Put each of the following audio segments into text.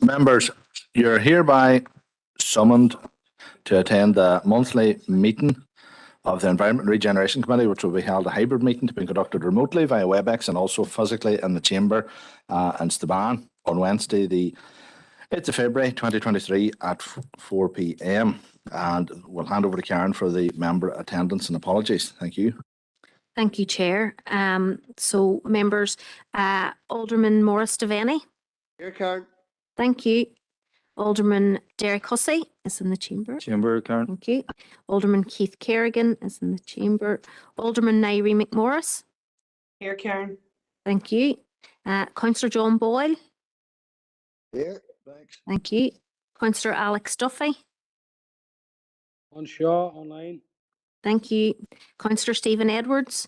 Members, you're hereby summoned to attend the monthly meeting of the Environment and Regeneration Committee, which will be held a hybrid meeting to be conducted remotely via WebEx and also physically in the chamber in Staban on Wednesday, the 8th of February 2023 at 4 p.m. And we'll hand over to Karen for the member attendance and apologies. Thank you. Thank you, Chair. So, members, Alderman Maurice Devaney. Here, Karen. Thank you. Alderman Derek Hussey is in the chamber. Chamber, Karen. Thank you. Alderman Keith Kerrigan is in the chamber. Alderman Nairi McMorris. Here, Karen. Thank you. Councillor John Boyle. Here, thanks. Thank you. Councillor Alex Duffy. On Shaw, online. Thank you. Councillor Stephen Edwards.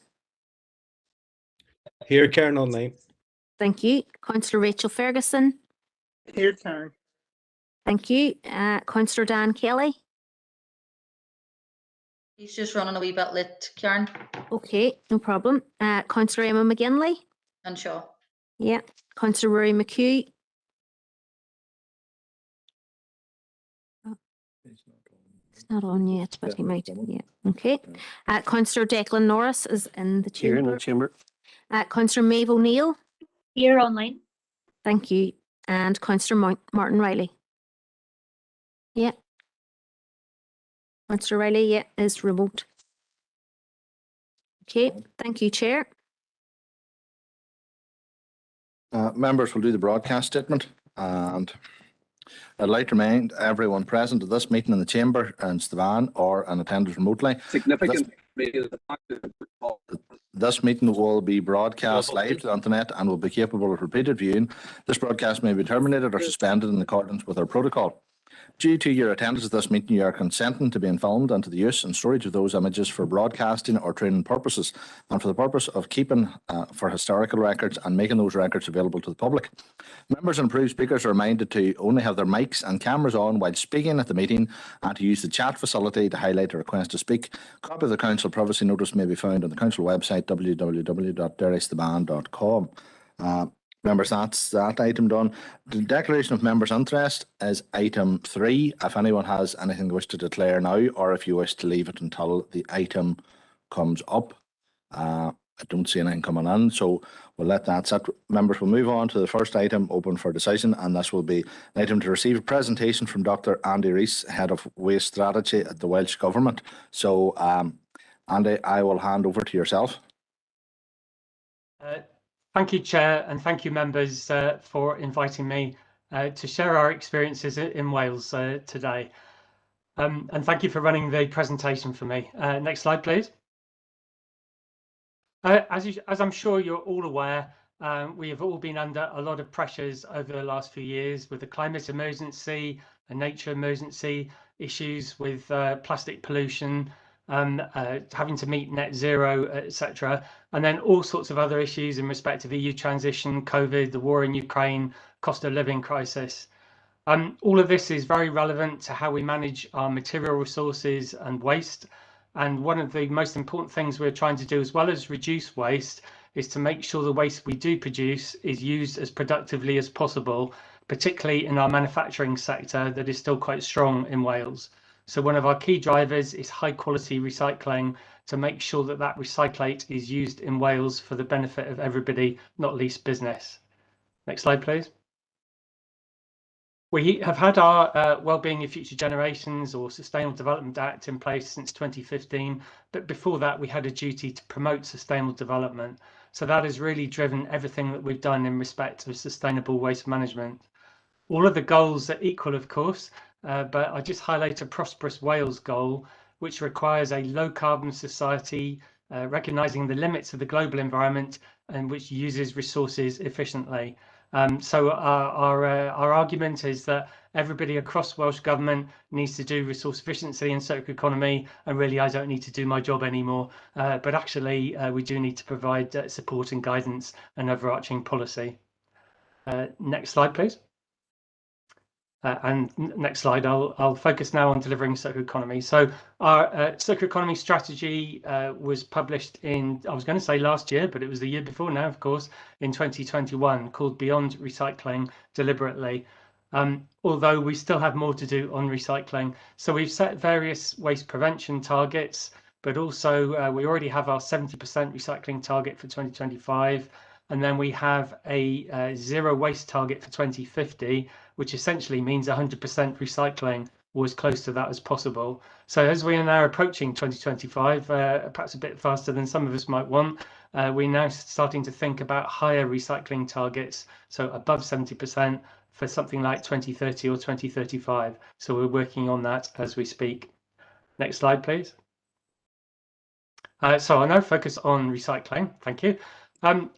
Here, Karen, online. Thank you. Councillor Rachel Ferguson. Here, Karen. Thank you. Councillor Dan Kelly. He's just running a wee bit late, Karen. Okay, no problem. Councillor Emma McGinley. And Shaw. Yeah. Councillor Rory McHugh. It's not on yet, but he might. Yeah. Okay. Councillor Declan Norris is in the chamber. Here in the chamber. Councillor Maeve O'Neill. Here, online. Thank you. And Councillor Martin Riley. Yeah. Councillor Riley, yeah, is remote. Okay. Thank you, Chair. Members will do the broadcast statement, and I'd like to remind everyone present at this meeting in the chamber in Stavan or in attendance remotely. This meeting will be broadcast live to the internet and will be capable of repeated viewing. This broadcast may be terminated or suspended in accordance with our protocol. Due to your attendance at this meeting, you are consenting to be informed and to the use and storage of those images for broadcasting or training purposes and for the purpose of keeping for historical records and making those records available to the public. Members and approved speakers are reminded to only have their mics and cameras on while speaking at the meeting and to use the chat facility to highlight a request to speak. A copy of the Council privacy notice may be found on the Council website www.derrystaban.com. Members, that's that item done. The declaration of members' interest is item 3. If anyone has anything they wish to declare now, or if you wish to leave it until the item comes up. I don't see anything coming in, so we'll let that sit. Members, we'll move on to the first item open for decision, and this will be an item to receive a presentation from Dr. Andy Rees, Head of Waste Strategy at the Welsh Government. So, Andy, I will hand over to yourself. Thank you, Chair, and thank you, members, for inviting me to share our experiences in Wales today. And thank you for running the presentation for me. Next slide, please. As I'm sure you're all aware, we have all been under a lot of pressures over the last few years with the climate emergency, a nature emergency, issues with plastic pollution, having to meet net zero, etc. And then all sorts of other issues in respect of EU transition, COVID, the war in Ukraine, cost of living crisis. All of this is very relevant to how we manage our material resources and waste. And one of the most important things we're trying to do, as well as reduce waste, is to make sure the waste we do produce is used as productively as possible, particularly in our manufacturing sector that is still quite strong in Wales. So one of our key drivers is high quality recycling to make sure that that recyclate is used in Wales for the benefit of everybody, not least business. Next slide, please. We have had our Wellbeing of Future Generations or Sustainable Development Act in place since 2015, but before that we had a duty to promote sustainable development. So that has really driven everything that we've done in respect of sustainable waste management. All of the goals are equal, of course, but I just highlight a prosperous Wales goal, which requires a low carbon society, recognising the limits of the global environment and which uses resources efficiently. So our argument is that everybody across Welsh Government needs to do resource efficiency and circular economy, and really I don't need to do my job anymore, but actually we do need to provide support and guidance and overarching policy. Next slide, please. Next slide, I'll focus now on delivering circular economy. So our circular economy strategy was published in, I was going to say last year, but it was the year before now, of course, in 2021, called Beyond Recycling Deliberately. Although we still have more to do on recycling. So we've set various waste prevention targets, but also we already have our 70% recycling target for 2025. And then we have a zero waste target for 2050, which essentially means 100% recycling or as close to that as possible. So as we are now approaching 2025, perhaps a bit faster than some of us might want, we're now starting to think about higher recycling targets, so above 70% for something like 2030 or 2035. So we're working on that as we speak. Next slide, please. So I'll now focus on recycling. Thank you.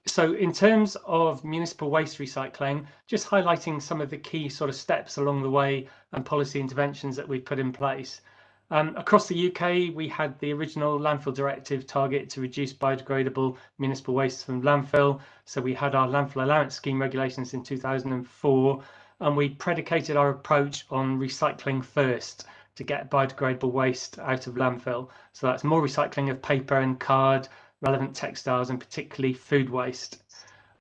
So in terms of municipal waste recycling, just highlighting some of the key sort of steps along the way and policy interventions that we've put in place. Across the UK, we had the original landfill directive target to reduce biodegradable municipal waste from landfill. So we had our landfill allowance scheme regulations in 2004, and we predicated our approach on recycling first to get biodegradable waste out of landfill. So that's more recycling of paper and card, relevant textiles, and particularly food waste.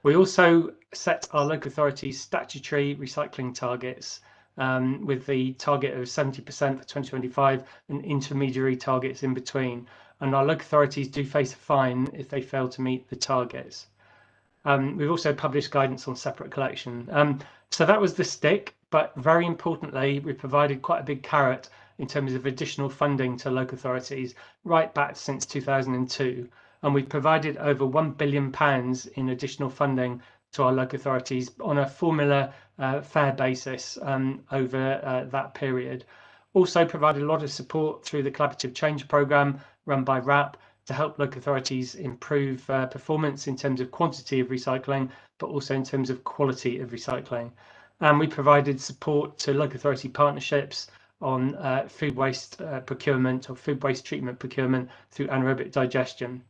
We also set our local authorities statutory recycling targets with the target of 70% for 2025 and intermediary targets in between. And our local authorities do face a fine if they fail to meet the targets. We've also published guidance on separate collection. So that was the stick, but very importantly, we provided quite a big carrot in terms of additional funding to local authorities right back since 2002. And we've provided over £1 billion in additional funding to our local authorities on a formula fair basis over that period. Also provided a lot of support through the Collaborative Change Programme run by RAP to help local authorities improve performance in terms of quantity of recycling, but also in terms of quality of recycling. And we provided support to local authority partnerships on food waste procurement or food waste treatment procurement through anaerobic digestion.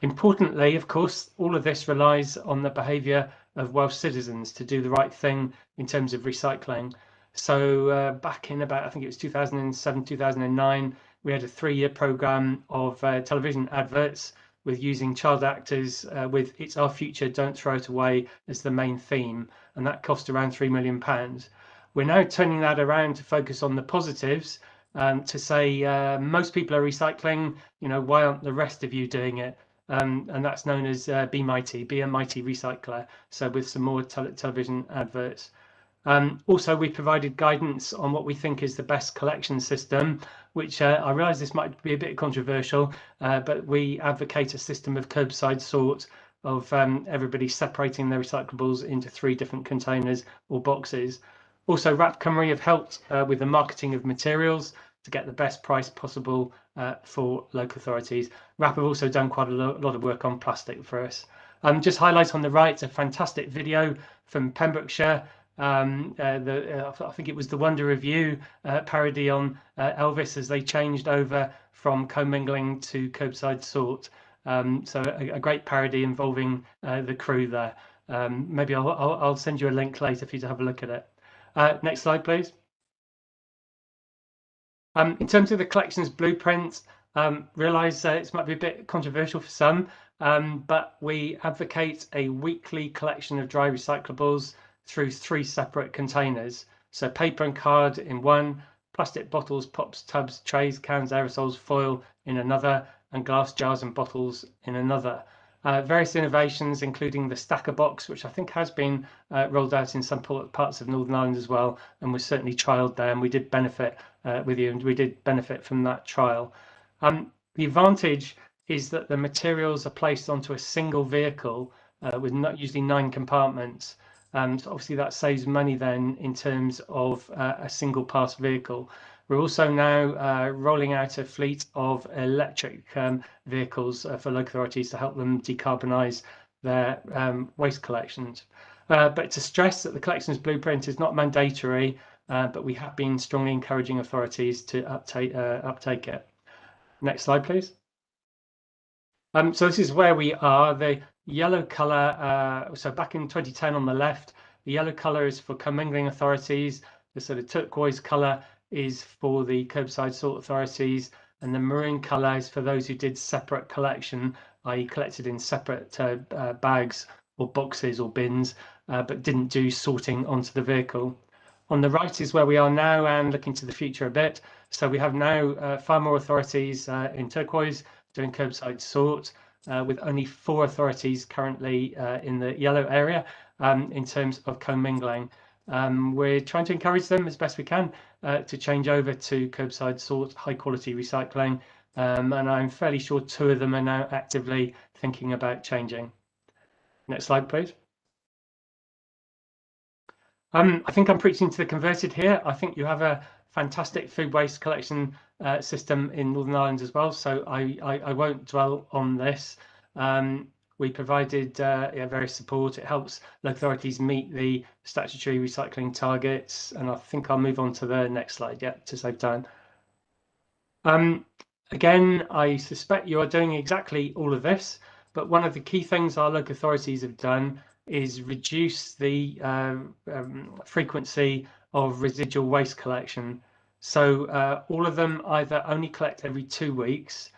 Importantly, of course, all of this relies on the behaviour of Welsh citizens to do the right thing in terms of recycling. So back in about, I think it was 2007, 2009, we had a 3-year programme of television adverts with using child actors with It's Our Future, Don't Throw It Away as the main theme, and that cost around £3 million. We're now turning that around to focus on the positives, to say most people are recycling, you know, why aren't the rest of you doing it? And that's known as Be Mighty, Be a Mighty Recycler, so with some more television adverts. Also, we provided guidance on what we think is the best collection system, which I realise this might be a bit controversial, but we advocate a system of curbside sort of everybody separating their recyclables into 3 different containers or boxes. Also, RAP Cymru have helped with the marketing of materials to get the best price possible for local authorities. RAP have also done quite a lot of work on plastic for us. Just highlight on the right a fantastic video from Pembrokeshire. I think it was the Wonder of You parody on Elvis as they changed over from commingling to curbside sort. So a great parody involving the crew there. Maybe I'll send you a link later for you to have a look at it. Next slide, please. In terms of the collections blueprint, realise it might be a bit controversial for some, but we advocate a weekly collection of dry recyclables through 3 separate containers. So paper and card in one, plastic bottles, pops, tubs, trays, cans, aerosols, foil in another, and glass jars and bottles in another. Various innovations, including the stacker box, which I think has been rolled out in some parts of Northern Ireland as well, and was certainly trialled there, and we did benefit with you, and we did benefit from that trial. The advantage is that the materials are placed onto a single vehicle with usually 9 compartments. So obviously that saves money then in terms of a single pass vehicle. We're also now rolling out a fleet of electric vehicles for local authorities to help them decarbonise their waste collections. But to stress that the collections blueprint is not mandatory, but we have been strongly encouraging authorities to uptake it. Next slide, please. So this is where we are. The yellow colour, so back in 2010 on the left, the yellow colour is for commingling authorities, The sort of turquoise colour is for the curbside sort authorities, and the maroon colour is for those who did separate collection, i.e. collected in separate bags or boxes or bins, but didn't do sorting onto the vehicle. On the right is where we are now and looking to the future a bit. So we have now far more authorities in turquoise doing curbside sort, with only 4 authorities currently in the yellow area in terms of commingling. We're trying to encourage them as best we can to change over to curbside sort, high quality recycling, and I'm fairly sure 2 of them are now actively thinking about changing. Next slide, please. I think I'm preaching to the converted here. I think you have a fantastic food waste collection system in Northern Ireland as well, so I won't dwell on this. We provided various support. It helps local authorities meet the statutory recycling targets, and I think I'll move on to the next slide, to save time. Again, I suspect you are doing exactly all of this, but one of the key things our local authorities have done is reduce the frequency of residual waste collection. So all of them either only collect every 2 weeks,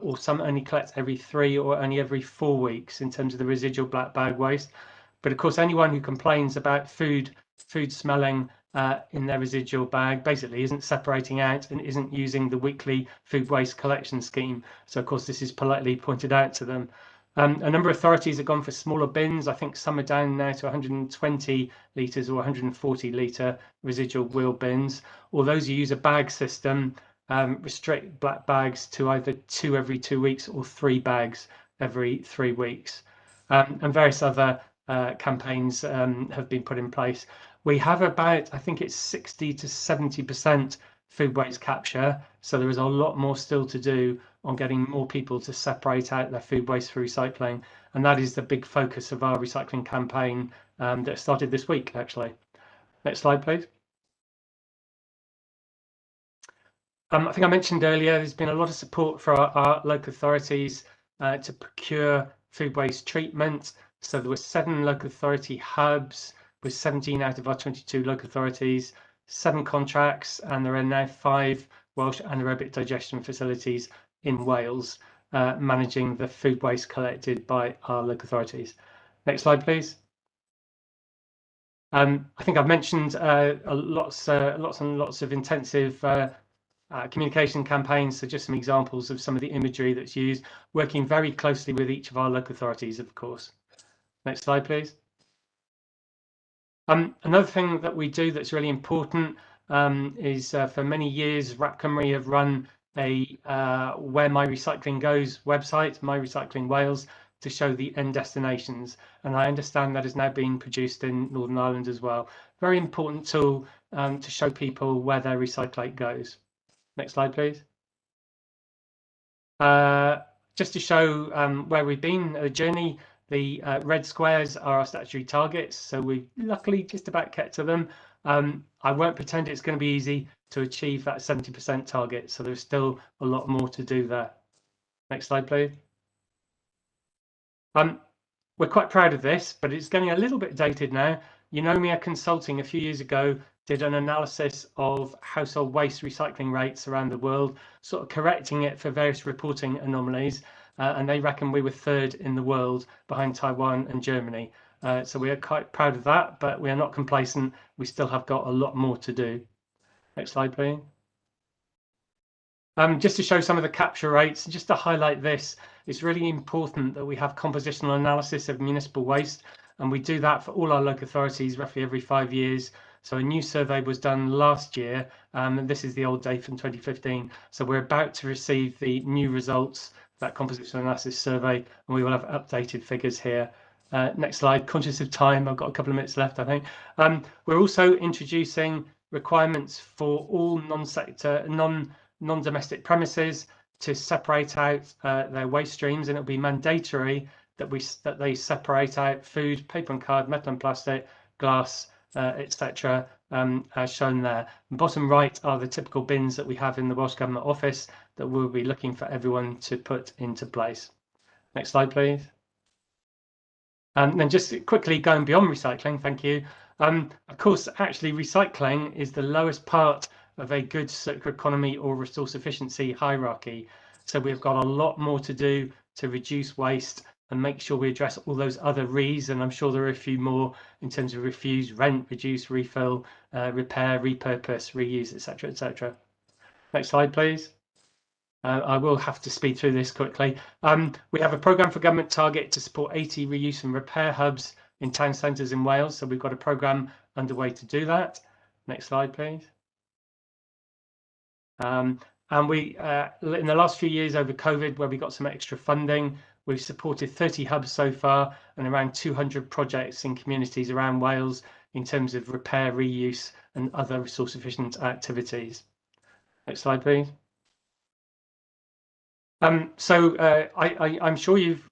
or some only collect every 3 or only every 4 weeks in terms of the residual black bag waste. But of course, anyone who complains about food smelling in their residual bag basically isn't separating out and isn't using the weekly food waste collection scheme. So of course, this is politely pointed out to them. A number of authorities have gone for smaller bins. I think some are down now to 120 litres or 140 litre residual wheel bins. Or those who use a bag system restrict black bags to either 2 every 2 weeks or 3 bags every 3 weeks. And various other campaigns have been put in place. We have about, I think it's 60 to 70% food waste capture. So there is a lot more still to do on getting more people to separate out their food waste for recycling. And that is the big focus of our recycling campaign that started this week, actually. Next slide, please. I think I mentioned earlier, there's been a lot of support for our local authorities to procure food waste treatment. So there were 7 local authority hubs with 17 out of our 22 local authorities, 7 contracts, and there are now 5 Welsh anaerobic digestion facilities in Wales managing the food waste collected by our local authorities. Next slide, please. I think I've mentioned lots and lots of intensive communication campaigns. So just some examples of some of the imagery that's used, working very closely with each of our local authorities, of course. Next slide, please. Another thing that we do that's really important is for many years, Rap Cymru have run a Where My Recycling Goes website, My Recycling Wales, to show the end destinations. And I understand that is now being produced in Northern Ireland as well. Very important tool to show people where their recyclate goes. Next slide, please. Just to show where we've been, a journey. The red squares are our statutory targets, so we've luckily just about kept to them. I won't pretend it's going to be easy to achieve that 70% target, so there's still a lot more to do there. Next slide, please. We're quite proud of this, but it's getting a little bit dated now. Eunomia Consulting a few years ago did an analysis of household waste recycling rates around the world, sort of correcting it for various reporting anomalies. And they reckon we were 3rd in the world behind Taiwan and Germany. So we are quite proud of that, but we are not complacent. We still have got a lot more to do. Next slide, please. Just to show some of the capture rates, just to highlight this, it's really important that we have compositional analysis of municipal waste, and we do that for all our local authorities roughly every 5 years. So a new survey was done last year, and this is the old date from 2015. So we're about to receive the new results, that compositional analysis survey, and we will have updated figures here. Next slide. Conscious of time, I've got a couple of minutes left, I think. We're also introducing requirements for all non-sector, non-domestic premises to separate out their waste streams, and it'll be mandatory that they separate out food, paper and card, metal and plastic, glass, etc., as shown there. And bottom right are the typical bins that we have in the Welsh Government Office that we'll be looking for everyone to put into place. Next slide, please. And then just quickly going beyond recycling, thank you. Of course, actually, recycling is the lowest part of a good circular economy or resource efficiency hierarchy. So we've got a lot more to do to reduce waste and make sure we address all those other re's. And I'm sure there are a few more in terms of refuse, rent, reduce, refill, repair, repurpose, reuse, etc., etc. Next slide, please. I will have to speed through this quickly. We have a programme for government target to support 80 reuse and repair hubs in town centres in Wales. So we've got a programme underway to do that. Next slide, please. And we, in the last few years over COVID, where we got some extra funding, we've supported 30 hubs so far and around 200 projects in communities around Wales in terms of repair, reuse and other resource efficient activities. Next slide, please. So I'm sure you've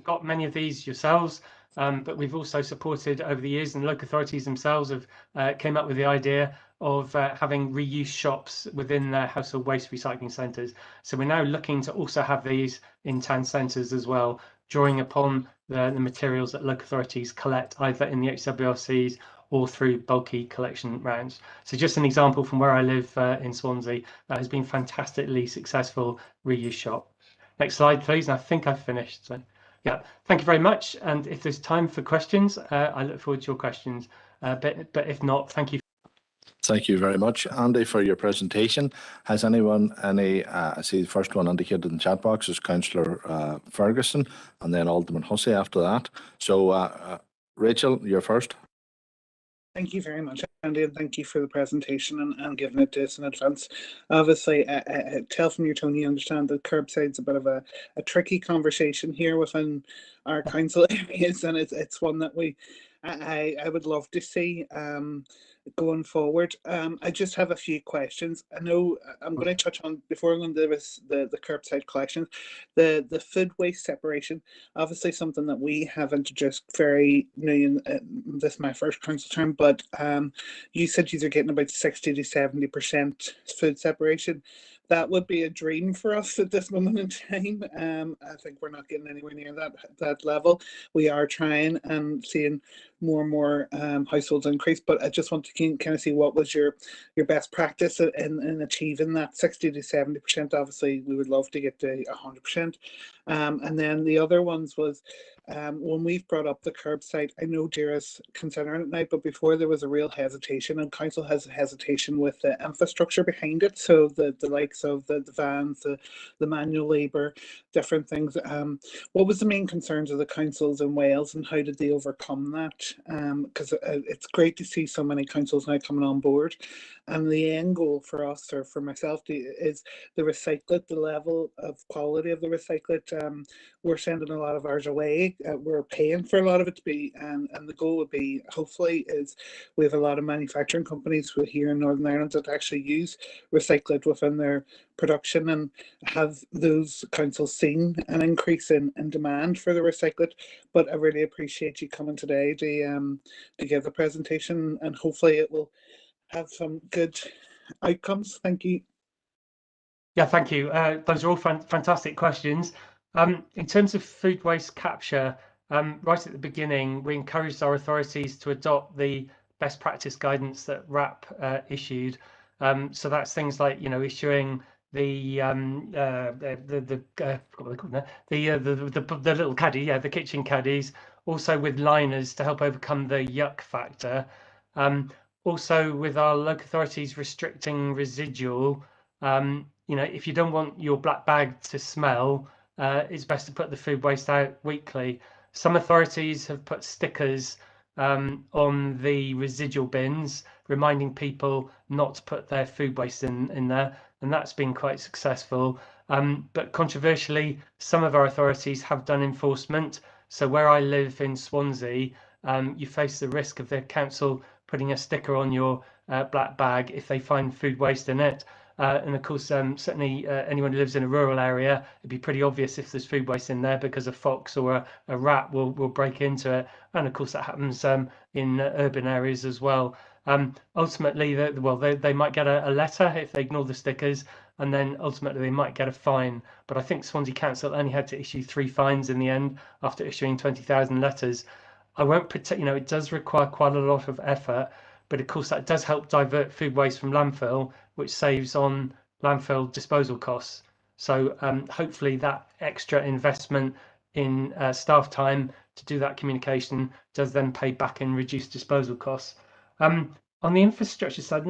got many of these yourselves, but we've also supported over the years, and local authorities themselves have came up with the idea of having reuse shops within their household waste recycling centres. So we're now looking to also have these in town centres as well, drawing upon the materials that local authorities collect either in the HWRCs or through bulky collection rounds. So just an example from where I live in Swansea, that has been fantastically successful reuse shop. Next slide, please. And I think I've finished. So yeah, thank you very much. And if there's time for questions, I look forward to your questions. But if not, thank you. Thank you very much, Andy, for your presentation. Has anyone I see the first one indicated in the chat box is Councillor Ferguson, and then Alderman Hussey after that. So Rachel, you're first. Thank you very much, Andy, and thank you for the presentation and giving it to us in advance. Obviously, tell from your tone you understand that curbside's a bit of a tricky conversation here within our council areas, and it's one that I would love to see going forward. I just have a few questions. I know I'm going to touch on, before I'm going to do the curbside collections, the food waste separation. Obviously something that we have introduced very new, this is my first council term, but you said you're getting about 60 to 70% food separation. That would be a dream for us at this moment in time. I think we're not getting anywhere near that level. We are trying and seeing more and more households increase, but I just want to kind of see what was your best practice in achieving that 60 to 70%. Obviously, we would love to get to 100%. And then the other ones was when we've brought up the curbside, I know Deirdre's considering it now, but before there was a real hesitation, and council has a hesitation with the infrastructure behind it. So the likes of the vans, the manual labour, different things. What was the main concerns of the councils in Wales, and how did they overcome that? Because it's great to see so many councils now coming on board. And the end goal for us, or for myself, is the recyclate, the level of quality of the recyclate. We're sending a lot of ours away. We're paying for a lot of it to be, and the goal would be, hopefully, is we have a lot of manufacturing companies who are here in Northern Ireland that actually use recyclate within their production, and have those councils seen an increase in demand for the recyclate. But I really appreciate you coming today to give the presentation, and hopefully it will have some good outcomes. Thank you. Yeah, thank you. Those are all fantastic questions. In terms of food waste capture, right at the beginning, we encouraged our authorities to adopt the best practice guidance that RAP issued. So that's things like, issuing the little caddy, the kitchen caddies, also with liners to help overcome the yuck factor. Also with our local authorities restricting residual, if you don't want your black bag to smell, it's best to put the food waste out weekly. Some authorities have put stickers on the residual bins, reminding people not to put their food waste in there, and that's been quite successful. But controversially, some of our authorities have done enforcement. So where I live in Swansea, you face the risk of the council putting a sticker on your black bag if they find food waste in it. And of course, certainly anyone who lives in a rural area, it'd be pretty obvious if there's food waste in there, because a fox or a rat will break into it. And of course, that happens in urban areas as well. Ultimately, they might get a letter if they ignore the stickers, and then ultimately they might get a fine. But I think Swansea Council only had to issue 3 fines in the end after issuing 20,000 letters. I won't protect, it does require quite a lot of effort, but of course that does help divert food waste from landfill, which saves on landfill disposal costs. So hopefully that extra investment in staff time to do that communication does then pay back in reduced disposal costs. On the infrastructure side,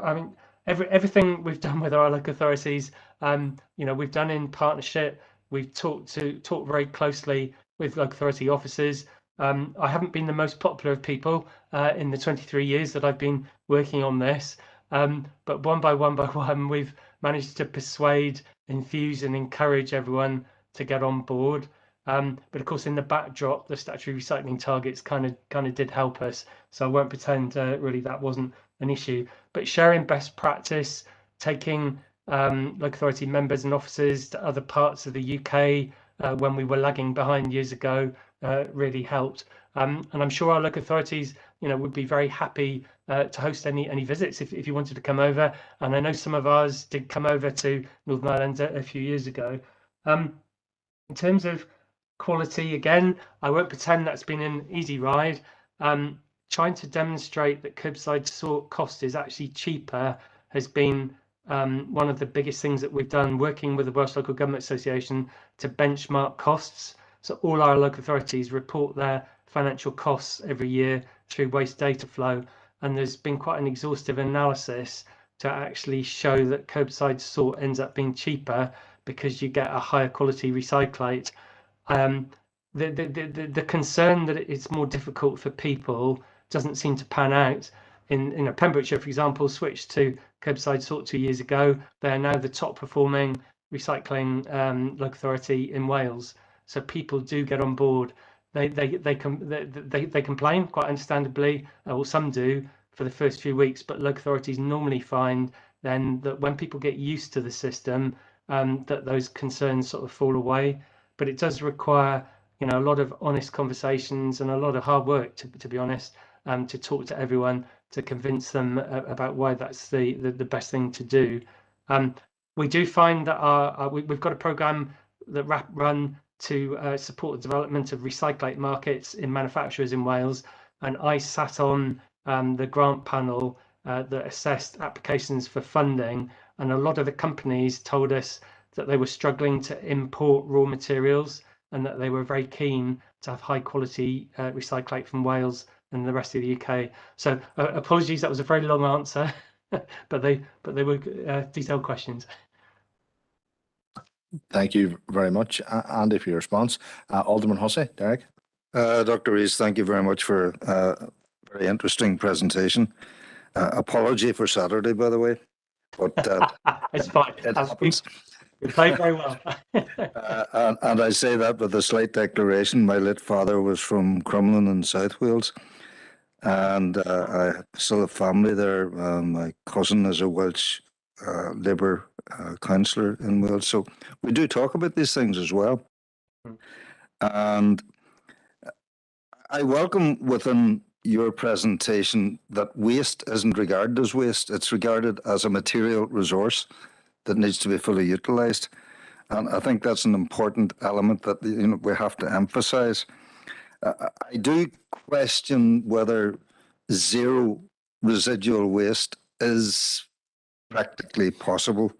I mean, everything we've done with our local authorities, we've done in partnership. We've talked very closely with local authority officers. I haven't been the most popular of people in the 23 years that I've been working on this, but one by one, we've managed to persuade, infuse, and encourage everyone to get on board. But of course, in the backdrop, the statutory recycling targets kind of did help us. So I won't pretend really that wasn't an issue. But sharing best practice, taking local authority members and officers to other parts of the UK when we were lagging behind years ago really helped. And I'm sure our local authorities, would be very happy to host any visits if you wanted to come over. And I know some of ours did come over to Northern Ireland a few years ago. In terms of quality, again, I won't pretend that's been an easy ride. Trying to demonstrate that curbside sort cost is actually cheaper has been one of the biggest things that we've done, working with the Welsh Local Government Association to benchmark costs. So all our local authorities report their financial costs every year through waste data flow, and there's been quite an exhaustive analysis to actually show that curbside sort ends up being cheaper because you get a higher quality recyclate. The concern that it's more difficult for people doesn't seem to pan out. In Pembrokeshire, for example, switched to curbside sort 2 years ago. They are now the top performing recycling local authority in Wales. So people do get on board. They complain quite understandably, or some do, for the first few weeks. But local authorities normally find then that when people get used to the system, that those concerns sort of fall away. But it does require, a lot of honest conversations and a lot of hard work, to be honest, to talk to everyone, to convince them about why that's the best thing to do. We do find that we've got a program that run to support the development of recyclate markets in manufacturers in Wales, and I sat on the grant panel that assessed applications for funding, and a lot of the companies told us that they were struggling to import raw materials and that they were very keen to have high quality recyclate from Wales and the rest of the UK. So apologies, that was a very long answer, but they were detailed questions. Thank you very much, Andy, for your response. Alderman Hussey, Derek. Dr. Rees, thank you very much for a very interesting presentation. Apology for Saturday, by the way, but it's fine. It happens. We played very well. And I say that with a slight declaration. My late father was from Crumlin in South Wales, and I still have family there. My cousin is a Welsh Labour councillor in Wales, so we do talk about these things as well. And I welcome within your presentation that waste isn't regarded as waste; it's regarded as a material resource that needs to be fully utilised, and I think that's an important element that we have to emphasise. I do question whether zero residual waste is practically possible,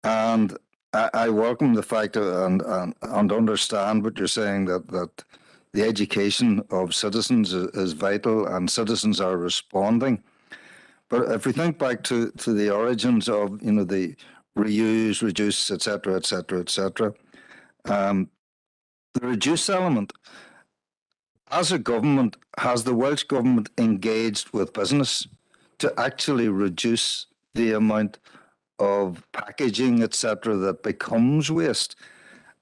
and I welcome the fact and understand what you're saying, that the education of citizens is vital and citizens are responding. But if we think back to the origins of the reuse, reduce, etc., the reduce element, as a government, has the Welsh Government engaged with business to actually reduce the amount of packaging, etc., that becomes waste,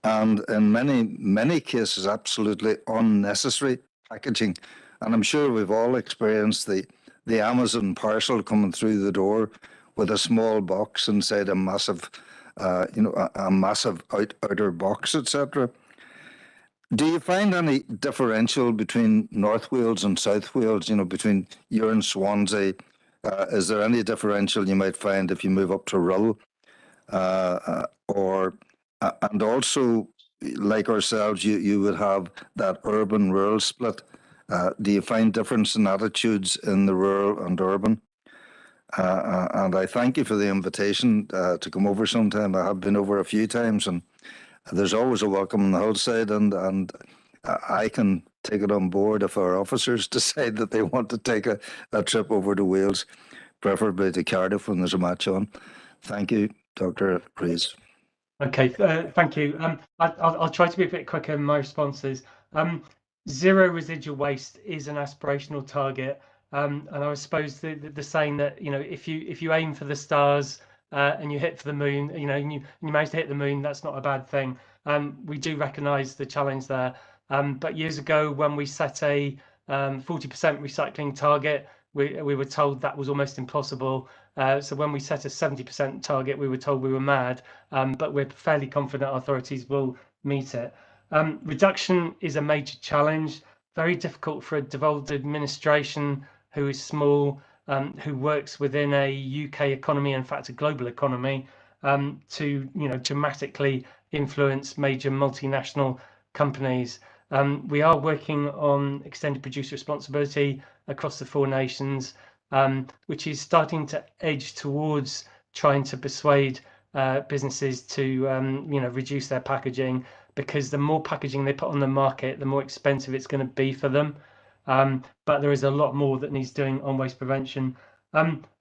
and in many cases absolutely unnecessary packaging? And I'm sure we've all experienced the Amazon parcel coming through the door with a small box inside a massive outer box, etc. Do you find any differential between North Wales and South Wales, between you and Swansea? Is there any differential you might find if you move up to Rull? And also, like ourselves, you would have that urban-rural split. Do you find difference in attitudes in the rural and urban? And I thank you for the invitation to come over sometime. I have been over a few times, and there's always a welcome on the hillside, and I can take it on board if our officers decide that they want to take a trip over to Wales, preferably to Cardiff when there's a match on. Thank you, Dr. Rees. Okay, thank you. I'll try to be a bit quicker in my responses. Zero residual waste is an aspirational target, and I suppose the saying that, you know, if you aim for the stars and you hit for the moon, you know, and you manage to hit the moon, that's not a bad thing. We do recognise the challenge there, but years ago when we set a 40% recycling target, we were told that was almost impossible. So when we set a 70% target, we were told we were mad, but we're fairly confident authorities will meet it. Reduction is a major challenge, very difficult for a devolved administration who is small, who works within a UK economy, in fact a global economy, to, you know, dramatically influence major multinational companies. We are working on extended producer responsibility across the 4 nations, which is starting to edge towards trying to persuade businesses to you know, reduce their packaging, because the more packaging they put on the market, the more expensive it's going to be for them. But there is a lot more that needs doing on waste prevention.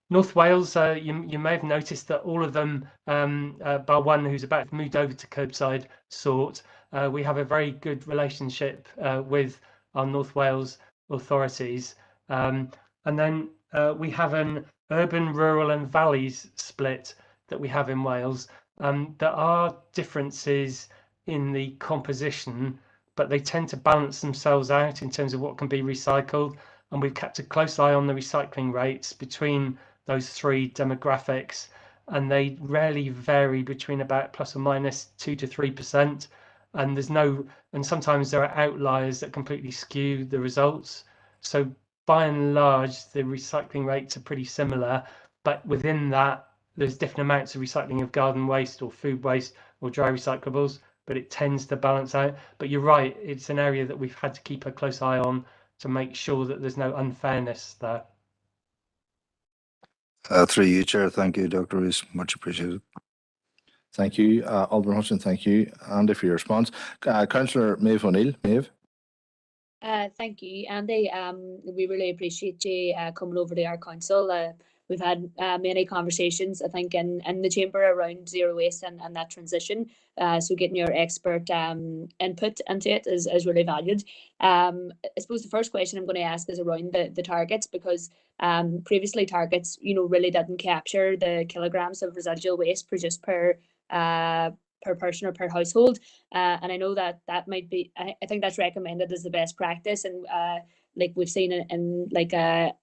North Wales, you may have noticed that all of them, bar one who's about to move over to curbside sort, we have a very good relationship with our North Wales authorities. And then we have an urban, rural and valleys split that we have in Wales. There are differences in the composition, but they tend to balance themselves out in terms of what can be recycled. And we've kept a close eye on the recycling rates between those 3 demographics, and they rarely vary between about plus or minus 2 to 3%. And and sometimes there are outliers that completely skew the results. So by and large, the recycling rates are pretty similar, but within that, there's different amounts of recycling of garden waste or food waste or dry recyclables, but it tends to balance out. But you're right, it's an area that we've had to keep a close eye on to make sure that there's no unfairness there. Through you, Chair. Thank you, Dr. Rees. Much appreciated. Thank you, Alderman Hudson. Thank you, Andy, for your response. Councillor Maeve O'Neill. Maeve. Thank you, Andy. We really appreciate you coming over to our council. We've had many conversations, I think, in the chamber around zero waste and that transition. So getting your expert input into it is really valued. I suppose the first question I'm going to ask is around the targets, because previously targets, you know, really didn't capture the kilograms of residual waste produced per person or per household, and I know that might be, I think that's recommended as the best practice, and like we've seen in like a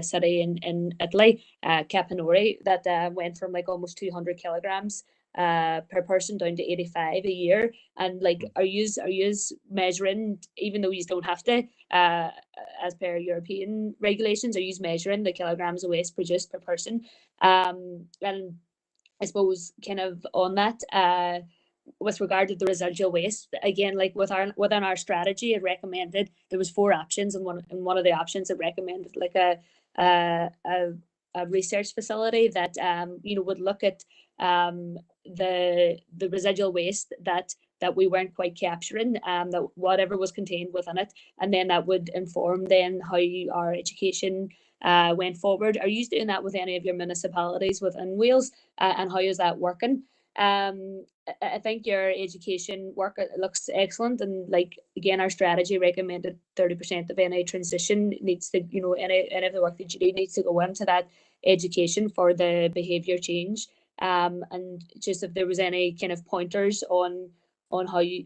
city in Italy, Caponori, that went from like almost 200 kilograms per person down to 85 a year. And like, are you measuring, even though you don't have to, as per European regulations, are you measuring the kilograms of waste produced per person? And I suppose kind of on that, with regard to the residual waste, again, like within our strategy, it recommended there was 4 options, and one of the options it recommended like a research facility that you know, would look at the residual waste that we weren't quite capturing, that whatever was contained within it, and then that would inform then how our education went forward. Are you doing that with any of your municipalities within Wales, and how is that working? I think your education work looks excellent, and like again, our strategy recommended 30% of any transition needs to, you know, any of the work that you do needs to go into that education for the behaviour change. And just if there was any kind of pointers on how you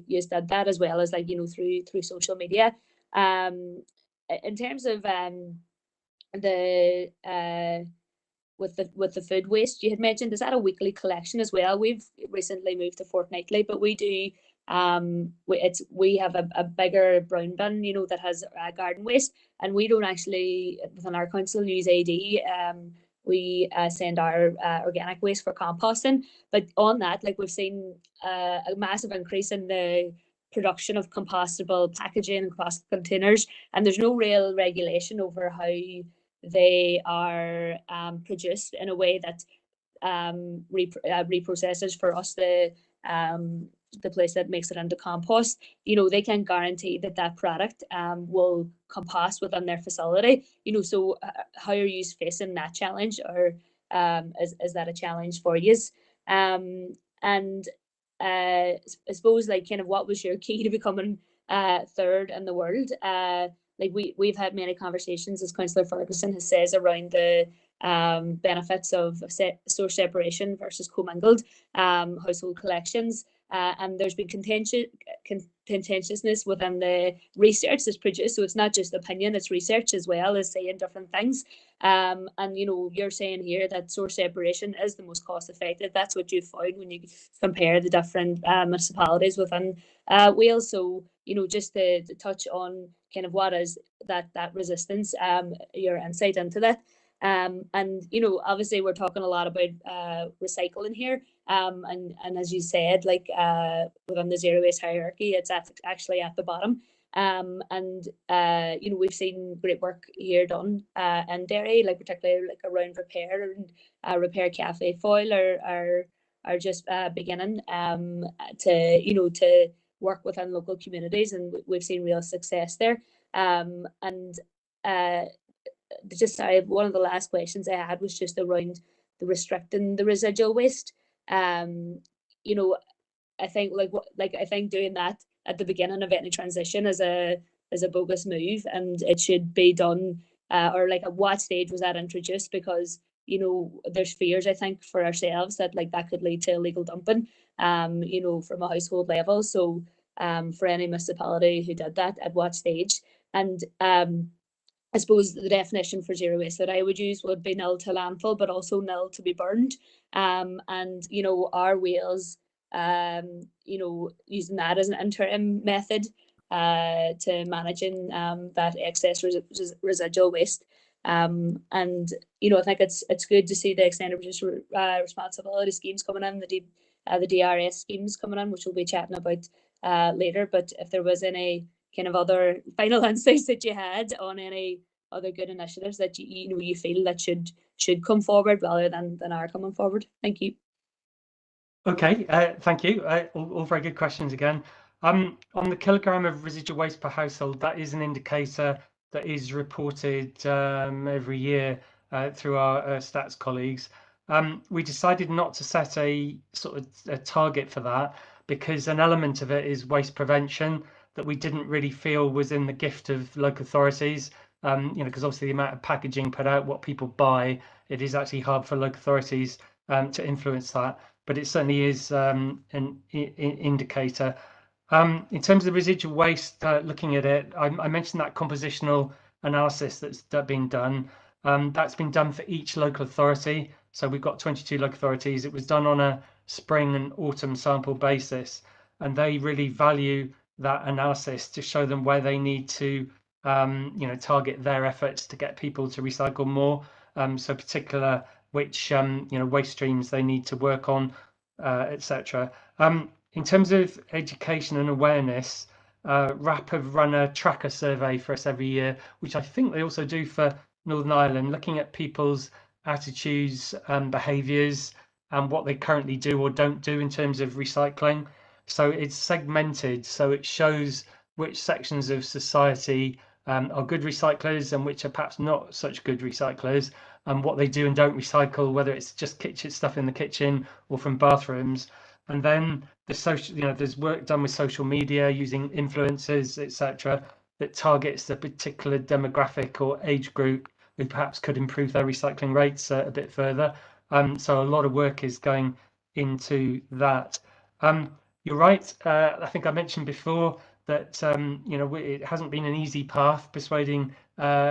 did that, as well as like, you know, through social media. In terms of the with the food waste you had mentioned, is that a weekly collection as well? We've recently moved to fortnightly, but we do we have a bigger brown bin, you know, that has garden waste, and we don't actually within our council use AD. we send our organic waste for composting. But on that, like we've seen a massive increase in the production of compostable packaging and compostable containers, and there's no real regulation over how they are produced in a way that reprocesses for us the place that makes it into compost. They can guarantee that that product will compost within their facility. So how are you facing that challenge, or is that a challenge for you? And I suppose, like, kind of what was your key to becoming third in the world? Like we've had many conversations, as Councillor Ferguson has says, around the benefits of source separation versus commingled household collections. And there's been contentiousness within the research that's produced. So it's not just opinion, it's research as well as saying different things. And you're saying here that source separation is the most cost effective. That's what you found when you compare the different municipalities within Wales. So just to touch on kind of what is that resistance, your insight into that. And obviously we're talking a lot about recycling here, and as you said, like within the zero waste hierarchy, it's actually at the bottom. And we've seen great work here done in Derry, like particularly like around repair, and Repair Cafe Foyle are just beginning to work within local communities, and we've seen real success there. And just one of the last questions I had was just around the restricting the residual waste. I think I think doing that at the beginning of any transition is a bogus move, and it should be done or like at what stage was that introduced? Because there's fears, I think, for ourselves that that could lead to illegal dumping from a household level. So for any municipality who did that, at what stage? And I suppose the definition for zero waste that I would use would be nil to landfill, but also nil to be burned. And are Wales using that as an interim method to managing that excess residual waste. And I think it's good to see the extended responsibility schemes coming in, the DRS schemes coming in, which we'll be chatting about later. But if there was any kind of other final insights that you had on any other good initiatives that you feel that should come forward rather than are coming forward. Thank you. Okay, thank you. All very good questions again. On the kilogram of residual waste per household, that is an indicator that is reported every year through our stats colleagues. We decided not to set a sort of a target for that, because an element of it is waste prevention that we didn't really feel was in the gift of local authorities. Because obviously the amount of packaging put out, what people buy, it is actually hard for local authorities to influence that. But it certainly is an indicator. In terms of the residual waste, looking at it, I mentioned that compositional analysis that's been done. That's been done for each local authority. So we've got 22 local authorities. It was done on a spring and autumn sample basis, and they really value that analysis to show them where they need to target their efforts to get people to recycle more. So particular which waste streams they need to work on, etc. In terms of education and awareness, RAP have run a tracker survey for us every year, which I think they also do for Northern Ireland, looking at people's attitudes and behaviours and what they currently do or don't do in terms of recycling. So it's segmented, so it shows which sections of society are good recyclers and which are perhaps not such good recyclers, and what they do and don't recycle, whether it's just kitchen stuff in the kitchen or from bathrooms. And then the social, there's work done with social media using influencers, etc., that targets the particular demographic or age group who perhaps could improve their recycling rates a bit further. So a lot of work is going into that. You're right. I think I mentioned before that it hasn't been an easy path persuading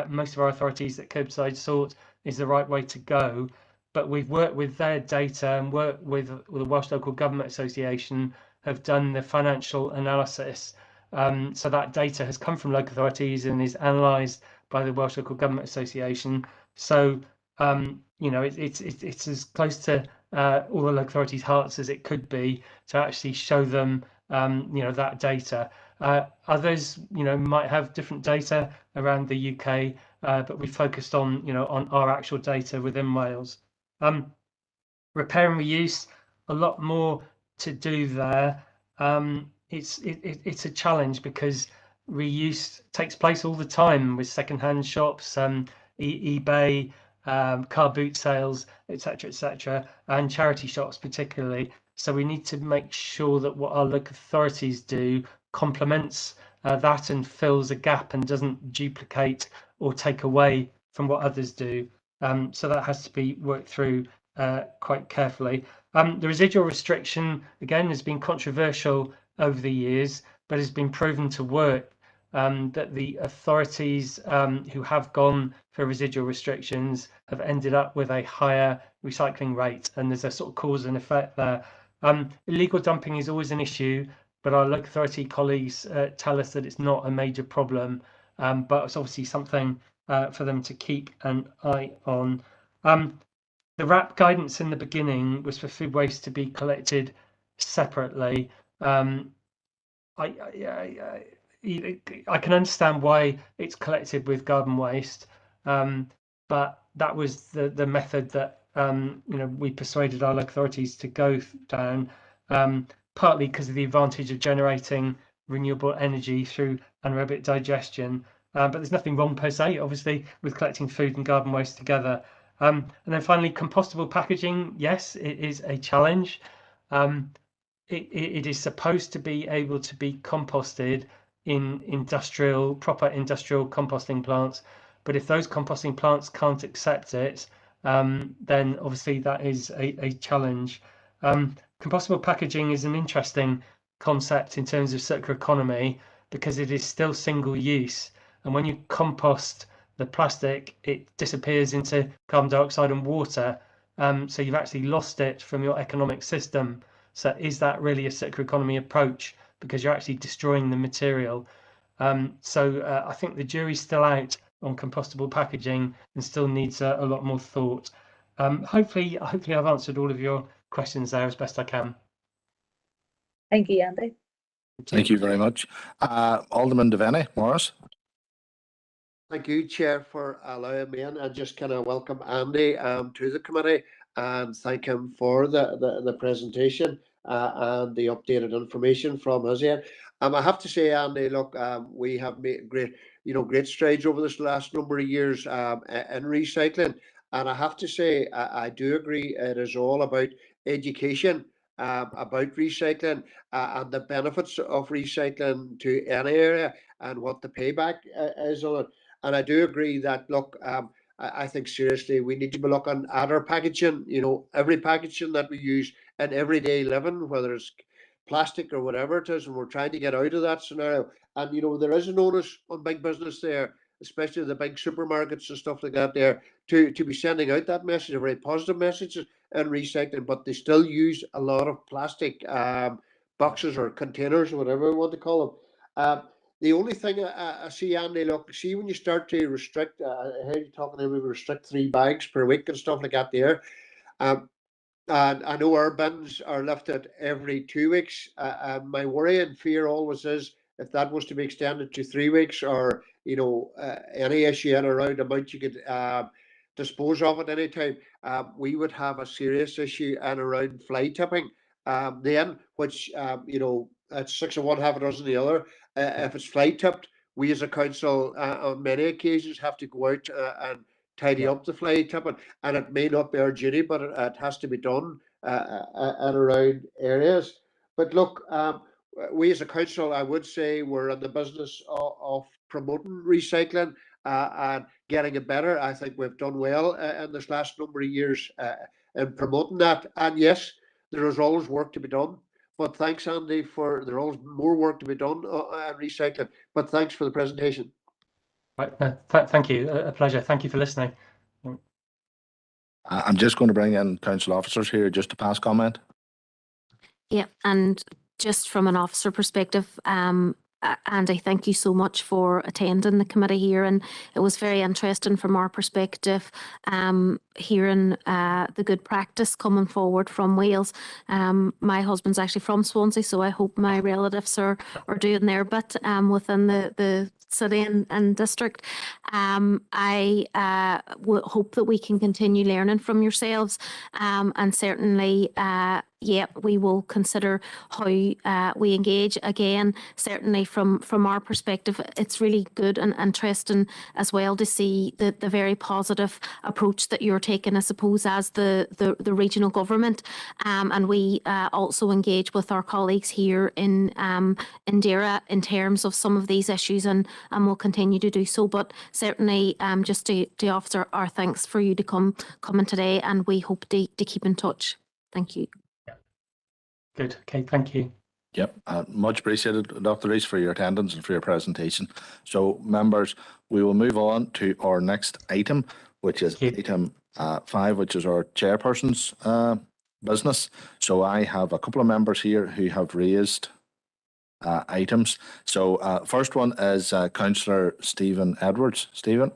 most of our authorities that curbside sort is the right way to go. But we've worked with their data and worked with the Welsh Local Government Association, have done the financial analysis. So that data has come from local authorities and is analysed by the Welsh Local Government Association. So you know, it's as close to all the local authorities' hearts as it could be to actually show them, you know, that data. Others, you know, might have different data around the UK, but we focused on, you know, on our actual data within Wales. Repair and reuse, a lot more to do there. It's a challenge because reuse takes place all the time with secondhand shops, eBay, car boot sales, etc., and charity shops particularly. So we need to make sure that what our local authorities do complements that and fills a gap and doesn't duplicate or take away from what others do. So that has to be worked through quite carefully. The residual restriction, again, has been controversial over the years, but has been proven to work. That the authorities who have gone for residual restrictions have ended up with a higher recycling rate, and there's a sort of cause and effect there. Illegal dumping is always an issue, but our local authority colleagues tell us that it's not a major problem, but it's obviously something for them to keep an eye on. The RAP guidance in the beginning was for food waste to be collected separately. I can understand why it's collected with garden waste, but that was the method that you know, we persuaded our local authorities to go down, partly because of the advantage of generating renewable energy through anaerobic digestion. But there's nothing wrong per se, obviously, with collecting food and garden waste together. And then finally, compostable packaging. Yes, it is a challenge. It is supposed to be able to be composted in proper industrial composting plants. But if those composting plants can't accept it, then obviously that is a challenge. Compostable packaging is an interesting concept in terms of circular economy because it is still single use. And when you compost the plastic, it disappears into carbon dioxide and water. So you've actually lost it from your economic system. So is that really a circular economy approach? Because you're actually destroying the material. So I think the jury's still out on compostable packaging and still needs a lot more thought. Hopefully I've answered all of your questions there as best I can. Thank you, Andy. Thank you very much. Alderman Devaney, Morris. Thank you, Chair, for allowing me in, and just kind of welcome Andy to the committee and thank him for the presentation and the updated information from his end. I have to say, Andy, look, we have made great strides over this last number of years in recycling, and I have to say, I do agree, it is all about education about recycling and the benefits of recycling to any area and what the payback is on it. And I do agree that, look, I think seriously we need to be looking at our packaging, you know, every packaging that we use in everyday living, whether it's plastic or whatever it is, and we're trying to get out of that scenario. And, you know, there is an onus on big business there, especially the big supermarkets and stuff like that there, to be sending out that message, a very positive message in recycling, but they still use a lot of plastic boxes or containers or whatever we want to call them. The only thing I see, Andy, look, see when you start to restrict, I heard you talking about restrict 3 bags per week and stuff like that there. And I know our bins are lifted every 2 weeks. My worry and fear always is if that was to be extended to 3 weeks, or, you know, any issue in around amount you could dispose of at any time, we would have a serious issue in around fly tipping then, which, you know, it's 6 of one, half a dozen the other. If it's fly tipped, we as a council on many occasions have to go out and tidy up the fly tipping, and it may not be our duty, but it has to be done at around areas. But look, we as a council, I would say, we're in the business of promoting recycling and getting it better. I think we've done well in this last number of years in promoting that. And yes, there is always work to be done. But thanks, Andy, there's always more work to be done on recycling. But thanks for the presentation. Right, thank you. A pleasure. Thank you for listening. I'm just going to bring in council officers here just to pass comment. Yeah, and just from an officer perspective, Andy, thank you so much for attending the committee here, and it was very interesting from our perspective, hearing the good practice coming forward from Wales. My husband's actually from Swansea, so I hope my relatives are doing their bit within the city and district. I hope that we can continue learning from yourselves, and certainly we will consider how we engage again. Certainly from our perspective, it's really good and interesting as well to see the very positive approach that you're taking, I suppose, as the regional government, and we also engage with our colleagues here in Dara in terms of some of these issues, and we'll continue to do so. But certainly just to offer our thanks for you to coming today, and we hope to keep in touch. Thank you. Good. Okay, thank you. Yep, much appreciated, Dr. Rees, for your attendance and for your presentation. So, members, we will move on to our next item, which is item 5, which is our chairperson's business. So, I have a couple of members here who have raised items. So, first one is Councillor Stephen Edwards. Stephen.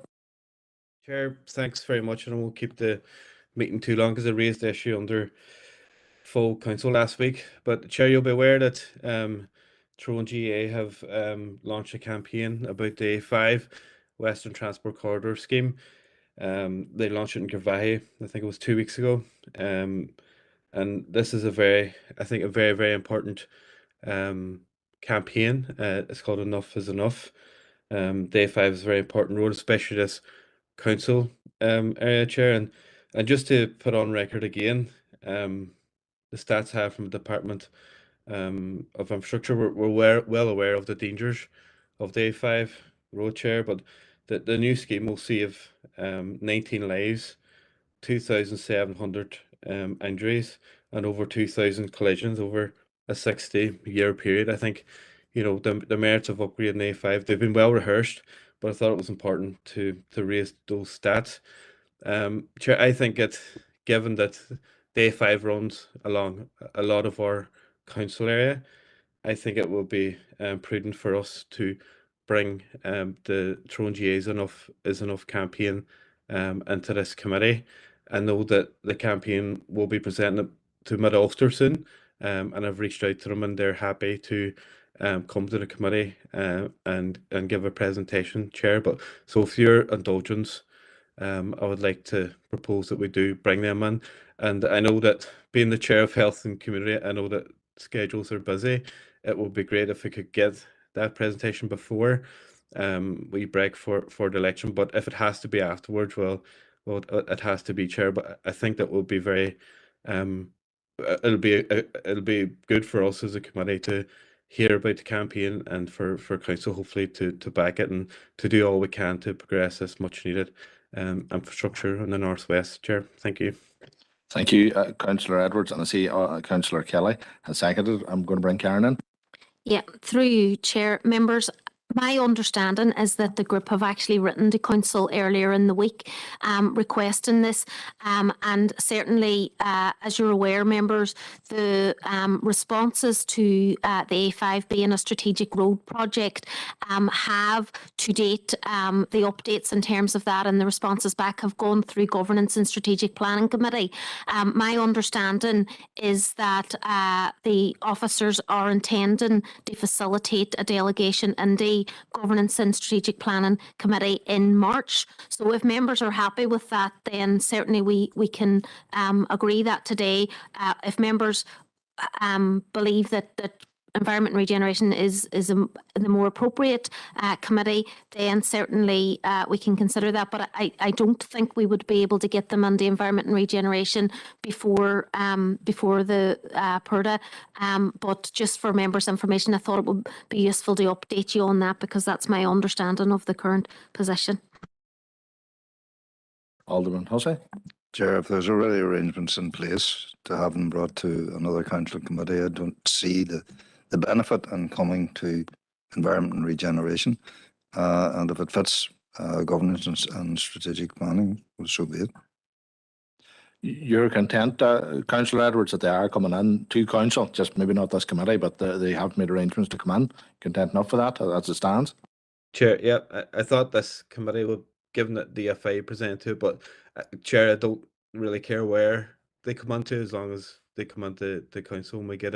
Chair, thanks very much, and I won't keep the meeting too long because I raised the issue under full council last week. But Chair, you'll be aware that Tyrone GA have launched a campaign about the A5 Western Transport Corridor scheme. They launched it in Girvahy, I think it was 2 weeks ago. And this is a very important campaign. It's called Enough is Enough. The A5 is a very important road, especially this council area, Chair. And just to put on record again, the stats I have from the Department of Infrastructure, we're well aware of the dangers of the A5 road, Chair, but the new scheme will save 19 lives, 2,700 injuries, and over 2,000 collisions over a 60-year period. I think, you know, the merits of upgrading the A5, they've been well rehearsed, but I thought it was important to raise those stats. Chair, I think given that the A5 runs along a lot of our council area, I think it will be prudent for us to bring the Tyrone GA's is enough campaign into this committee. I know that the campaign will be presented to Mid-Ulster soon, and I've reached out to them, and they're happy to come to the committee and give a presentation, Chair. But so, with your indulgence, I would like to propose that we do bring them in. And I know that being the Chair of Health and Community, I know that schedules are busy. It would be great if we could get that presentation before we break for the election. But if it has to be afterwards, well, it has to be, Chair. But I think that will be very it'll be good for us as a committee to hear about the campaign, and for council hopefully to back it and to do all we can to progress this much needed infrastructure in the northwest, Chair. Thank you. Thank you, Councillor Edwards, and I see Councillor Kelly has seconded. I'm going to bring Karen in. Yeah, through you, Chair. Members, my understanding is that the group have actually written to Council earlier in the week requesting this, and certainly, as you're aware, members, the responses to the A5 being a strategic road project have to date, the updates in terms of that and the responses back have gone through Governance and Strategic Planning Committee. My understanding is that the officers are intending to facilitate a delegation in the Governance and Strategic Planning Committee in March. So if members are happy with that, then certainly we can agree that today. If members believe that Environment and Regeneration is the more appropriate committee, then certainly we can consider that. But I don't think we would be able to get them on the Environment and Regeneration before the PERDA. But just for members' information, I thought it would be useful to update you on that, because that's my understanding of the current position. Alderman Hussey. Chair, if there's already arrangements in place to have them brought to another council committee, I don't see the benefit in coming to Environment and Regeneration. And if it fits governance and strategic planning, well, so be it. You're content, Councillor Edwards, that they are coming in to council, just maybe not this committee, but they have made arrangements to come in. Content enough for that as it stands? Chair, yeah, I thought this committee would, given that DFA presented to it, but Chair, I don't really care where they come onto as long as they come onto the council and we get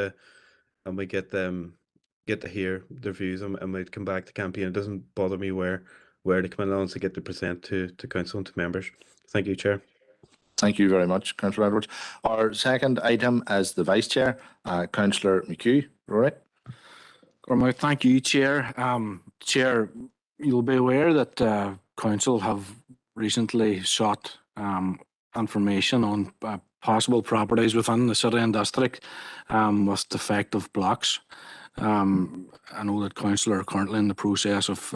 get to hear their views and we come back to campaign. It doesn't bother me where they come in once they get to present to council and to members. Thank you, Chair. Thank you very much, Councillor Edwards. Our second item is the Vice Chair, Councillor McHugh. Rory? Thank you, Chair. Chair, you'll be aware that Council have recently sought information on possible properties within the city and district with defective blocks. I know that Council are currently in the process of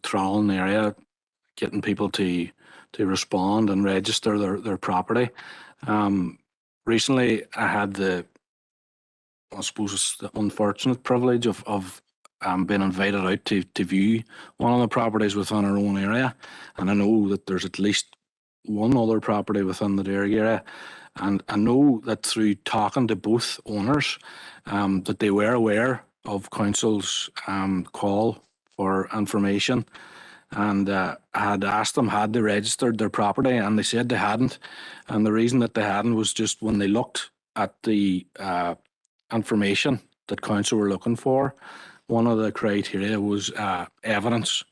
trawling the area, getting people to respond and register their property. Recently, I had the unfortunate privilege of being invited out to view one of the properties within our own area, and I know that there's at least one other property within the Derg area, and I know that through talking to both owners that they were aware of Council's call for information, and I had asked them had they registered their property, and they said they hadn't, and the reason that they hadn't was just when they looked at the information that Council were looking for, one of the criteria was evidence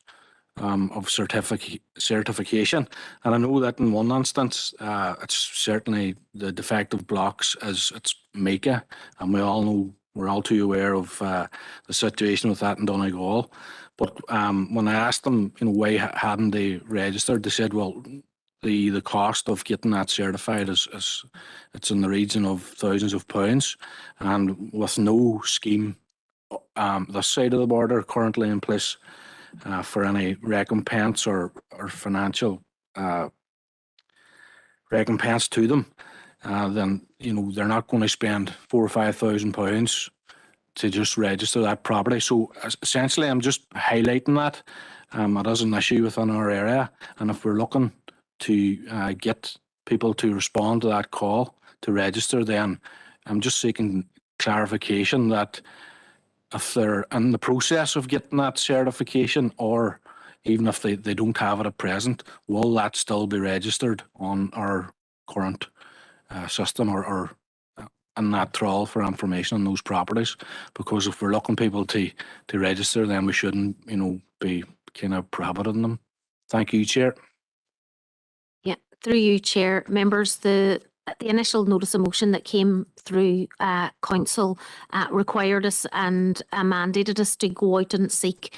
of certification, and I know that in one instance it's certainly the defective blocks as it's Mika, and we're all too aware of the situation with that in Donegal. But when I asked them, why hadn't they registered, they said, well, the cost of getting that certified is it's in the region of thousands of pounds, and with no scheme this side of the border currently in place for any recompense or financial recompense to them, then they're not going to spend £4,000 or £5,000 to just register that property. So essentially, I'm just highlighting that it is an issue within our area, and if we're looking to get people to respond to that call to register, then I'm just seeking clarification that if they're in the process of getting that certification, or even if they don't have it at present, will that still be registered on our current system or in that trawl for information on those properties? Because if we're looking people to register, then we shouldn't be kind of prohibiting them. Thank you, Chair. Yeah, through you, Chair. Members, the initial notice of motion that came through Council required us and mandated us to go out and seek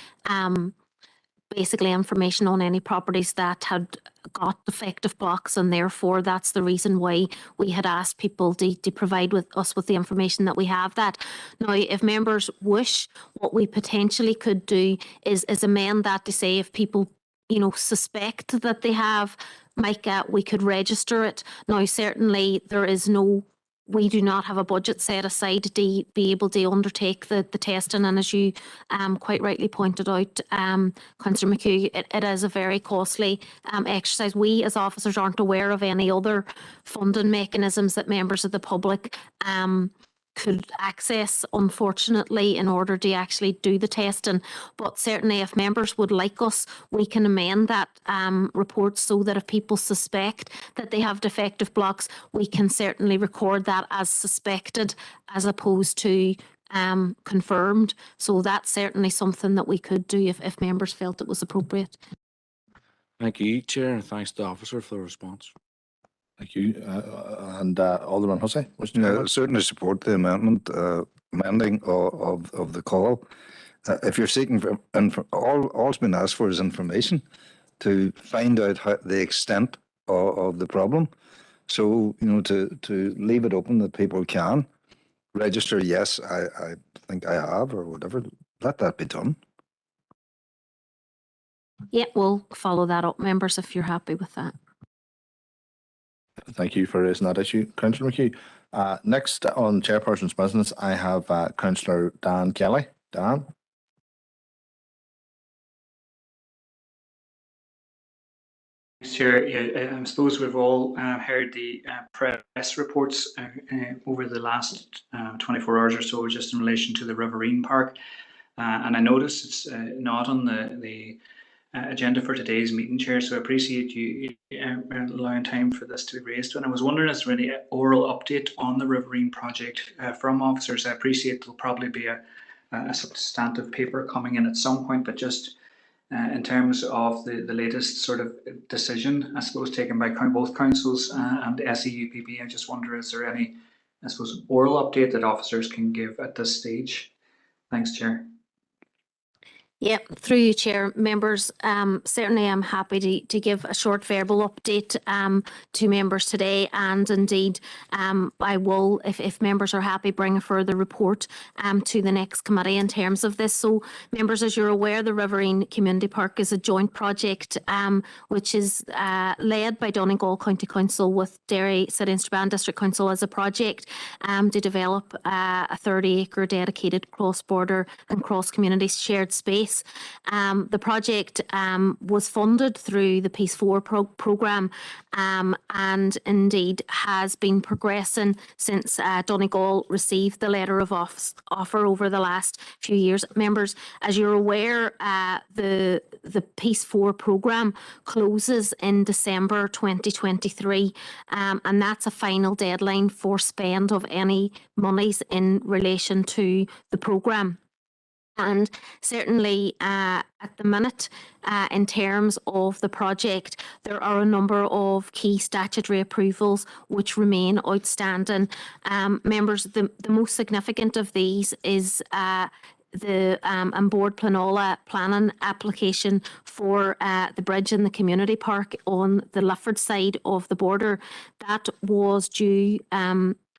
basically information on any properties that had got defective blocks, and therefore that's the reason why we had asked people to provide us with the information that we have. That now, if members wish, what we potentially could do is amend that to say if people suspect that they have Micah, we could register it. Now, certainly we do not have a budget set aside to be able to undertake the testing, and as you quite rightly pointed out, Councillor McHugh, it is a very costly exercise. We as officers aren't aware of any other funding mechanisms that members of the public could access, unfortunately, in order to actually do the testing. But certainly if members would like us, we can amend that report so that if people suspect that they have defective blocks, we can certainly record that as suspected as opposed to confirmed. So that's certainly something that we could do if members felt it was appropriate. Thank you, Chair, and thanks to the officer for the response. Thank you. And Alderman Hussey? Certainly support the amendment, amending of the call. If you're seeking, all's been asked for is information to find out the extent of the problem. So, to leave it open that people can register, yes, I think I have, or whatever, let that be done. Yeah, we'll follow that up, members, if you're happy with that. Thank you for raising that issue, Councillor McHugh. Next on Chairperson's business, I have Councillor Dan Kelly. Dan? Chair. I suppose we've all heard the press reports over the last 24 hours or so, just in relation to the Riverine Park. And I notice it's not on the agenda for today's meeting, Chair, so I appreciate you allowing time for this to be raised. And I was wondering, is there any oral update on the Riverine project from officers? I appreciate there'll probably be a substantive paper coming in at some point, but just in terms of the latest sort of decision, I suppose, taken by both councils and SEUPB, I just wonder, is there any, I suppose, oral update that officers can give at this stage? Thanks, Chair. Yep, through you, Chair. Members, certainly I'm happy to give a short verbal update to members today, and indeed I will, if members are happy, bring a further report to the next committee in terms of this. So, members, as you're aware, the Riverine Community Park is a joint project which is led by Donegal County Council with Derry City and Strabane District Council as a project to develop a 30-acre dedicated cross-border and cross-community shared space. The project was funded through the Peace 4 programme and indeed has been progressing since Donegal received the letter of offer over the last few years. Members, as you're aware, the Peace 4 programme closes in December 2023 and that's a final deadline for spend of any monies in relation to the programme. And certainly at the minute, in terms of the project, there are a number of key statutory approvals which remain outstanding. Members, the most significant of these is the Bord Planola planning application for the bridge in the community park on the Lifford side of the border. That was due.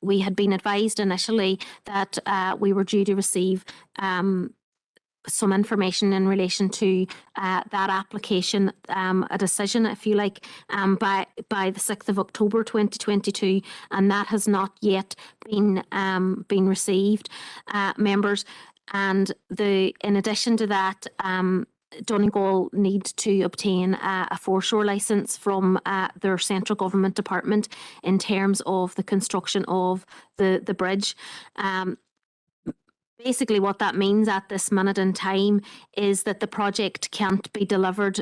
We had been advised initially that we were due to receive some information in relation to that application, a decision, if you like, by the 6th of October 2022, and that has not yet been received, members. And in addition to that, Donegal need to obtain a foreshore licence from their central government department in terms of the construction of the bridge. Basically, what that means at this minute in time is that the project can't be delivered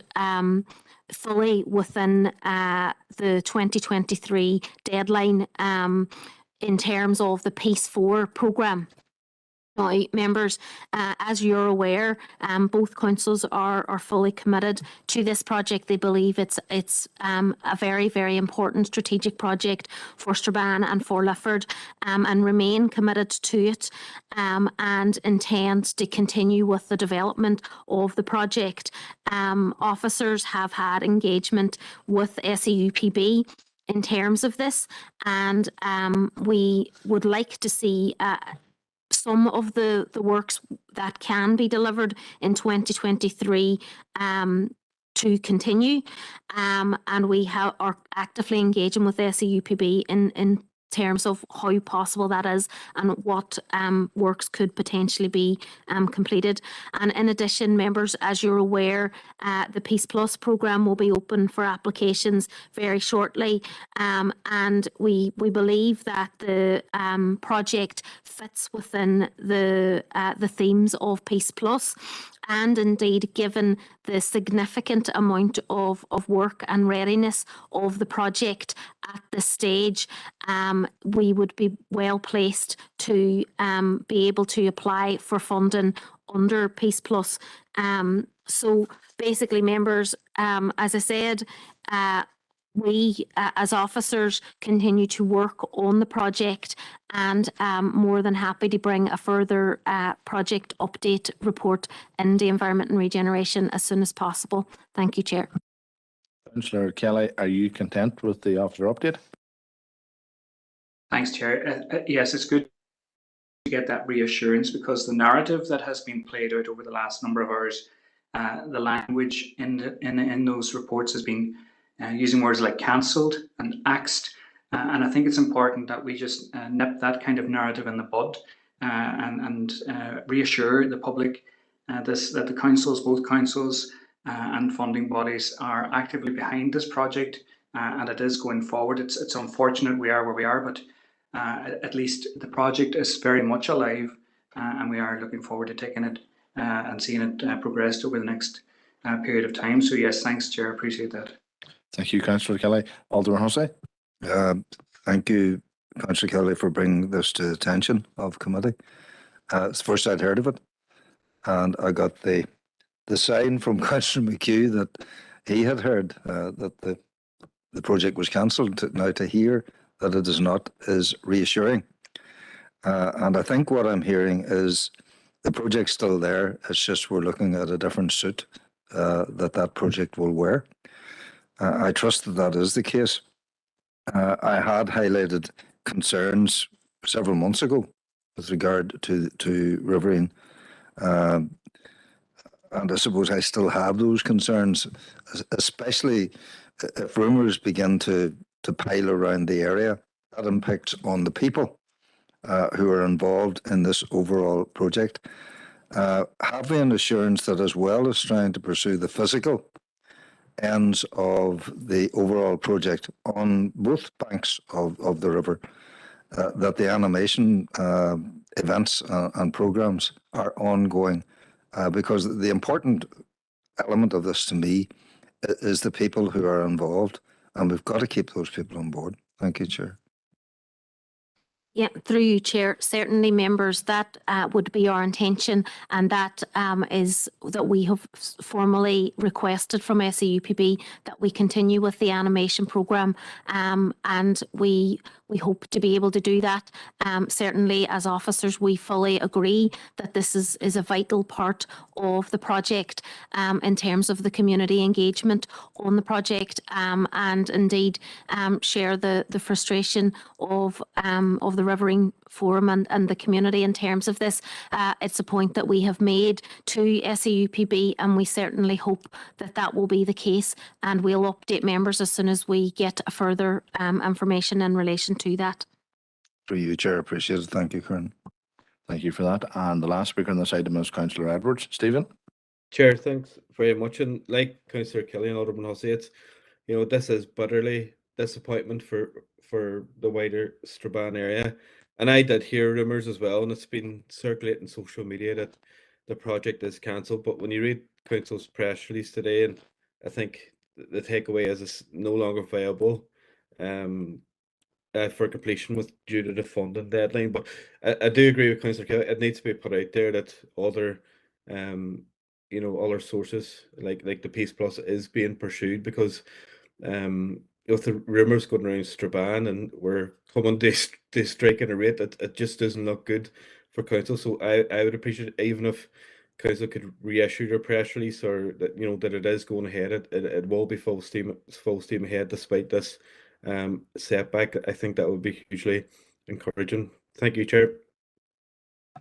fully within the 2023 deadline in terms of the Peace 4 programme. Now, members, as you're aware, both councils are fully committed to this project. They believe it's a very, very important strategic project for Strabane and for Lifford, and remain committed to it and intend to continue with the development of the project. Officers have had engagement with SEUPB in terms of this, and we would like to see some of the works that can be delivered in 2023 to continue, and we are actively engaging with SEUPB in terms of how possible that is and what works could potentially be completed. And in addition, members, as you're aware, the Peace Plus programme will be open for applications very shortly, and we believe that the project fits within the themes of Peace Plus. And indeed, given the significant amount of work and readiness of the project at this stage, we would be well placed to be able to apply for funding under Peace Plus. So basically, members, as I said, we, as officers, continue to work on the project and more than happy to bring a further project update report in the Environment and Regeneration as soon as possible. Thank you, Chair. Councillor Kelly, are you content with the officer update? Thanks, Chair. Yes, it's good to get that reassurance, because the narrative that has been played out over the last number of hours, the language in those reports has been using words like cancelled and axed, and I think it's important that we just nip that kind of narrative in the bud and reassure the public that the councils, both councils, and funding bodies are actively behind this project, and it is going forward. It's unfortunate we are where we are, but at least the project is very much alive, and we are looking forward to taking it and seeing it progressed over the next period of time. So yes, thanks, Chair. Appreciate that. Thank you, Councillor Kelly. Alderman Hussey. Thank you, Councillor Kelly, for bringing this to the attention of committee. It's the first I'd heard of it, and I got the sign from Councillor McHugh that he had heard that the project was cancelled. Now to hear that it is not is reassuring. And I think what I'm hearing is the project's still there. It's just we're looking at a different suit that project will wear. I trust that is the case. I had highlighted concerns several months ago with regard to Riverine. And I suppose I still have those concerns, especially if rumours begin to pile around the area. That impacts on the people who are involved in this overall project. Have we an assurance that, as well as trying to pursue the physical ends of the overall project on both banks of the river, that the animation events and programs are ongoing? Because the important element of this to me is the people who are involved, and we've got to keep those people on board. Thank you, Chair. Yeah, through you, Chair. Certainly, members, that would be our intention, and that is that we have formally requested from SAUPB that we continue with the animation programme, and we hope to be able to do that. Certainly, as officers, we fully agree that this is a vital part of the project in terms of the community engagement on the project, and indeed share the frustration of the Riverine Forum and the community in terms of this. It's a point that we have made to SAUPB, and we certainly hope that that will be the case, and we'll update members as soon as we get further information in relation to that. Through you, Chair. Appreciate it. Thank you, Karen. Thank you for that. And the last speaker on this item is Councillor Edwards. Stephen. Chair, thanks very much. And like Councillor Kelly and Alderman Hussey, it's, this is bitterly disappointment for the wider Strabane area. And I did hear rumours as well, and it's been circulating social media that the project is cancelled. But when you read Council's press release today, and I think the takeaway is it's no longer viable for completion due to the funding deadline. But I do agree with Councillor Kelly. It needs to be put out there that other other sources like the Peace Plus is being pursued, because with the rumours going around Strabane and we're coming to strike at a rate, it just doesn't look good for council. So I would appreciate it, even if council could reissue their press release, or that that it is going ahead. It will be full steam ahead despite this setback. I think that would be hugely encouraging. Thank you, Chair.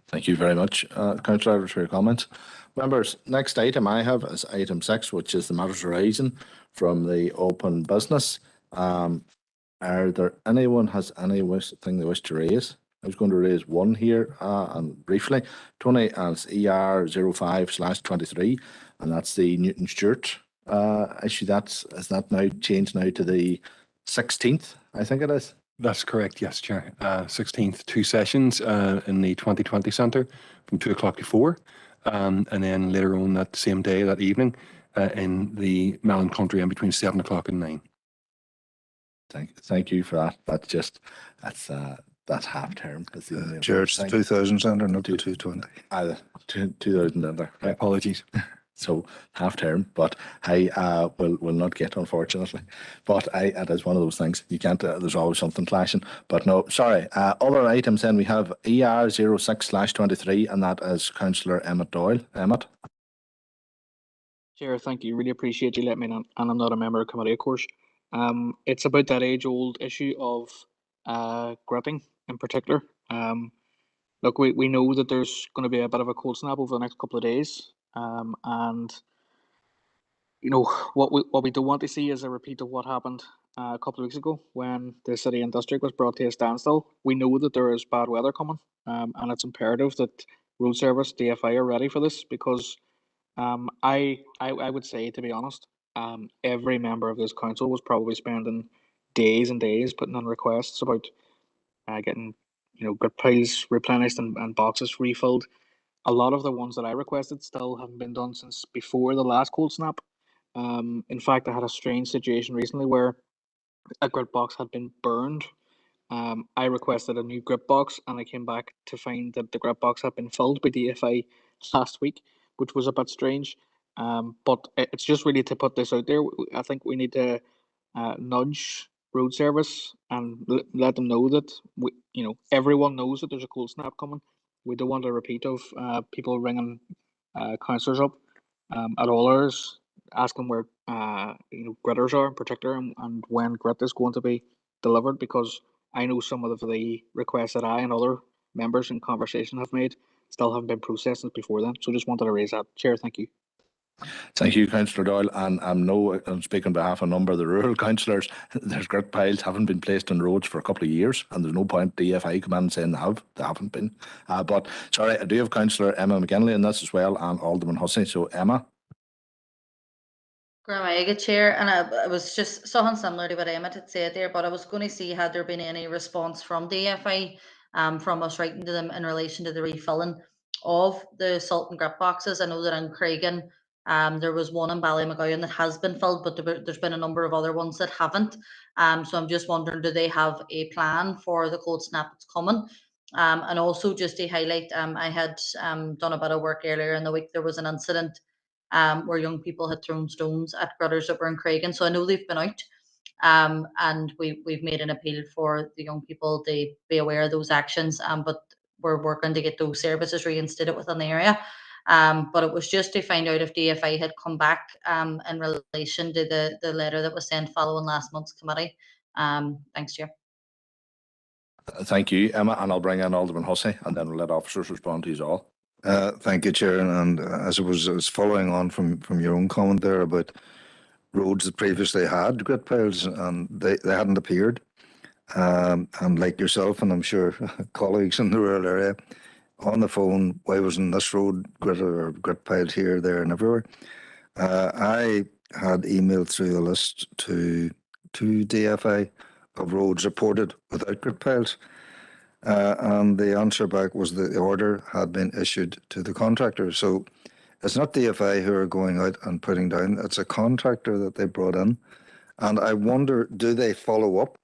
Thank you very much, Councillor Edwards, for your comments. Members, next item I have is item 6, which is the matters arising from the open business. Are there anyone has anything they wish to raise? I was going to raise one here and briefly, Tony, and it's ER 05/23, and that's the Newton Stewart issue. Is that now changed now to the 16th? I think it is. That's correct, yes, Chair. 16th, 2 sessions in the 2020 Centre from 2 o'clock to 4, and then later on that same day, that evening, in the Mellon Country in between 7 o'clock and 9. Thank you for that. That's half term. Chair, it's the 2000 Centre, not the 220. 2000 Centre. My apologies. So half term, but I will not get, unfortunately. But it is one of those things. You can't. There's always something clashing. But no, sorry. Other items. Then we have ER 06/23, and that is Councillor Emmett Doyle. Emmett. Chair, thank you. Really appreciate you letting me know. And I'm not a member of committee, of course. It's about that age-old issue of gripping in particular. Look, we know that there's going to be a bit of a cold snap over the next couple of days. And what we don't want to see is a repeat of what happened a couple of weeks ago when the city and district was brought to a standstill. We know that there is bad weather coming, and it's imperative that road service, DFI, are ready for this, because I would say, to be honest, every member of this council was probably spending days and days putting in requests about getting, grit piles replenished and boxes refilled. A lot of the ones that I requested still haven't been done since before the last cold snap. In fact, I had a strange situation recently where a grit box had been burned. I requested a new grip box, and I came back to find that the grip box had been filled by DFI last week, which was a bit strange. But it's just really to put this out there. I think we need to nudge road service and let them know that everyone knows that there's a cold snap coming. We don't want a repeat of people ringing councillors up at all hours, asking where gritters are in particular, and when grit is going to be delivered, because I know some of the requests that I and other members in conversation have made still haven't been processed since before then. So just wanted to raise that. Chair, thank you. Thank you, Councillor Doyle. And I'm speaking on behalf of a number of the rural councillors. There's grit piles haven't been placed on roads for a couple of years, and there's no point DFI come in and saying they haven't been. But sorry, I do have Councillor Emma McGinley in this as well, and Alderman Hussey. So Emma. Graham, Chair, and it was just something similar to what Emma had said there, but I was going to see had there been any response from DFI, from us writing to them in relation to the refilling of the salt and grip boxes. I know that in Craigan, there was one in Ballymcgowan that has been filled, but there's been a number of other ones that haven't. So I'm just wondering, do they have a plan for the cold snap that's coming? And also just to highlight, I had done a bit of work earlier in the week. There was an incident where young people had thrown stones at gritters that were in Craigan. So I know they've been out, and we've made an appeal for the young people to be aware of those actions, but we're working to get those services reinstated within the area. But it was just to find out if DFI had come back in relation to the letter that was sent following last month's committee. Thanks, Chair. Thank you, Emma, and I'll bring in Alderman Hussey, and then we'll let officers respond to you all. Thank you, Chair. And as I was following on from your own comment there about roads that previously had grit piles and they hadn't appeared. And like yourself, and I'm sure colleagues in the rural area, on the phone, why wasn't this road grit piled here, there, and everywhere? I had emailed through a list to DFI of roads reported without grit piles. And the answer back was that the order had been issued to the contractor. So it's not DFI who are going out and putting down, it's a contractor that they brought in. And I wonder, do they follow up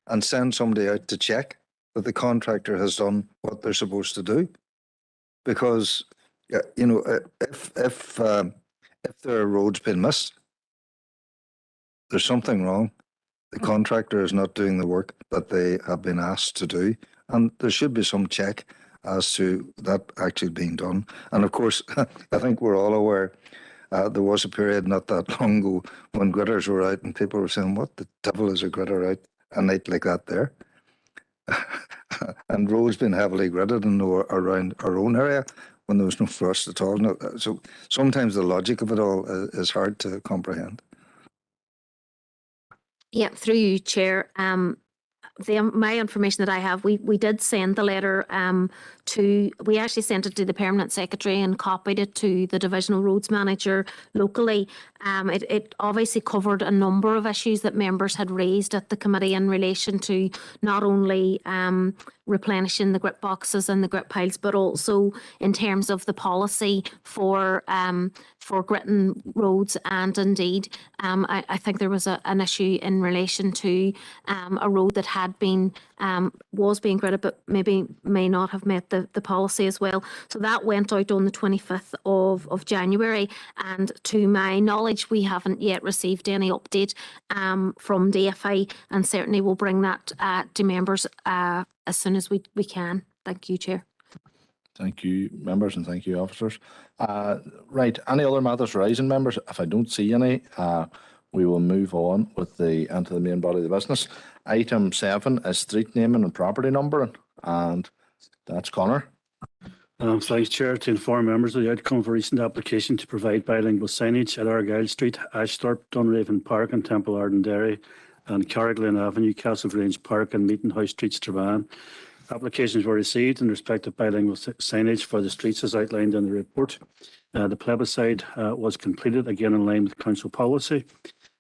and send somebody out to check that the contractor has done what they're supposed to do? Because, if there are roads being missed, there's something wrong. The contractor is not doing the work that they have been asked to do. And there should be some check as to that actually being done. And of course, I think we're all aware there was a period not that long ago when gritters were out and people were saying, what the devil is a gritter out a night like that there? And roads been heavily gritted around our own area when there was no frost at all. So sometimes the logic of it all is hard to comprehend. Yeah, through you, Chair. My information that I have, we did send the letter we actually sent it to the Permanent Secretary and copied it to the Divisional Roads Manager locally. It obviously covered a number of issues that members had raised at the committee in relation to not only replenishing the grip boxes and the grip piles, but also in terms of the policy for gritting roads. And indeed, I think there was an issue in relation to a road that was being gritted, but may not have met the policy as well. So that went out on the 25th of January, and to my knowledge, we haven't yet received any update from DFI, and certainly we'll bring that to members as soon as we can. Thank you, Chair. Thank you, members, and thank you, officers. Right, any other matters rising, members? If I don't see any, we will move on into the main body of the business. Item 7 is street naming and property numbering, and that's Connor. Thanks, Chair. To inform members of the outcome of a recent application to provide bilingual signage at Argyle Street, Ashthorpe, Dunraven Park and Temple Arden Dairy, and Carriglen Avenue, Castle Grange Park and Meeting House Street, Strabane. Applications were received in respect of bilingual signage for the streets as outlined in the report. The plebiscite was completed again in line with council policy.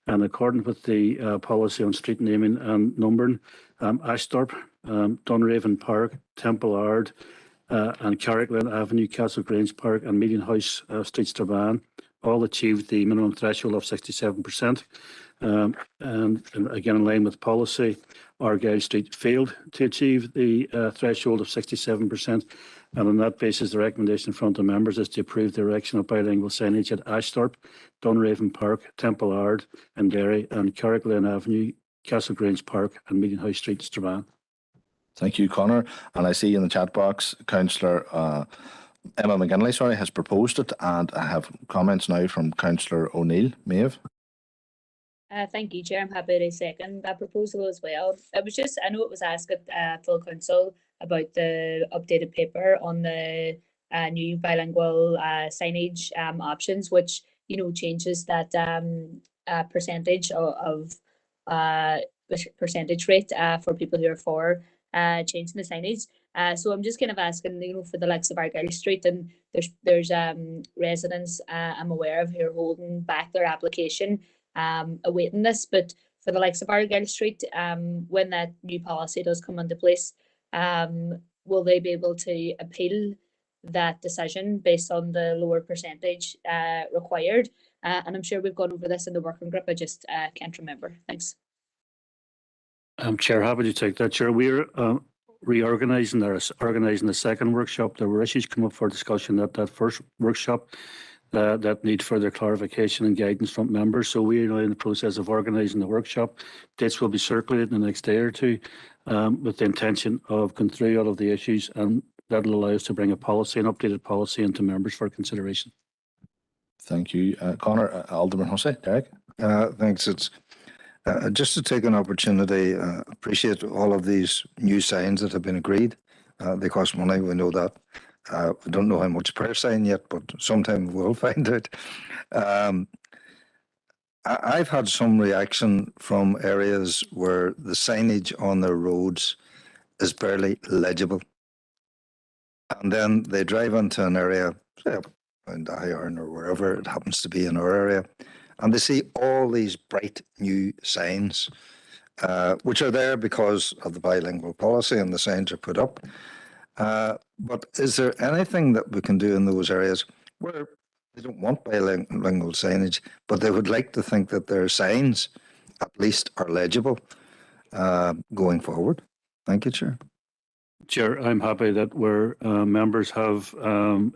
And according with the policy on street naming and numbering, Ashthorpe, Dunraven Park, Temple Ard, and Carrickland Avenue, Castle Grange Park, and Meeting House Street, Strabane all achieved the minimum threshold of 67%. And again, in line with policy, Argyle Street failed to achieve the threshold of 67%. And on that basis, the recommendation in front of members is to approve the erection of bilingual signage at Ashthorpe, Dunraven Park, Temple Ard, and Derry, and Carrickland Avenue, Castle Grange Park, and Meeting House Street, Strabane. Thank you, Conor. And I see in the chat box, Councillor Emma McGinley, has proposed it, and I have comments now from Councillor O'Neill. Maeve? Thank you, Chair. I'm happy to second that proposal as well. It was just, I know it was asked at full council about the updated paper on the new bilingual signage options, which, you know, changes that percentage of percentage rate for people who are for changing the signage. So I'm just kind of asking, you know, for the likes of Argyle Street, and there's residents I'm aware of who are holding back their application, awaiting this. But for the likes of Argyle Street, when that new policy does come into place, will they be able to appeal that decision based on the lower percentage required? And I'm sure we've gone over this in the working group. I just can't remember. Thanks. Chair, happy to take that. Chair, we're reorganising or organising the second workshop. There were issues come up for discussion at that first workshop that need further clarification and guidance from members. So we are now in the process of organising the workshop. Dates will be circulated in the next day or two with the intention of going through all of the issues, and that will allow us to bring a policy, an updated policy, into members for consideration. Thank you, Conor. Alderman Hussey. Derek? Thanks. It's just to take an opportunity, appreciate all of these new signs that have been agreed. They cost money, we know that. I don't know how much per sign yet, but sometime we'll find out. I've had some reaction from areas where the signage on their roads is barely legible. And then they drive into an area, say around the Iron or wherever it happens to be in our area, and they see all these bright new signs, which are there because of the bilingual policy and the signs are put up. But is there anything that we can do in those areas where they don't want bilingual signage, but they would like to think that their signs at least are legible going forward? Thank you, Chair. Chair, I'm happy that where members have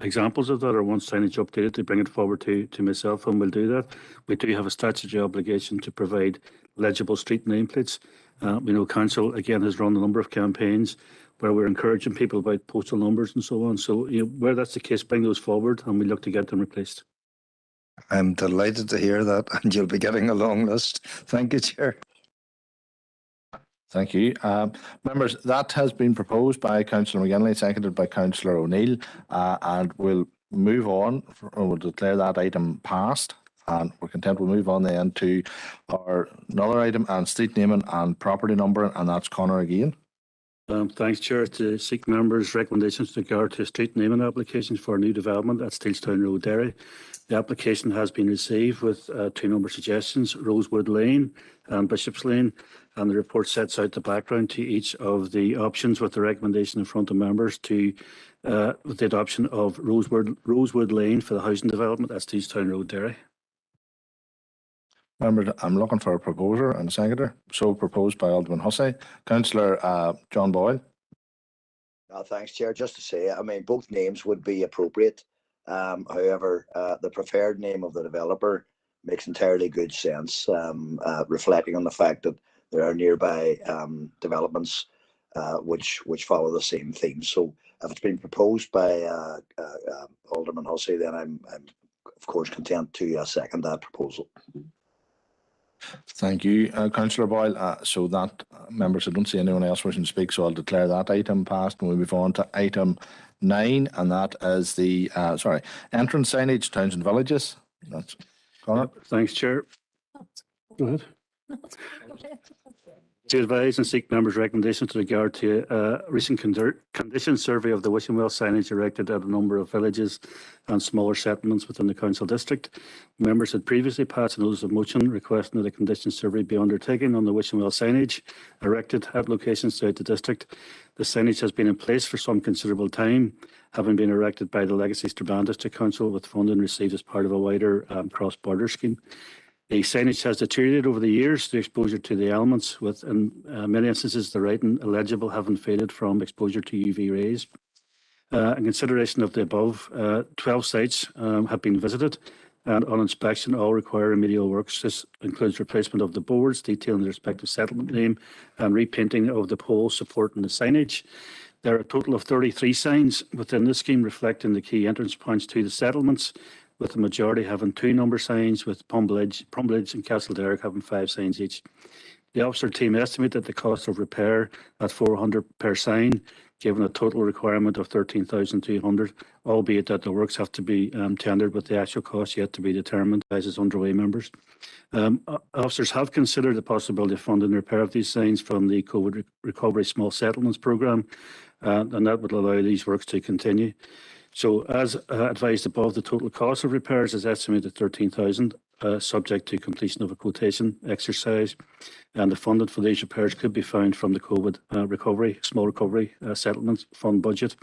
examples of that or want signage updated, to bring it forward to myself, and we'll do that. We do have a statutory obligation to provide legible street nameplates. We know Council, again, has run a number of campaigns where we're encouraging people about postal numbers and so on. So, you know, where that's the case, bring those forward and we look to get them replaced. I'm delighted to hear that, and you'll be getting a long list. Thank you, Chair. Thank you. Members, that has been proposed by Councillor McGinley, seconded by Councillor O'Neill, and we'll move on. We'll declare that item passed, and we're content. We'll move on then to our another item on street naming and property numbering, and that's Conor again. Thanks, Chair. To seek members' recommendations with regard to street naming applications for a new development at Steelstown Road, Derry. The application has been received with two number suggestions: Rosewood Lane and Bishop's Lane, and the report sets out the background to each of the options with the recommendation in front of members to with the adoption of Rosewood Lane for the housing development at Steelstown Road, Derry. Members, I'm looking for a proposer and a seconder. So proposed by Alderman Hussey. Councillor John Boyle. Thanks, Chair. Just to say, I mean, both names would be appropriate. However, the preferred name of the developer makes entirely good sense, reflecting on the fact that there are nearby developments which follow the same theme. So if it's been proposed by Alderman Hussey, then I'm of course content to second that proposal. Thank you, Councillor Boyle. So that, members, I don't see anyone else wishing to speak, so I'll declare that item passed, and we'll move on to item 9, and that is the entrance signage, towns and villages. That's Conor. Thanks, Chair. Go ahead. To advise and seek members' recommendations with regard to a recent condition survey of the wishing well signage erected at a number of villages and smaller settlements within the council district. Members had previously passed a notice of motion requesting that a condition survey be undertaken on the wishing well signage erected at locations throughout the district. The signage has been in place for some considerable time, having been erected by the Legacy Strabane District Council with funding received as part of a wider cross-border scheme. The signage has deteriorated over the years through exposure to the elements, with in many instances the writing illegible having faded from exposure to UV rays. In consideration of the above, 12 sites have been visited, and on inspection all require remedial works. This includes replacement of the boards detailing the respective settlement name and repainting of the poles supporting the signage. There are a total of 33 signs within this scheme reflecting the key entrance points to the settlements, with the majority having 2 number signs, with Pumbledge and Castlederrick having 5 signs each. The officer team estimate that the cost of repair at $400 per sign, given a total requirement of $13,200, albeit that the works have to be tendered, with the actual cost yet to be determined as is underway, members. Officers have considered the possibility of funding the repair of these signs from the COVID Recovery Small Settlements Programme, and that would allow these works to continue. So, as advised above, the total cost of repairs is estimated at $13,000, subject to completion of a quotation exercise, and the funding for these repairs could be found from the COVID Small Recovery Settlements Fund budget.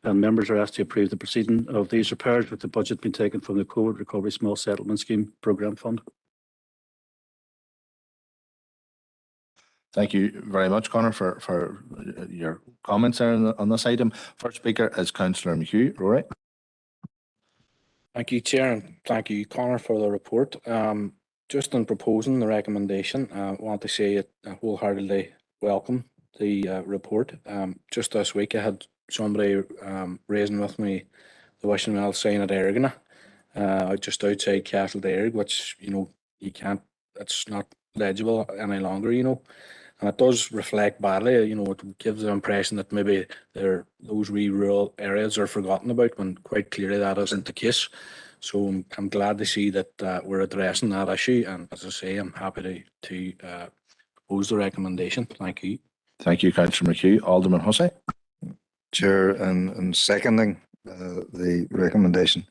And members are asked to approve the proceeding of these repairs, with the budget being taken from the COVID Recovery Small Settlement Scheme Programme Fund. Thank you very much, Conor, for your comments there on this item. First speaker is Councillor McHugh. Rory. Thank you, Chair, and thank you, Conor, for the report. Just in proposing the recommendation, I want to say I wholeheartedly welcome the report. Just this week, I had somebody raising with me the wishing well sign at Ergana, just outside Castlederrick, which, you can't, it's not legible any longer, and it does reflect badly. It gives the impression that maybe those wee rural areas are forgotten about, when quite clearly that isn't the case. So I'm glad to see that we're addressing that issue, and as I say, I'm happy to propose the recommendation. Thank you. Thank you, Councillor McHugh. Alderman Hussey. Chair, and seconding the recommendation,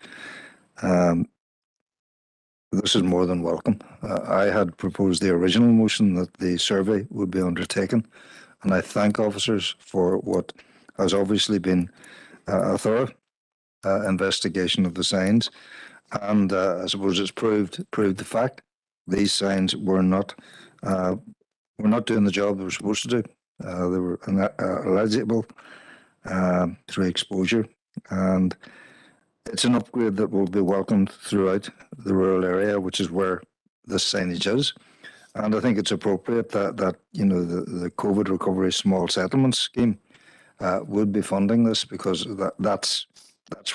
this is more than welcome. I had proposed the original motion that the survey would be undertaken, and I thank officers for what has obviously been a thorough investigation of the signs, and I suppose it's proved the fact these signs were not doing the job they were supposed to do. They were illegible through exposure, and it's an upgrade that will be welcomed throughout the rural area, which is where this signage is. And I think it's appropriate that the COVID Recovery Small Settlements Scheme would be funding this, because that's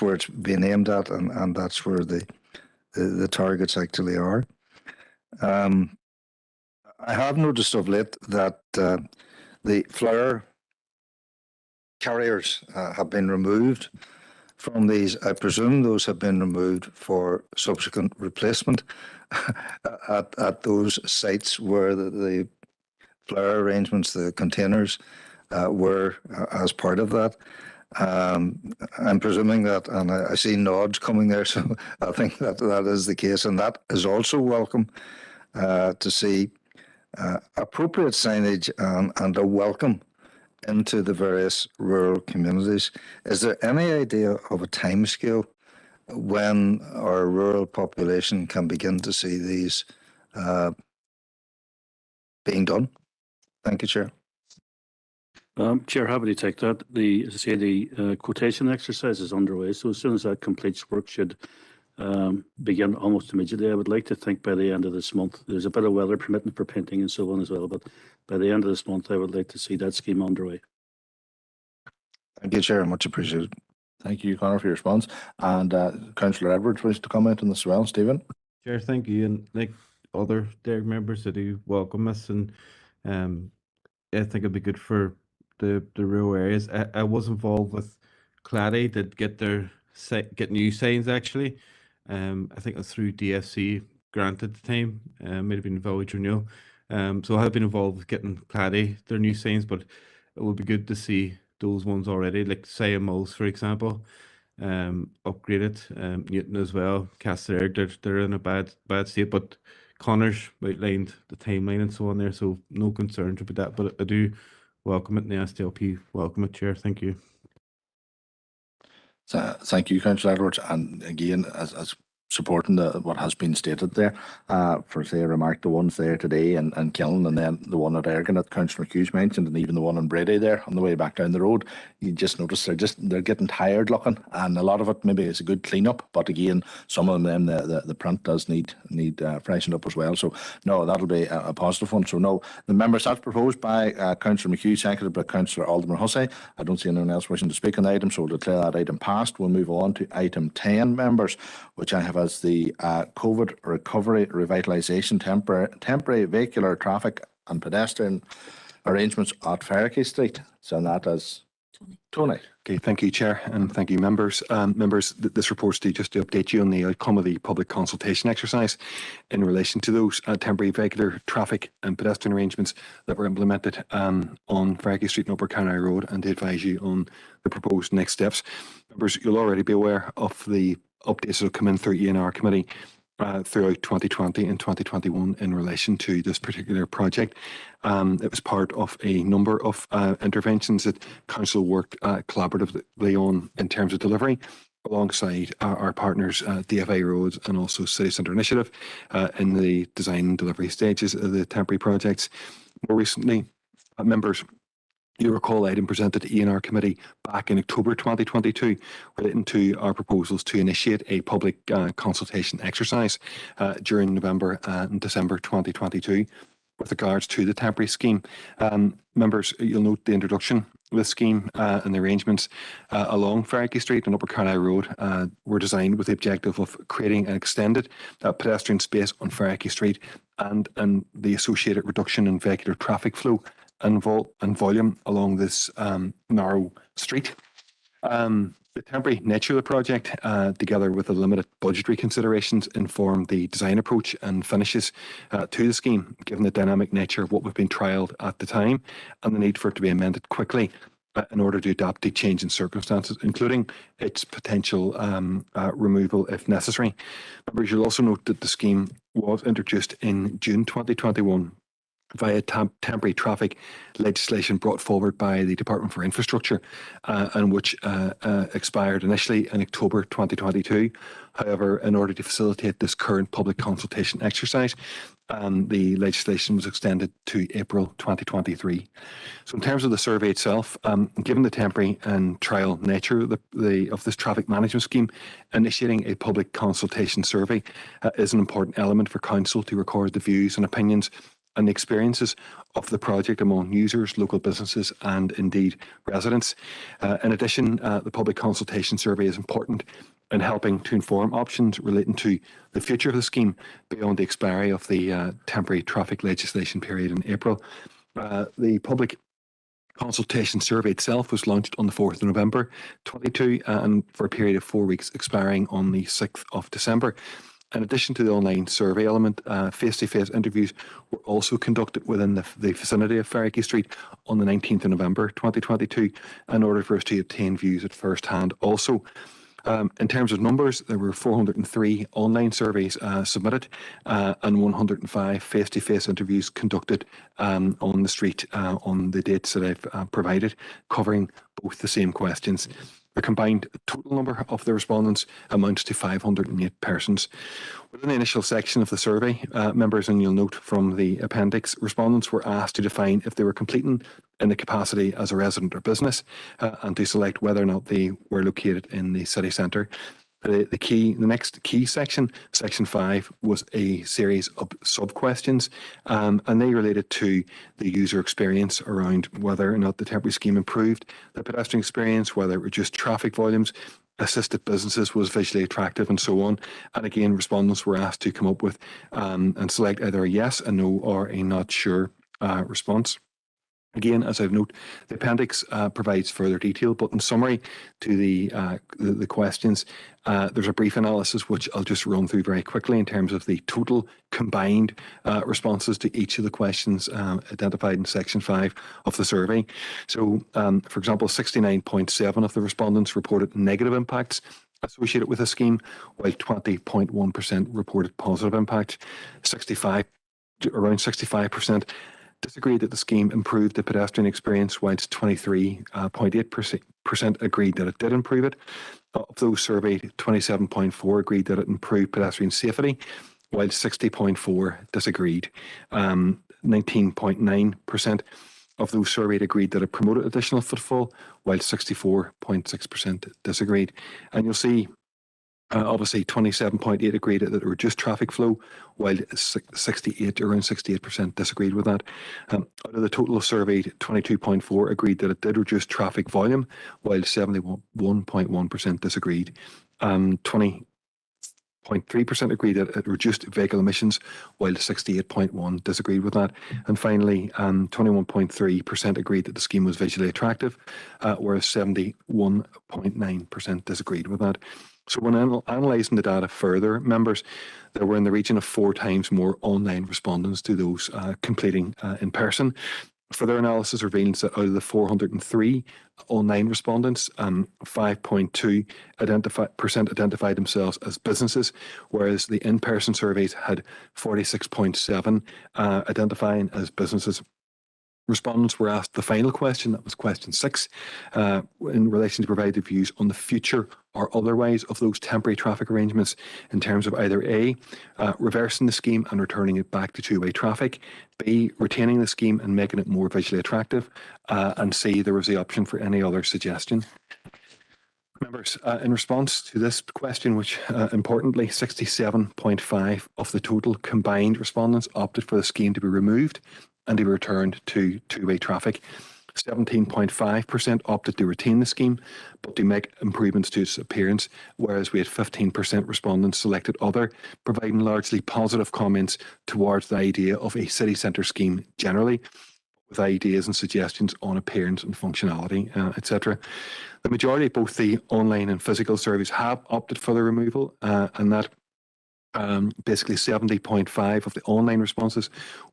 where it's being aimed at, and that's where the targets actually are. I have noticed of late that the flower carriers have been removed from these. I presume those have been removed for subsequent replacement at those sites where the flower arrangements, the containers, were as part of that. I'm presuming that, and I see nods coming there, so I think that is the case, and that is also welcome to see appropriate signage and a welcome into the various rural communities. Is there any idea of a timescale when our rural population can begin to see these being done? Thank you, Chair. Chair, happy to take that. The quotation exercise is underway, so as soon as that completes, work should begin almost immediately. I would like to think by the end of this month. There's a bit of weather permitting for painting and so on as well, but by the end of this month, I would like to see that scheme underway. Thank you, Chair. Much appreciated. Thank you, Conor, for your response. And Councillor Edwards wishes to comment on this as well. Stephen. Chair, thank you. And like other DERG members, I do welcome this, and I think it'd be good for the rural areas. I was involved with Clady that get new signs actually. I think it was through DFC grant at the time. Might have been Village Renewal. So I have been involved with getting Clady their new signs, but it would be good to see those ones already, like Saya Mills, for example, upgraded. Newton as well, Castlereagh, they're in a bad state, but Connor's outlined the timeline and so on there, so no concerns about that. But I do welcome it, and the SDLP welcome it, Chair. Thank you. Thank you, Councillor Edwards. And again, as supporting what has been stated there, for say, remark the ones there today and Kiln, and then the one at Ergon that Councillor Hughes mentioned, and even the one in Brady there on the way back down the road. You just notice they're getting tired looking, and a lot of it maybe is a good clean up, but again, some of them the print does need freshened up as well. So no, that'll be a positive one. So no, the members as proposed by Councillor McHugh, seconded by Councillor Alderman Hussey. I don't see anyone else wishing to speak on the item, so we'll declare that item passed. We'll move on to item 10, members, which I have as the COVID recovery revitalisation temporary vehicular traffic and pedestrian arrangements at Ferricky Street. So that is Tony. Okay, thank you, Chair, and thank you, members. This report's just to update you on the outcome of the public consultation exercise in relation to those temporary vehicular traffic and pedestrian arrangements that were implemented on Ferricky Street and Upper Canary Road, and to advise you on the proposed next steps. Members, you'll already be aware of the updates that have come in through ENR committee throughout 2020 and 2021 in relation to this particular project. It was part of a number of interventions that Council worked collaboratively on in terms of delivery, alongside our partners, DFA Roads and also City Centre Initiative, in the design and delivery stages of the temporary projects. More recently, members, you recall item presented to ENR committee back in October 2022 relating to our proposals to initiate a public consultation exercise during November and December 2022 with regards to the temporary scheme. Members, you'll note the introduction of the scheme and the arrangements along Ferricky Street and Upper Canary Road were designed with the objective of creating an extended pedestrian space on Ferricky Street and the associated reduction in vehicular traffic flow and volume along this narrow street. The temporary nature of the project, together with the limited budgetary considerations, informed the design approach and finishes to the scheme, given the dynamic nature of what was being trialled at the time and the need for it to be amended quickly in order to adapt to changing circumstances, including its potential removal if necessary. Members, you'll also note that the scheme was introduced in June 2021 via temporary traffic legislation brought forward by the Department for Infrastructure and which expired initially in October 2022. However, in order to facilitate this current public consultation exercise, the legislation was extended to April 2023. So in terms of the survey itself, given the temporary and trial nature of this traffic management scheme, initiating a public consultation survey is an important element for Council to record the views and opinions and the experiences of the project among users, local businesses and indeed residents. In addition, the public consultation survey is important in helping to inform options relating to the future of the scheme beyond the expiry of the temporary traffic legislation period in April. The public consultation survey itself was launched on the 4th of November 22 and for a period of 4 weeks expiring on the 6th of December. In addition to the online survey element, face-to-face interviews were also conducted within the vicinity of Ferricky Street on the 19th of November 2022 in order for us to obtain views at first hand. Also, in terms of numbers, there were 403 online surveys submitted and 105 face-to-face interviews conducted on the street on the dates that I've provided, covering both the same questions. The combined total number of the respondents amounts to 508 persons. Within the initial section of the survey, members, and you'll note from the appendix, respondents were asked to define if they were completing in the capacity as a resident or business and to select whether or not they were located in the city centre. The next key section, section 5, was a series of sub-questions and they related to the user experience around whether or not the temporary scheme improved the pedestrian experience, whether it reduced traffic volumes, assisted businesses, was visually attractive and so on. And again, respondents were asked to come up with and select either a yes, a no or a not sure response. Again, as I've noted, the appendix provides further detail, but in summary to the questions, there's a brief analysis which I'll just run through very quickly in terms of the total combined responses to each of the questions identified in section 5 of the survey. So, for example, 69.7% of the respondents reported negative impacts associated with a scheme, while 20.1% reported positive impact. Around 65% disagreed that the scheme improved the pedestrian experience, whilst 23.8% agreed that it did improve it. Of those surveyed, 27.4% agreed that it improved pedestrian safety, while 60.4% disagreed. 19.9% of those surveyed agreed that it promoted additional footfall, while 64.6% disagreed. And you'll see obviously 27.8% agreed that it reduced traffic flow, while around 68% disagreed with that. Out of the total surveyed, 22.4% agreed that it did reduce traffic volume, while 71.1% disagreed. 20.3% agreed that it reduced vehicle emissions, while 68.1% disagreed with that. And finally, 21.3% agreed that the scheme was visually attractive, whereas 71.9% disagreed with that. So when analysing the data further, members, there were in the region of 4 times more online respondents to those completing in person. Further analysis reveals that out of the 403 online respondents, 5.2% identified themselves as businesses, whereas the in-person surveys had 46.7% identifying as businesses. Respondents were asked the final question, that was question 6, in relation to provide their views on the future or otherwise of those temporary traffic arrangements in terms of either A, reversing the scheme and returning it back to two-way traffic, B, retaining the scheme and making it more visually attractive, and C, there was the option for any other suggestion. Members, in response to this question, which importantly 67.5% of the total combined respondents opted for the scheme to be removed and to be returned to two-way traffic. 17.5% opted to retain the scheme, but to make improvements to its appearance, whereas we had 15% respondents selected other, providing largely positive comments towards the idea of a city centre scheme generally, with ideas and suggestions on appearance and functionality, etc. The majority of both the online and physical surveys have opted for the removal, and that basically 70.5% of the online responses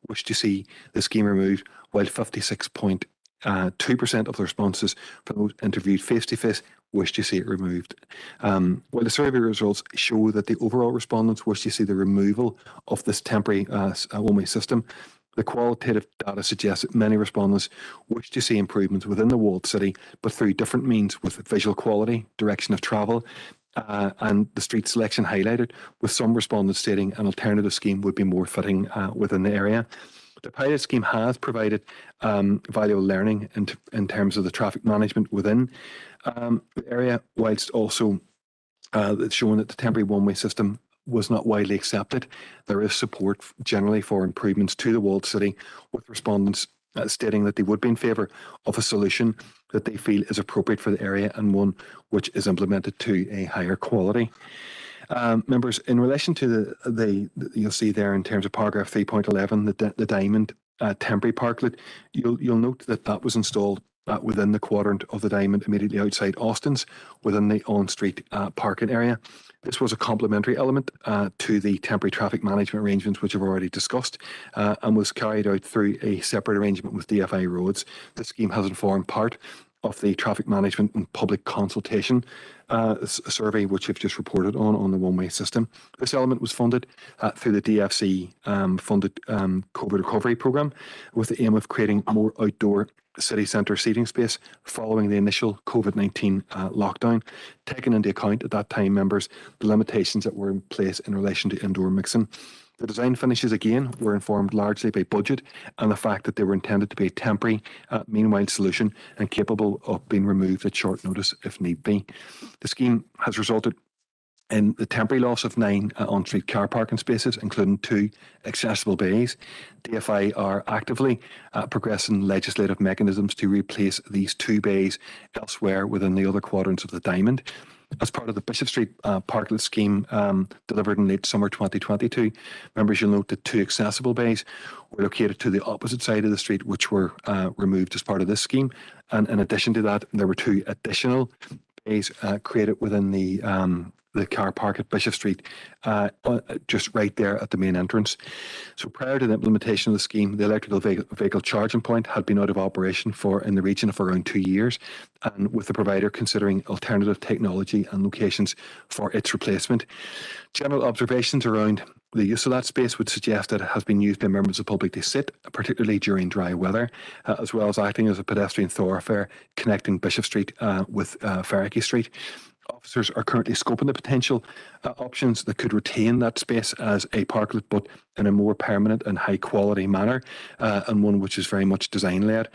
wish to see the scheme removed, while 56.2% of the responses from those interviewed face-to-face wish to see it removed. While the survey results show that the overall respondents wish to see the removal of this temporary one-way system, the qualitative data suggests that many respondents wish to see improvements within the walled city, but through different means with visual quality, direction of travel, and the street selection highlighted, with some respondents stating an alternative scheme would be more fitting within the area. The pilot scheme has provided valuable learning in terms of the traffic management within the area, whilst also showing that the temporary one-way system was not widely accepted. There is support generally for improvements to the walled city, with respondents stating that they would be in favour of a solution that they feel is appropriate for the area and one which is implemented to a higher quality. Members, in relation to the you'll see there in terms of paragraph 3.11, the diamond temporary parklet, you'll note that that was installed within the quadrant of the diamond immediately outside Austin's, within the on-street parking area. This was a complementary element to the temporary traffic management arrangements which I've already discussed, and was carried out through a separate arrangement with DFI Roads. This scheme has informed part of the traffic management and public consultation survey which I've just reported on the one-way system. This element was funded through the DFC funded COVID recovery programme, with the aim of creating more outdoor city centre seating space following the initial COVID-19 lockdown, taking into account at that time, members, the limitations that were in place in relation to indoor mixing. The design finishes, again, were informed largely by budget and the fact that they were intended to be a temporary, meanwhile solution and capable of being removed at short notice if need be. The scheme has resulted in the temporary loss of 9 on-street car parking spaces, including 2 accessible bays. DFI are actively progressing legislative mechanisms to replace these 2 bays elsewhere within the other quadrants of the diamond. as part of the Bishop Street parklet scheme delivered in late summer 2022. Members, you'll note that 2 accessible bays were located to the opposite side of the street, which were removed as part of this scheme. And in addition to that, there were 2 additional bays created within the car park at Bishop Street, just right there at the main entrance. So prior to the implementation of the scheme, the electrical vehicle charging point had been out of operation for in the region of around 2 years, and with the provider considering alternative technology and locations for its replacement. General observations around the use of that space would suggest that it has been used by members of the public to sit, particularly during dry weather, as well as acting as a pedestrian thoroughfare connecting Bishop Street with Ferricky Street. Officers are currently scoping the potential options that could retain that space as a parklet, but in a more permanent and high quality manner, and one which is very much design led,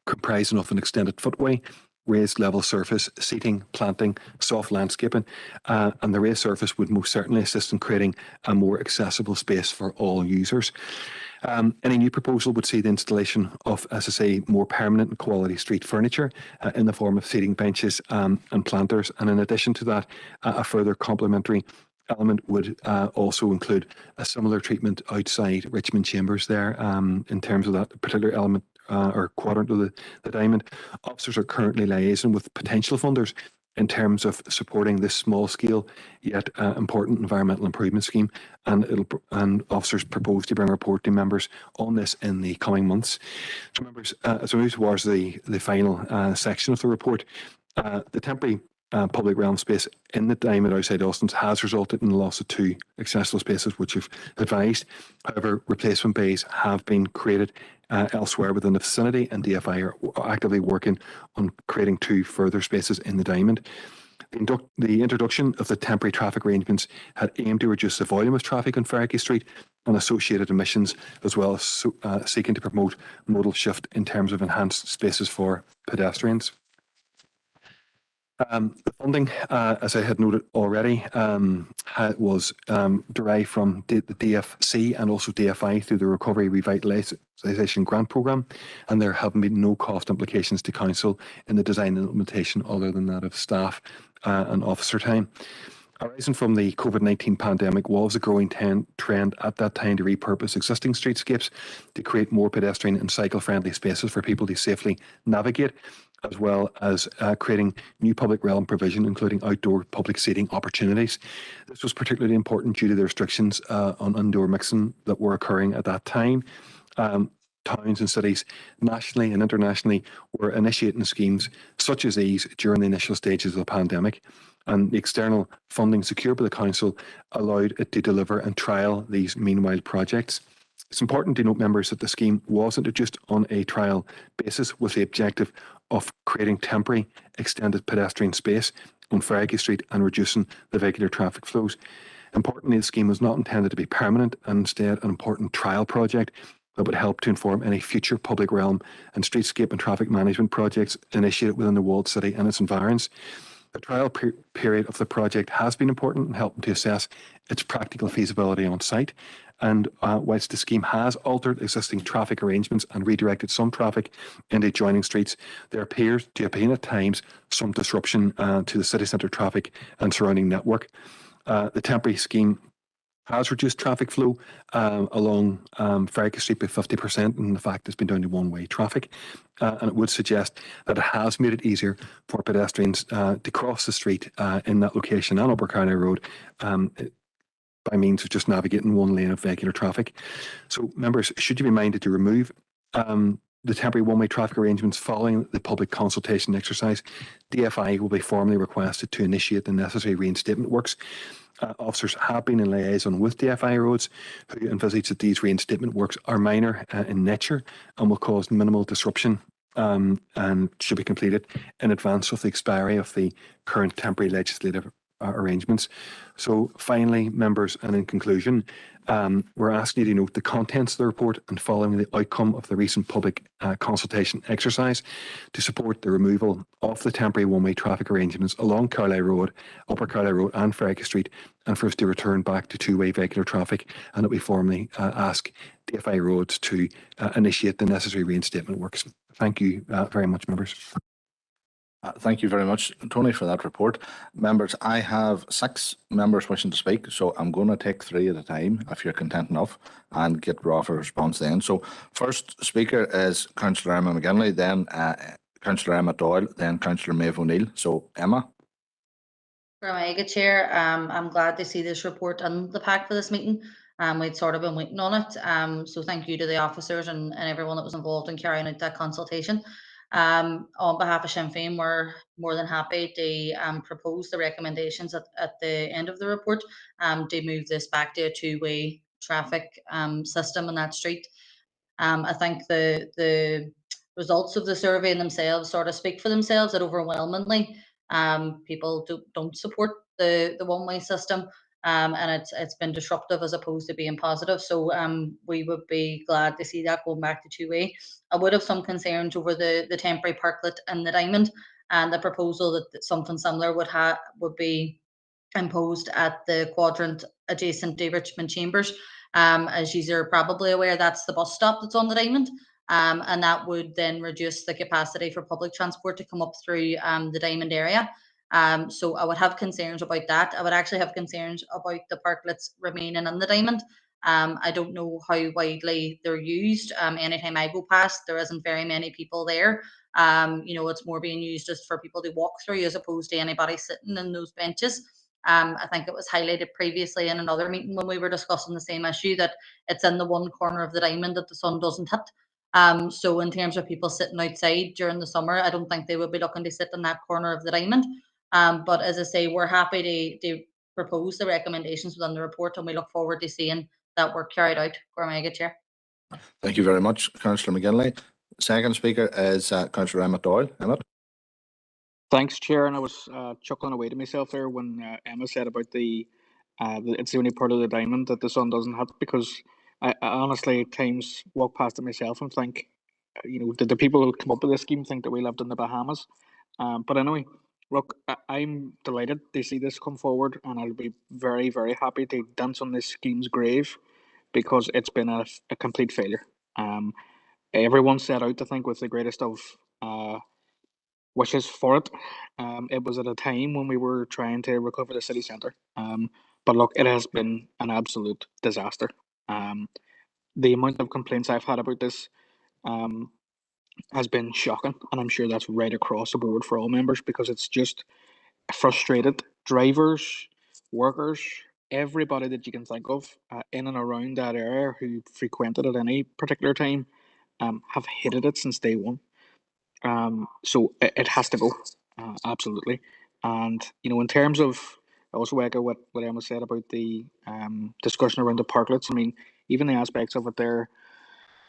comprising of an extended footway, raised level surface, seating, planting, soft landscaping, and the raised surface would most certainly assist in creating a more accessible space for all users. Any new proposal would see the installation of, as I say, more permanent and quality street furniture in the form of seating benches and planters. And in addition to that, a further complementary element would also include a similar treatment outside Richmond Chambers there in terms of that particular element or quadrant of the diamond. Officers are currently liaising with potential funders in terms of supporting this small scale yet important environmental improvement scheme, and officers propose to bring a report to members on this in the coming months. So members, as we move towards the final section of the report, the temporary public realm space in the diamond outside Austin's has resulted in the loss of 2 accessible spaces, which you've advised. However, replacement bays have been created elsewhere within the vicinity, and DFI are actively working on creating 2 further spaces in the diamond. The introduction of the temporary traffic arrangements had aimed to reduce the volume of traffic on Ferricky Street and associated emissions, as well as seeking to promote modal shift in terms of enhanced spaces for pedestrians. The funding, as I had noted already, was derived from the DFC and also DFI through the Recovery Revitalisation Grant Programme, and there have been no cost implications to Council in the design and implementation other than that of staff and officer time. Arising from the COVID-19 pandemic was a growing trend at that time to repurpose existing streetscapes to create more pedestrian and cycle-friendly spaces for people to safely navigate, as well as creating new public realm provision, including outdoor public seating opportunities. This was particularly important due to the restrictions on indoor mixing that were occurring at that time. Towns and cities nationally and internationally were initiating schemes such as these during the initial stages of the pandemic, and the external funding secured by the Council allowed it to deliver and trial these meanwhile projects. It's important to note, members, that the scheme was introduced on a trial basis with the objective of creating temporary extended pedestrian space on Ferricky Street and reducing the vehicular traffic flows. Importantly, the scheme was not intended to be permanent, and instead an important trial project that would help to inform any future public realm and streetscape and traffic management projects initiated within the walled city and its environs. The trial period of the project has been important in helping to assess its practical feasibility on site. And whilst the scheme has altered existing traffic arrangements and redirected some traffic into adjoining streets, there appears to have been at times some disruption to the city centre traffic and surrounding network. The temporary scheme has reduced traffic flow along Ferricky Street by 50%, and the fact it's been down to one-way traffic. And it would suggest that it has made it easier for pedestrians to cross the street in that location and Upper Carlisle Road by means of just navigating one lane of vehicular traffic. So members, should you be minded to remove the temporary one-way traffic arrangements following the public consultation exercise, DFI will be formally requested to initiate the necessary reinstatement works. Officers have been in liaison with DFI Roads, who envisage that these reinstatement works are minor in nature and will cause minimal disruption and should be completed in advance of the expiry of the current temporary legislative arrangements. So finally, members, and in conclusion, we're asking you to note the contents of the report and following the outcome of the recent public consultation exercise to support the removal of the temporary one-way traffic arrangements along Carlisle Road, Upper Carlisle Road and Ferricky Street, and for us to return back to two-way vehicular traffic, and that we formally ask DFI Roads to initiate the necessary reinstatement works. Thank you very much, members. Thank you very much, Tony, for that report. Members, I have 6 members wishing to speak, so I'm going to take 3 at a time, if you're content enough, and get Rob a response then. So first speaker is Councillor Emma McGinley, then Councillor Emma Doyle, then Councillor Maeve O'Neill. So Emma. Good Chair. I'm glad to see this report in the pack for this meeting. We'd sort of been waiting on it. So thank you to the officers and everyone that was involved in carrying out that consultation. On behalf of Sinn Féin, we're more than happy to propose the recommendations at the end of the report to move this back to a 2-way traffic system on that street. I think the results of the survey in themselves sort of speak for themselves, that overwhelmingly people don't support the one-way system, and it's been disruptive as opposed to being positive. So we would be glad to see that going back to 2-way. I would have some concerns over the temporary parklet in the Diamond, and the proposal that something similar would be imposed at the quadrant adjacent to Richmond Chambers. As you are probably aware, that's the bus stop that's on the Diamond. And that would then reduce the capacity for public transport to come up through the Diamond area. So I would have concerns about that. I would actually have concerns about the parklets remaining in the Diamond. I don't know how widely they're used. Anytime I go past, there isn't very many people there. It's more being used just for people to walk through as opposed to anybody sitting in those benches. I think it was highlighted previously in another meeting when we were discussing the same issue, that it's in the one corner of the Diamond that the sun doesn't hit. So in terms of people sitting outside during the summer, I don't think they would be looking to sit in that corner of the Diamond. But as I say, we're happy to propose the recommendations within the report, and we look forward to seeing that work carried out. Good Chair. Thank you very much, Councillor McGinley. Second speaker is Councillor Emmett Doyle. Emmett. Thanks, Chair. And I was chuckling away to myself there when Emma said about it's the only part of the Diamond that the sun doesn't hit, because I honestly at times walk past it myself and think, did the people who come up with this scheme think that we lived in the Bahamas? But anyway, look, I'm delighted to see this come forward, and I'll be very, very happy to dance on this scheme's grave, because it's been a complete failure. Everyone set out, I think, with the greatest of wishes for it. It was at a time when we were trying to recover the city centre. But look, it has been an absolute disaster. The amount of complaints I've had about this has been shocking, and I'm sure that's right across the board for all members, because it's just frustrated drivers, workers, everybody that you can think of in and around that area who frequented at any particular time have hated it since day one. So it has to go, absolutely. And in terms of, I also echo what Emma said about the discussion around the parklets. I mean, even the aspects of it there,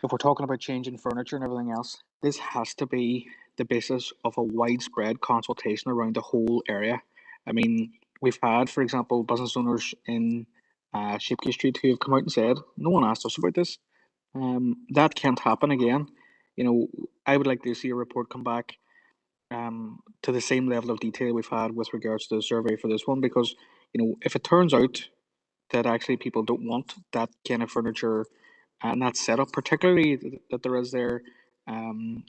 if we're talking about changing furniture and everything else, this has to be the basis of a widespread consultation around the whole area. I mean, we've had, for example, business owners in Shipkey Street who have come out and said, no one asked us about this. That can't happen again. I would like to see a report come back to the same level of detail we've had with regards to the survey for this one, because if it turns out that actually people don't want that kind of furniture and that setup, particularly that there is there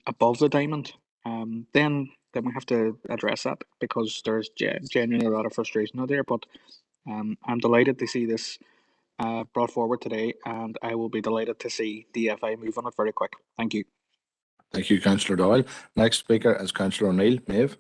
above the Diamond, then we have to address that, because there's genuinely a lot of frustration out there. But I'm delighted to see this brought forward today, and I will be delighted to see DFI move on it very quick. Thank you. Thank you, Councillor Doyle. Next speaker is Councillor O'Neill. Maeve.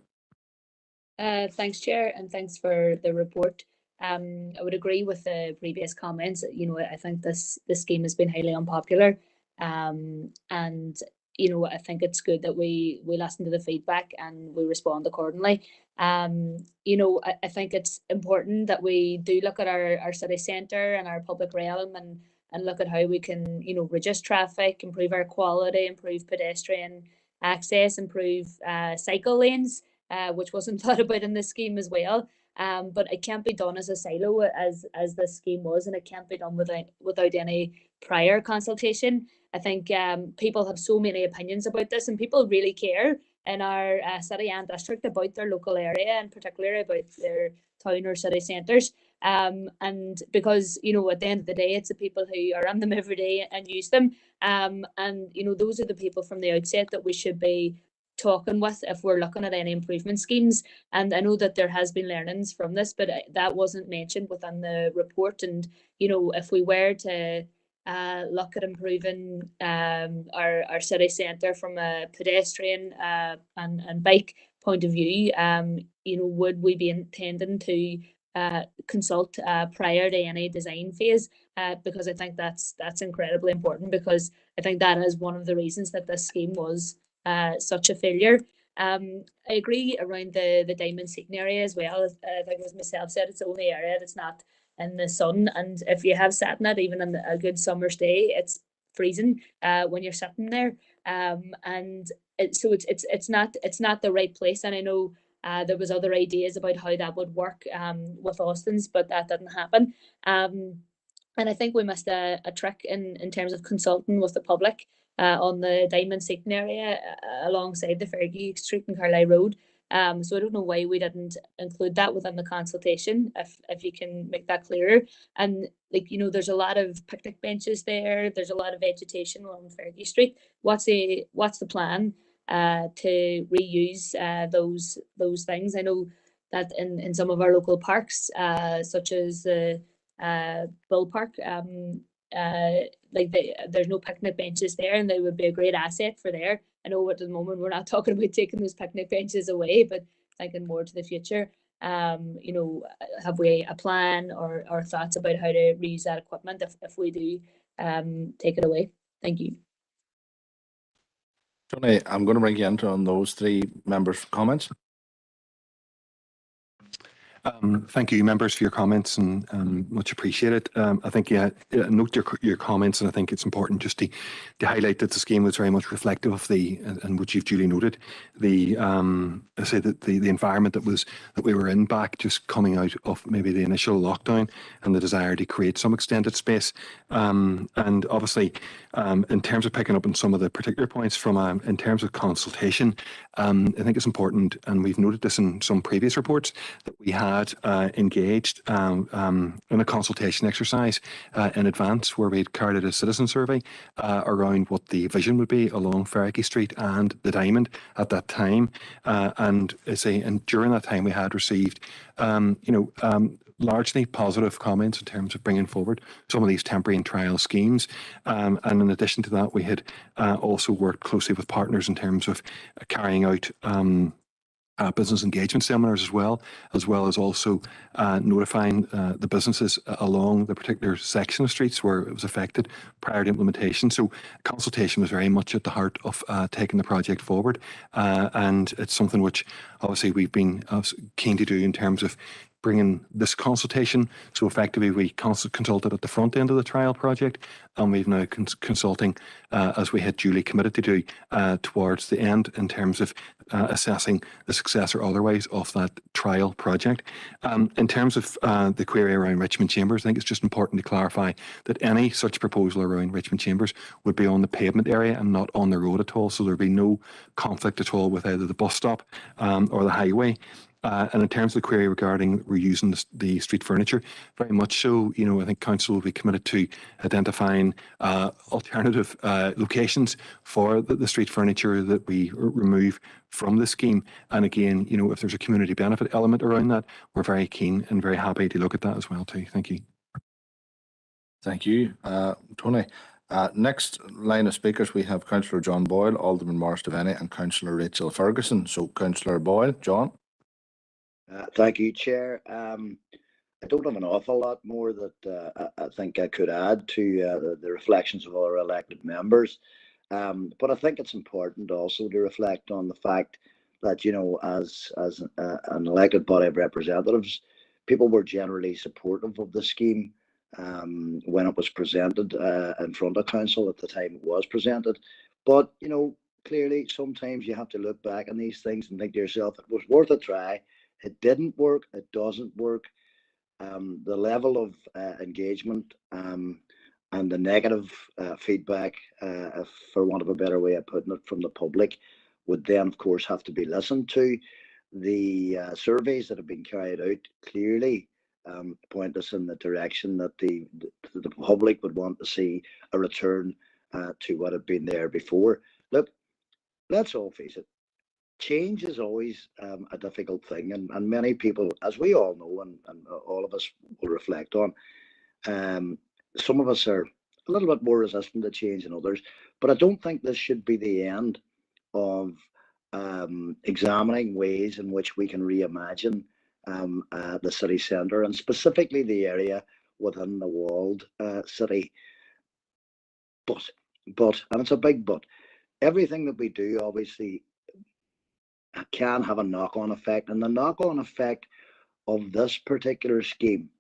Thanks, Chair, and thanks for the report. I would agree with the previous comments. I think this scheme has been highly unpopular, and I think it's good that we listen to the feedback and we respond accordingly. I think it's important that we do look at our city centre and our public realm and look at how we can reduce traffic, improve our quality, improve pedestrian access, improve cycle lanes, which wasn't thought about in this scheme as well. But it can't be done as a silo as this scheme was, and it can't be done without any prior consultation. I think people have so many opinions about this, and people really care in our city and district about their local area, and particularly about their town or city centres. And because at the end of the day, it's the people who are in them every day and use them. And those are the people from the outset that we should be talking with if we're looking at any improvement schemes. And I know that there has been learnings from this, but that wasn't mentioned within the report. And, you know, if we were to look at improving our city centre from a pedestrian and bike point of view, you know, would we be intending to consult prior to any design phase? Because I think that's incredibly important, because I think that is one of the reasons that this scheme was such a failure. I agree around the diamond seeking area as well. I think as myself said, it's the only area that's not in the sun, and if you have sat in it, even on a good summer's day, it's freezing when you're sitting there. And so it's not the right place. And I know there was other ideas about how that would work with Austin's, but that didn't happen. And I think we missed a trick in terms of consulting with the public on the diamond seeking area alongside the Fergie Street and Carlisle Road. So I don't know why we didn't include that within the consultation, if you can make that clearer. And like, you know, there's a lot of picnic benches there. There's a lot of vegetation along Fergie Street. What's the plan to reuse those things? I know that in some of our local parks, such as the Bull Park, there's no picnic benches there, and they would be a great asset for there. I know at the moment we're not talking about taking those picnic benches away, but thinking more to the future. You know, have we a plan or thoughts about how to reuse that equipment if we do take it away? Thank you. Tony, I'm going to bring you into on those three members' comments. Thank you, members, for your comments, and much appreciated. I think, yeah, note your comments, and I think it's important just to highlight that the scheme was very much reflective of and which you've duly noted, I say that the environment that we were in back just coming out of maybe the initial lockdown, and the desire to create some extended space. And obviously, in terms of picking up on some of the particular points in terms of consultation, I think it's important, and we've noted this in some previous reports, that we had engaged in a consultation exercise in advance, where we had carried out a citizen survey around what the vision would be along Fergie Street and the Diamond at that time. And during that time we had received largely positive comments in terms of bringing forward some of these temporary and trial schemes. And in addition to that, we had also worked closely with partners in terms of carrying out business engagement seminars as well as also notifying the businesses along the particular section of streets where it was affected prior to implementation. So consultation was very much at the heart of taking the project forward, and it's something which obviously we've been keen to do in terms of bringing this consultation. So effectively we consulted at the front end of the trial project, and we've now consulting as we had duly committed to do towards the end in terms of assessing the success or otherwise of that trial project. In terms of the query around Richmond Chambers, I think it's just important to clarify that any such proposal around Richmond Chambers would be on the pavement area and not on the road at all. So there'd be no conflict at all with either the bus stop or the highway. And in terms of the query regarding reusing the street furniture, very much so, you know, I think council will be committed to identifying alternative locations for the street furniture that we remove from the scheme. And again, you know, if there's a community benefit element around that, we're very keen and very happy to look at that as well too. Thank you. Thank you, Tony. Next line of speakers, we have Councillor John Boyle, Alderman Morris Devaney, and Councillor Rachel Ferguson. So Councillor Boyle, John. Thank you, Chair. I don't have an awful lot more that I think I could add to the reflections of our elected members. But I think it's important also to reflect on the fact that, you know, as an elected body of representatives, people were generally supportive of the scheme when it was presented in front of council at the time it was presented. But, you know, clearly sometimes you have to look back on these things and think to yourself, it was worth a try. It didn't work. It doesn't work. The level of engagement and the negative feedback, for want of a better way of putting it, from the public would then, of course, have to be listened to. The surveys that have been carried out clearly point us in the direction that the public would want to see a return to what had been there before. Look, let's all face it. change is always a difficult thing, and many people, as we all know, and all of us will reflect on, some of us are a little bit more resistant to change than others. But I don't think this should be the end of examining ways in which we can reimagine the city centre, and specifically the area within the walled city. But, and it's a big but, everything that we do obviously can have a knock-on effect, and the knock-on effect of this particular scheme,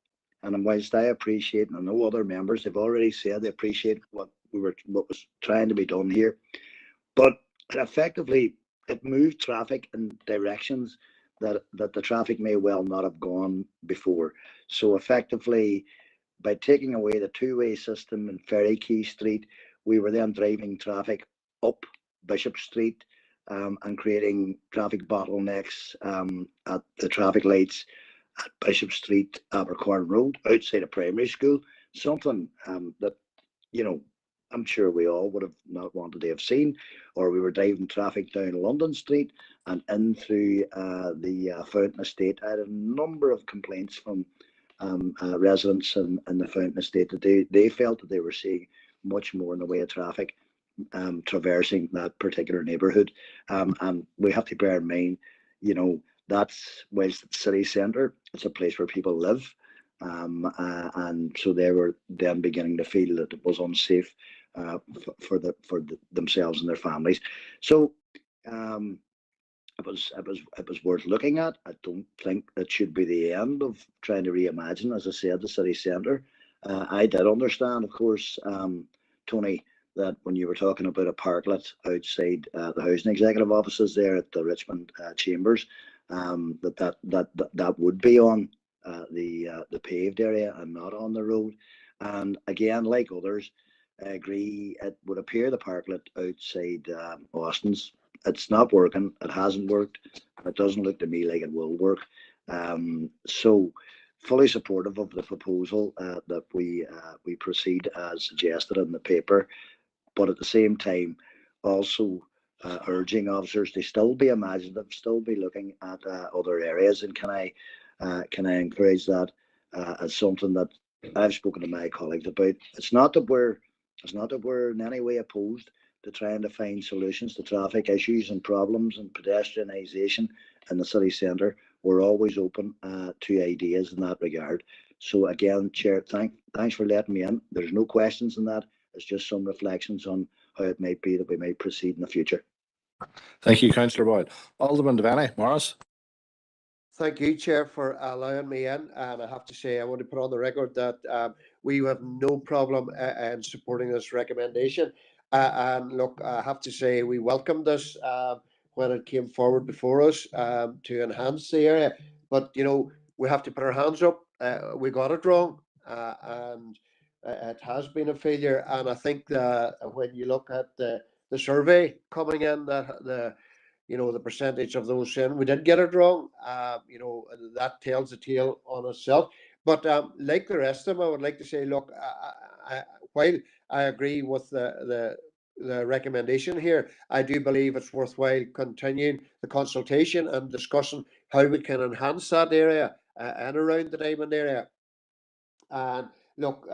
and whilst I appreciate, and I know other members have already said they appreciate what was trying to be done here, but effectively it moved traffic in directions that the traffic may well not have gone before. So effectively, by taking away the two-way system in Ferry Quay Street, we were then driving traffic up Bishop Street and creating traffic bottlenecks at the traffic lights at Bishop Street, Abercorn Road, outside a primary school. Something that, you know, I'm sure we all would have not wanted to have seen. Or we were driving traffic down London Street and in through the Fountain Estate. I had a number of complaints from residents in the Fountain Estate that they felt that they were seeing much more in the way of traffic traversing that particular neighbourhood. And we have to bear in mind, you know, that's whilst it's city centre, it's a place where people live. And so they were then beginning to feel that it was unsafe for themselves and their families. So it was worth looking at. I don't think it should be the end of trying to reimagine, as I said, the city centre. I did understand, of course, Tony, that when you were talking about a parklet outside the housing executive offices there at the Richmond Chambers, that would be on the paved area and not on the road. And again, like others, I agree, it would appear the parklet outside Austin's, it's not working, it hasn't worked, it doesn't look to me like it will work. So fully supportive of the proposal that we proceed as suggested in the paper, but at the same time also urging officers to still be imaginative, still be looking at other areas. And can I encourage that as something that I've spoken to my colleagues about? It's not that we're in any way opposed to trying to find solutions to traffic issues and problems and pedestrianisation in the city centre. We're always open to ideas in that regard. So again, Chair, thanks for letting me in. There's no questions in that. It's just some reflections on how it might be that we might proceed in the future. Thank you, Councillor Boyd. Alderman Devaney, Morris. Thank you, Chair, for allowing me in. And I have to say, I want to put on the record that we have no problem in supporting this recommendation. And look, I have to say, we welcomed this when it came forward before us to enhance the area. But, you know, we have to put our hands up. We got it wrong. And it has been a failure. And I think that when you look at the survey coming in, that the percentage of those saying we did get it wrong, that tells the tale on itself. But like the rest of them, I would like to say, look, while I agree with the recommendation here, I do believe it's worthwhile continuing the consultation and discussing how we can enhance that area and around the Diamond area. And look,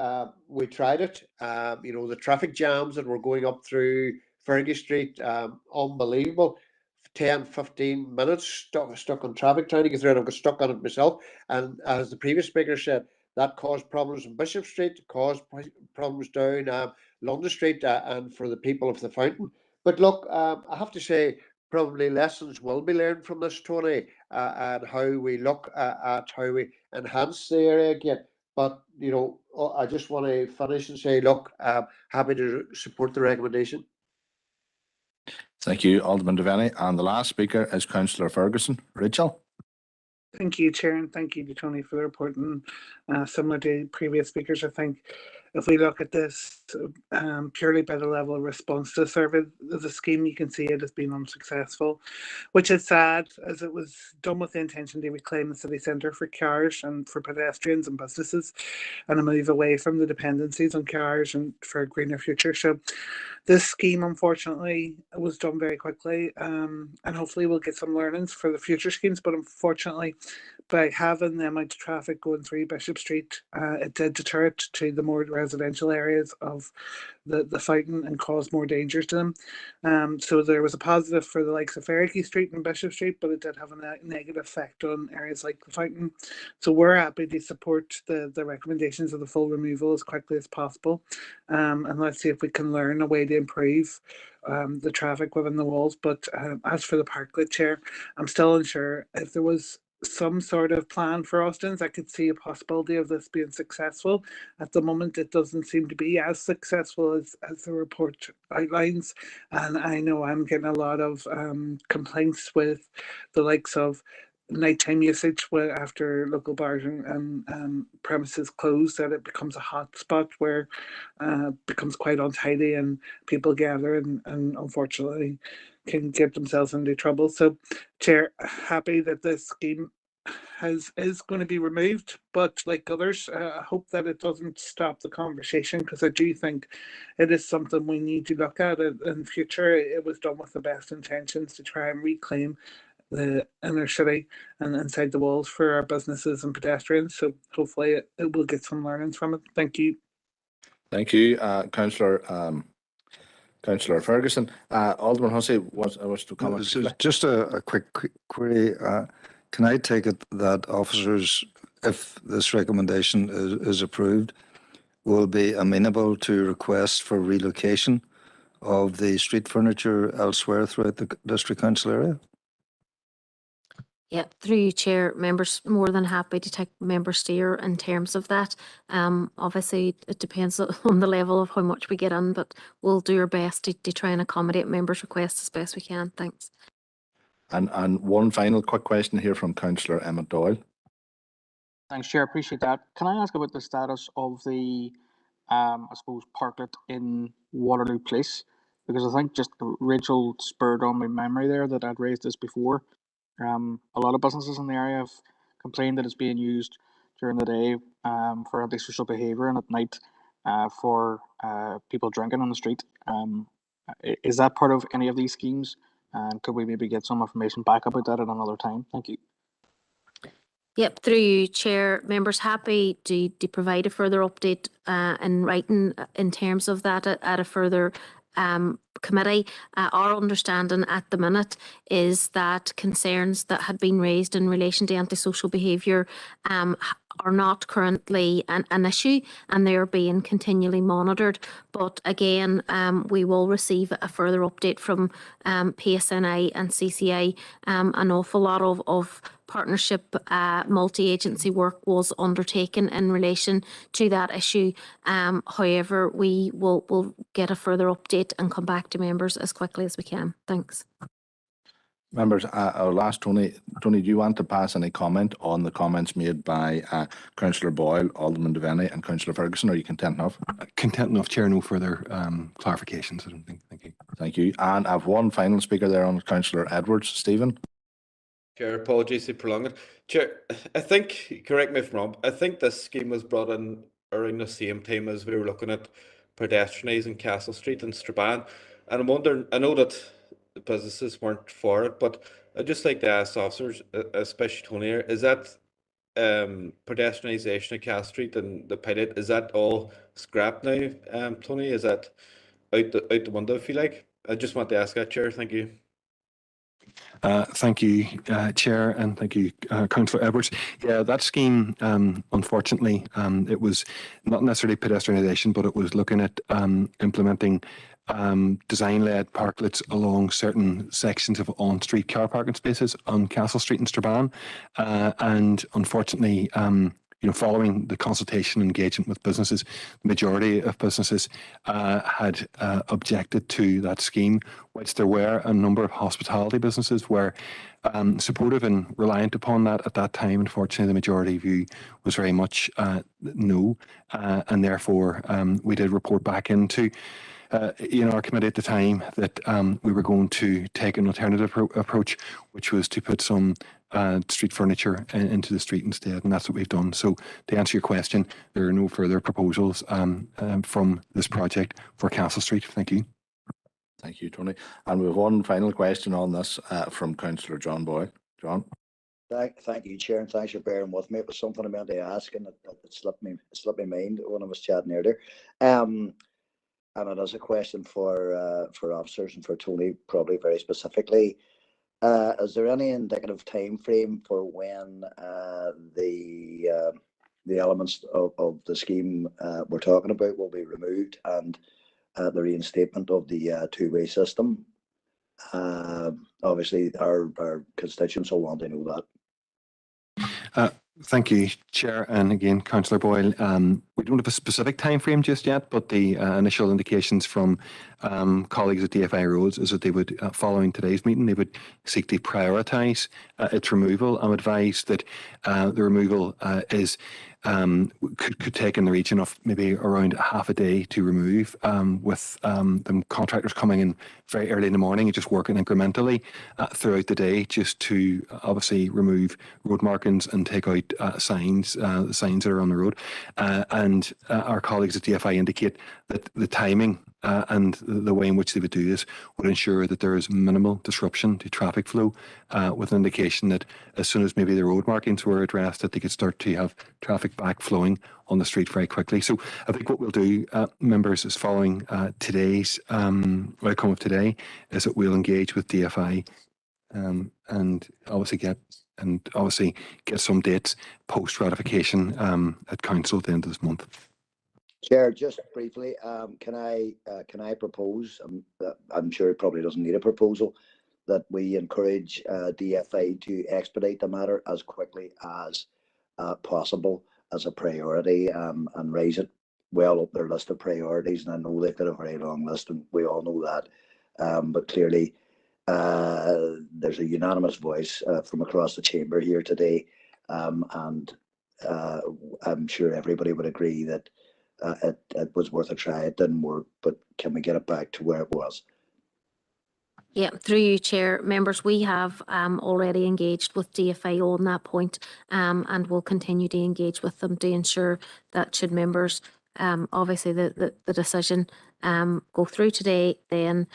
we tried it. The traffic jams that were going up through Fergie Street, unbelievable. 10, 15 minutes stuck on traffic trying to get through, and I've got stuck on it myself. And as the previous speaker said, that caused problems in Bishop Street, caused problems down London Street, and for the people of the Fountain. But look, I have to say, probably lessons will be learned from this, Tony, and how we look at how we enhance the area again. But, I just want to finish and say, look, happy to support the recommendation. Thank you, Alderman Devaney. And the last speaker is Councillor Ferguson. Rachel. Thank you, Chair, and thank you to Tony for the report. And similar to previous speakers, I think if we look at this purely by the level of response to the survey, the scheme, you can see it has been unsuccessful, which is sad, as it was done with the intention to reclaim the city centre for cars and for pedestrians and businesses, and a move away from the dependencies on cars and for a greener future. So This scheme, unfortunately, was done very quickly, and hopefully we'll get some learnings for the future schemes. But unfortunately, by having the amount of traffic going through Bishop Street, it did deter it to the more residential areas of the fountain and caused more dangers to them. So there was a positive for the likes of Ferricky Street and Bishop Street, but it did have a negative effect on areas like the fountain. So we're happy to support the recommendations of the full removal as quickly as possible. And let's see if we can learn a way to improve the traffic within the walls. But as for the parklet, Chair, I'm still unsure if there was some sort of plan for Austins. I could see a possibility of this being successful. At the moment, it doesn't seem to be as successful as the report outlines. And I know I'm getting a lot of complaints with the likes of nighttime usage after local bars and premises close, that it becomes a hot spot where becomes quite untidy and people gather and unfortunately can get themselves into trouble. So, Chair, happy that this scheme is going to be removed, but like others, I hope that it doesn't stop the conversation, because I do think it is something we need to look at in the future. It was done with the best intentions to try and reclaim the inner city and inside the walls for our businesses and pedestrians. So hopefully it will get some learnings from it. Thank you. Thank you, Councillor Ferguson. Alderman Hussey wants to comment. Just a quick query. Can I take it that officers, if this recommendation is approved, will be amenable to requests for relocation of the street furniture elsewhere throughout the district council area? Yeah, through you, Chair, members more than happy to take member steer in terms of that. Obviously, it depends on the level of how much we get in, but we'll do our best to try and accommodate members' requests as best we can. Thanks. And one final quick question here from Councillor Emmett Doyle. Thanks, Chair. Appreciate that. Can I ask about the status of the, I suppose, parklet in Waterloo Place? Because I think just Rachel spurred on my memory there that I'd raised this before. A lot of businesses in the area have complained that it's being used during the day for antisocial behaviour and at night for people drinking on the street. Is that part of any of these schemes? And could we maybe get some information back about that at another time? Thank you. Yep, through you, Chair, members happy to provide a further update in writing in terms of that at a further committee. Our understanding at the minute is that concerns that had been raised in relation to antisocial behaviour are not currently an issue, and they are being continually monitored. But again, we will receive a further update from PSNI and CCI. An awful lot of partnership multi-agency work was undertaken in relation to that issue. However, we will get a further update and come back to members as quickly as we can. Thanks. Members, I'll ask Tony. Tony, do you want to pass any comment on the comments made by Councillor Boyle, Alderman Devaney and Councillor Ferguson? Are you content enough? Content enough, Chair. No further clarifications, I don't think. Thank you. Thank you. And I have one final speaker there on Councillor Edwards. Stephen? Chair, apologies to prolong it. Chair, I think, correct me if I'm wrong, I think this scheme was brought in around the same time as we were looking at pedestrianising Castle Street and Strabane. And I'm wondering, I know that the businesses weren't for it, but I'd just like to ask officers, especially Tony here, is that pedestrianisation of Castle Street and the pilot, is that all scrapped now, Tony? Is that out the window, if you like? I just want to ask that, Chair. Thank you. Thank you, Chair, and thank you, Councillor Edwards. Yeah, that scheme, unfortunately, it was not necessarily pedestrianisation, but it was looking at implementing design-led parklets along certain sections of on-street car parking spaces on Castle Street in Strabane. And unfortunately, following the consultation and engagement with businesses, the majority of businesses had objected to that scheme, whilst there were a number of hospitality businesses were supportive and reliant upon that at that time. Unfortunately, the majority view was very much no, and therefore we did report back into our committee at the time that we were going to take an alternative approach, which was to put some street furniture into the street instead, and that's what we've done. So to answer your question, there are no further proposals from this project for Castle Street. Thank you. Thank you, Tony. And we have one final question on this from Councillor John Boyle. John. Thank you, Chair, and thanks for bearing with me. It was something I meant to ask, and it slipped my mind when I was chatting earlier. And it is a question for officers and for Tony, probably very specifically. Is there any indicative time frame for when the elements of the scheme we're talking about will be removed and the reinstatement of the two-way system? Obviously, our constituents will want to know that. Thank you, Chair, and again, Councillor Boyle. We don't have a specific time frame just yet, but the initial indications from colleagues at DFI Roads is that they would, following today's meeting, they would seek to prioritise its removal. I'm advised that the removal could take in the region of maybe around half a day to remove, with the contractors coming in very early in the morning and just working incrementally throughout the day, just to obviously remove road markings and take out signs, the signs that are on the road. And our colleagues at DFI indicate that the timing and the way in which they would do this would ensure that there is minimal disruption to traffic flow, with an indication that as soon as maybe the road markings were addressed, that they could start to have traffic back flowing on the street very quickly. So I think what we'll do, members, is following today's outcome of today, is that we'll engage with DFI and obviously get some dates post ratification at council at the end of this month. Chair, just briefly, can I propose? I'm sure it probably doesn't need a proposal, that we encourage DFA to expedite the matter as quickly as possible as a priority, and raise it well up their list of priorities. And I know they've got a very long list, and we all know that. But clearly, there's a unanimous voice from across the chamber here today, and I'm sure everybody would agree that it was worth a try. It didn't work, but can we get it back to where it was? Yeah, through you, Chair. Members, we have already engaged with DFA on that point, and will continue to engage with them to ensure that should members, obviously the decision go through today, then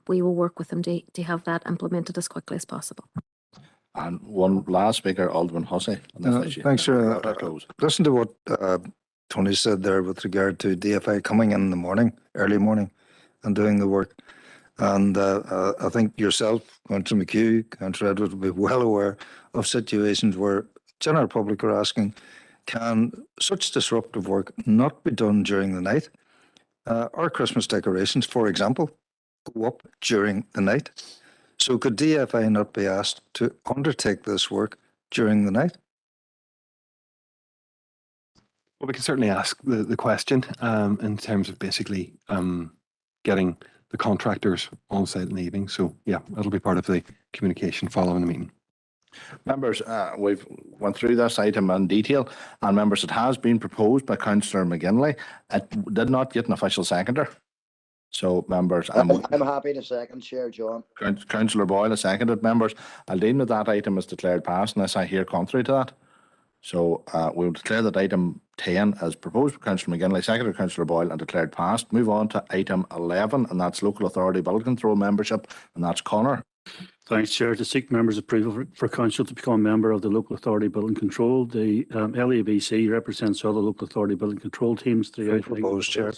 we will work with them to have that implemented as quickly as possible. And one last speaker, Alderman Hussey. Thanks, sir. Listen to what Tony said there with regard to DFI coming in the morning, early morning, and doing the work. And I think yourself, Councillor McHugh, Councillor Edwards, will be well aware of situations where general public are asking, can such disruptive work not be done during the night? Our Christmas decorations, for example, go up during the night. So could DFI not be asked to undertake this work during the night? Well, we can certainly ask the question in terms of basically getting the contractors on site in the evening. So yeah, that'll be part of the communication following the meeting. Members, we've went through this item in detail, and members, it has been proposed by Councillor McGinley. It did not get an official seconder. So members, I'm happy to second, Chair John. Councillor Boyle has seconded. Members, I'll deem that that item is declared passed unless I hear contrary to that. So we'll declare that item 10 as proposed by Councillor McGinley, seconded by Councillor Boyle, and declared passed. Move on to item 11, and that's local authority building control membership, and that's Connor. Thanks, Chair. To seek members' approval for council to become a member of the local authority building control, the LABC represents all the local authority building control teams throughout. Proposed, Chair.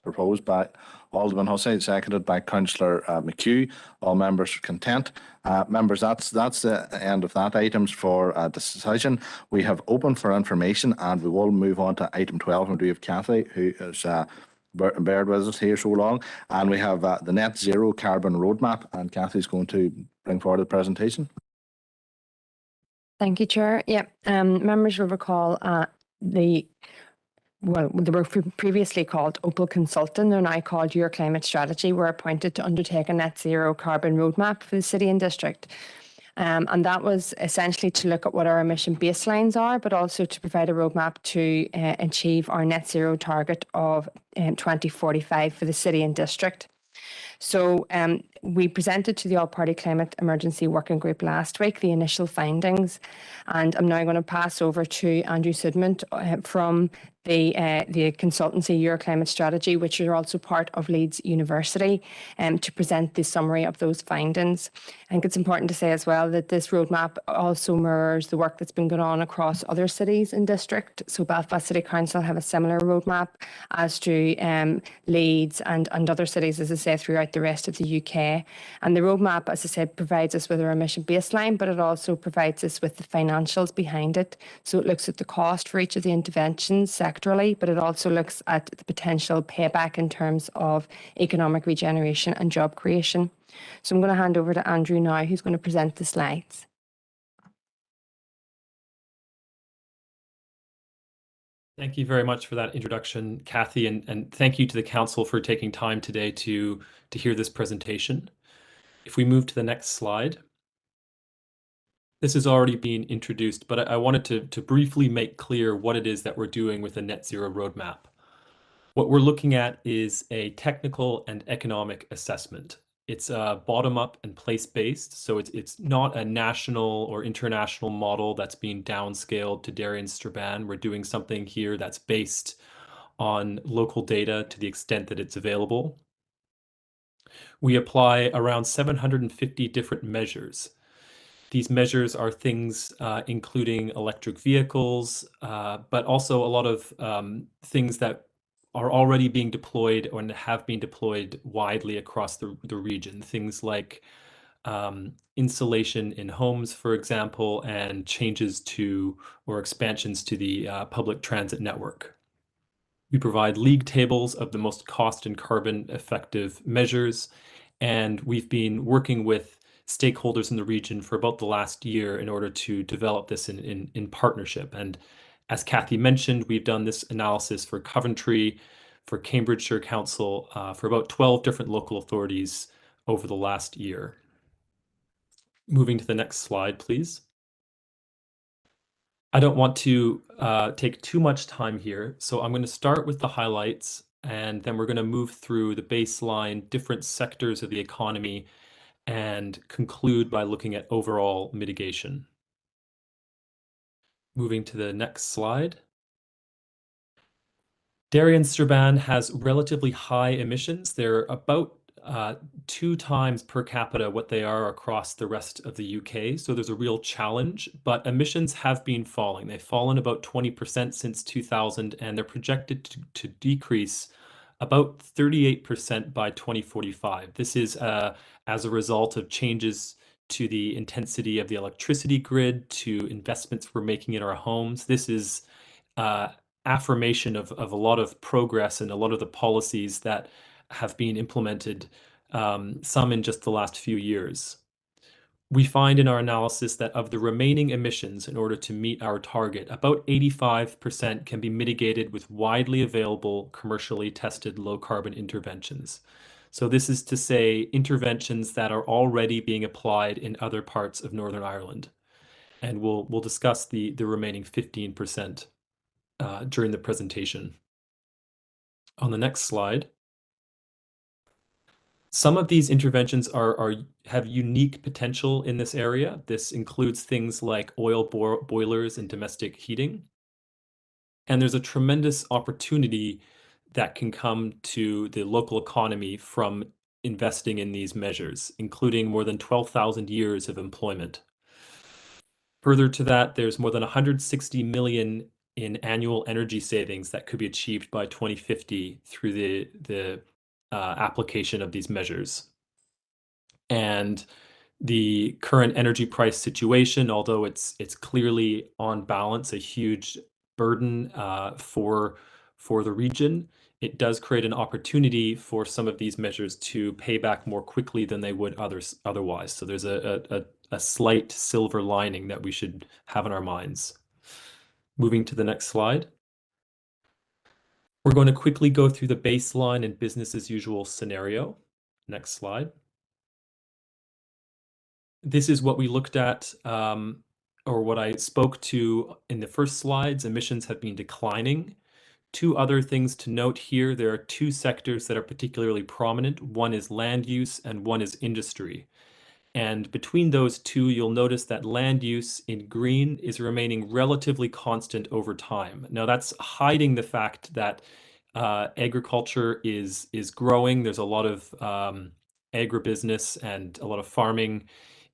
Proposed by Alderman Hussey, seconded by Councillor McHugh. All members are content. Members, that's the end of that items for decision. We have open for information, and we will move on to item 12, and we have Kathy, who has bared with us here so long, and we have the net zero carbon roadmap, and Kathy's going to bring forward the presentation. Thank you, Chair. Yeah, members will recall they were previously called Opal Consultant. They're now called Your Climate Strategy. Were appointed to undertake a net zero carbon roadmap for the city and district. And that was essentially to look at what our emission baselines are, but also to provide a roadmap to achieve our net zero target of 2045 for the city and district. So we presented to the All-Party Climate Emergency Working Group last week the initial findings, and I'm now going to pass over to Andrew Sudman from the consultancy Your Climate Strategy, which are also part of Leeds University, to present the summary of those findings. I think it's important to say as well that this roadmap also mirrors the work that's been going on across other cities and district. So Belfast City Council have a similar roadmap, as do Leeds and other cities, as I say, throughout the rest of the UK. And the roadmap, as I said, provides us with our emission baseline, but it also provides us with the financials behind it. So it looks at the cost for each of the interventions sectorally, but it also looks at the potential payback in terms of economic regeneration and job creation. So I'm going to hand over to Andrew now, who's going to present the slides. Thank you very much for that introduction, Kathy, and thank you to the Council for taking time today to hear this presentation. If we move to the next slide. This has already been introduced, but I wanted to briefly make clear what it is that we're doing with the Net Zero Roadmap. What we're looking at is a technical and economic assessment. It's bottom-up and place-based, so it's not a national or international model that's being downscaled to Derry and Strabane. We're doing something here that's based on local data to the extent that it's available. We apply around 750 different measures. These measures are things including electric vehicles, but also a lot of things that are already being deployed or have been deployed widely across the region. Things like insulation in homes, for example, and changes to or expansions to the public transit network. We provide league tables of the most cost and carbon effective measures, and we've been working with stakeholders in the region for about the last year in order to develop this in partnership. And as Kathy mentioned, we've done this analysis for Coventry, for Cambridgeshire Council, for about 12 different local authorities over the last year. Moving to the next slide, please. I don't want to take too much time here, so I'm going to start with the highlights, and then we're going to move through the baseline, different sectors of the economy, and conclude by looking at overall mitigation. Moving to the next slide. Derry and Strabane has relatively high emissions. They're about 2 times per capita what they are across the rest of the UK. So there's a real challenge, but emissions have been falling. They've fallen about 20% since 2000, and they're projected to decrease about 38% by 2045. This is as a result of changes to the intensity of the electricity grid, to investments we're making in our homes. This is affirmation of a lot of progress and a lot of the policies that have been implemented, some in just the last few years. We find in our analysis that of the remaining emissions, in order to meet our target, about 85% can be mitigated with widely available, commercially tested low-carbon interventions. So this is to say interventions that are already being applied in other parts of Northern Ireland. And we'll discuss the remaining 15% during the presentation. On the next slide. Some of these interventions have unique potential in this area. This includes things like oil boilers and domestic heating. And there's a tremendous opportunity that can come to the local economy from investing in these measures, including more than 12,000 years of employment. Further to that, there's more than 160 million in annual energy savings that could be achieved by 2050 through the application of these measures. And the current energy price situation, although it's clearly on balance a huge burden for the region, it does create an opportunity for some of these measures to pay back more quickly than they would otherwise. So there's a slight silver lining that we should have in our minds. Moving to the next slide. We're going to quickly go through the baseline and business as usual scenario. Next slide. This is what we looked at, or what I spoke to in the first slides. Emissions have been declining. 2 other things to note here. There are 2 sectors that are particularly prominent. One is land use and one is industry. And between those two, you'll notice that land use in green is remaining relatively constant over time. Now, that's hiding the fact that agriculture is growing. There's a lot of agribusiness and a lot of farming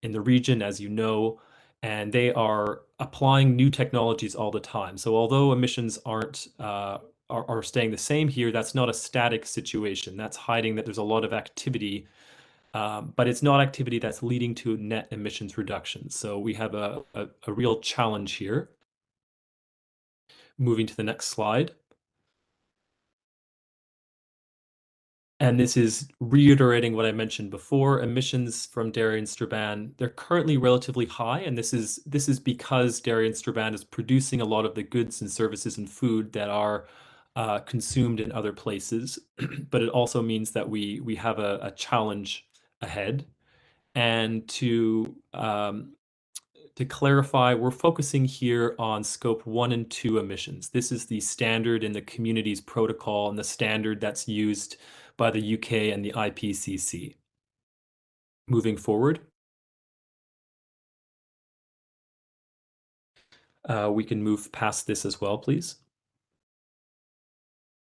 in the region, as you know, and they are applying new technologies all the time. So although emissions aren't are staying the same here, that's not a static situation. That's hiding that there's a lot of activity, but it's not activity that's leading to net emissions reductions. So we have a real challenge here. Moving to the next slide. And this is reiterating what I mentioned before. Emissions from dairy and Strabane, they're currently relatively high, and this is because dairy and Strabane is producing a lot of the goods and services and food that are consumed in other places. But it also means that we have a challenge ahead. And to clarify, we're focusing here on scope 1 and 2 emissions. This is the standard in the community's protocol and the standard that's used by the UK and the IPCC. Moving forward. We can move past this as well, please.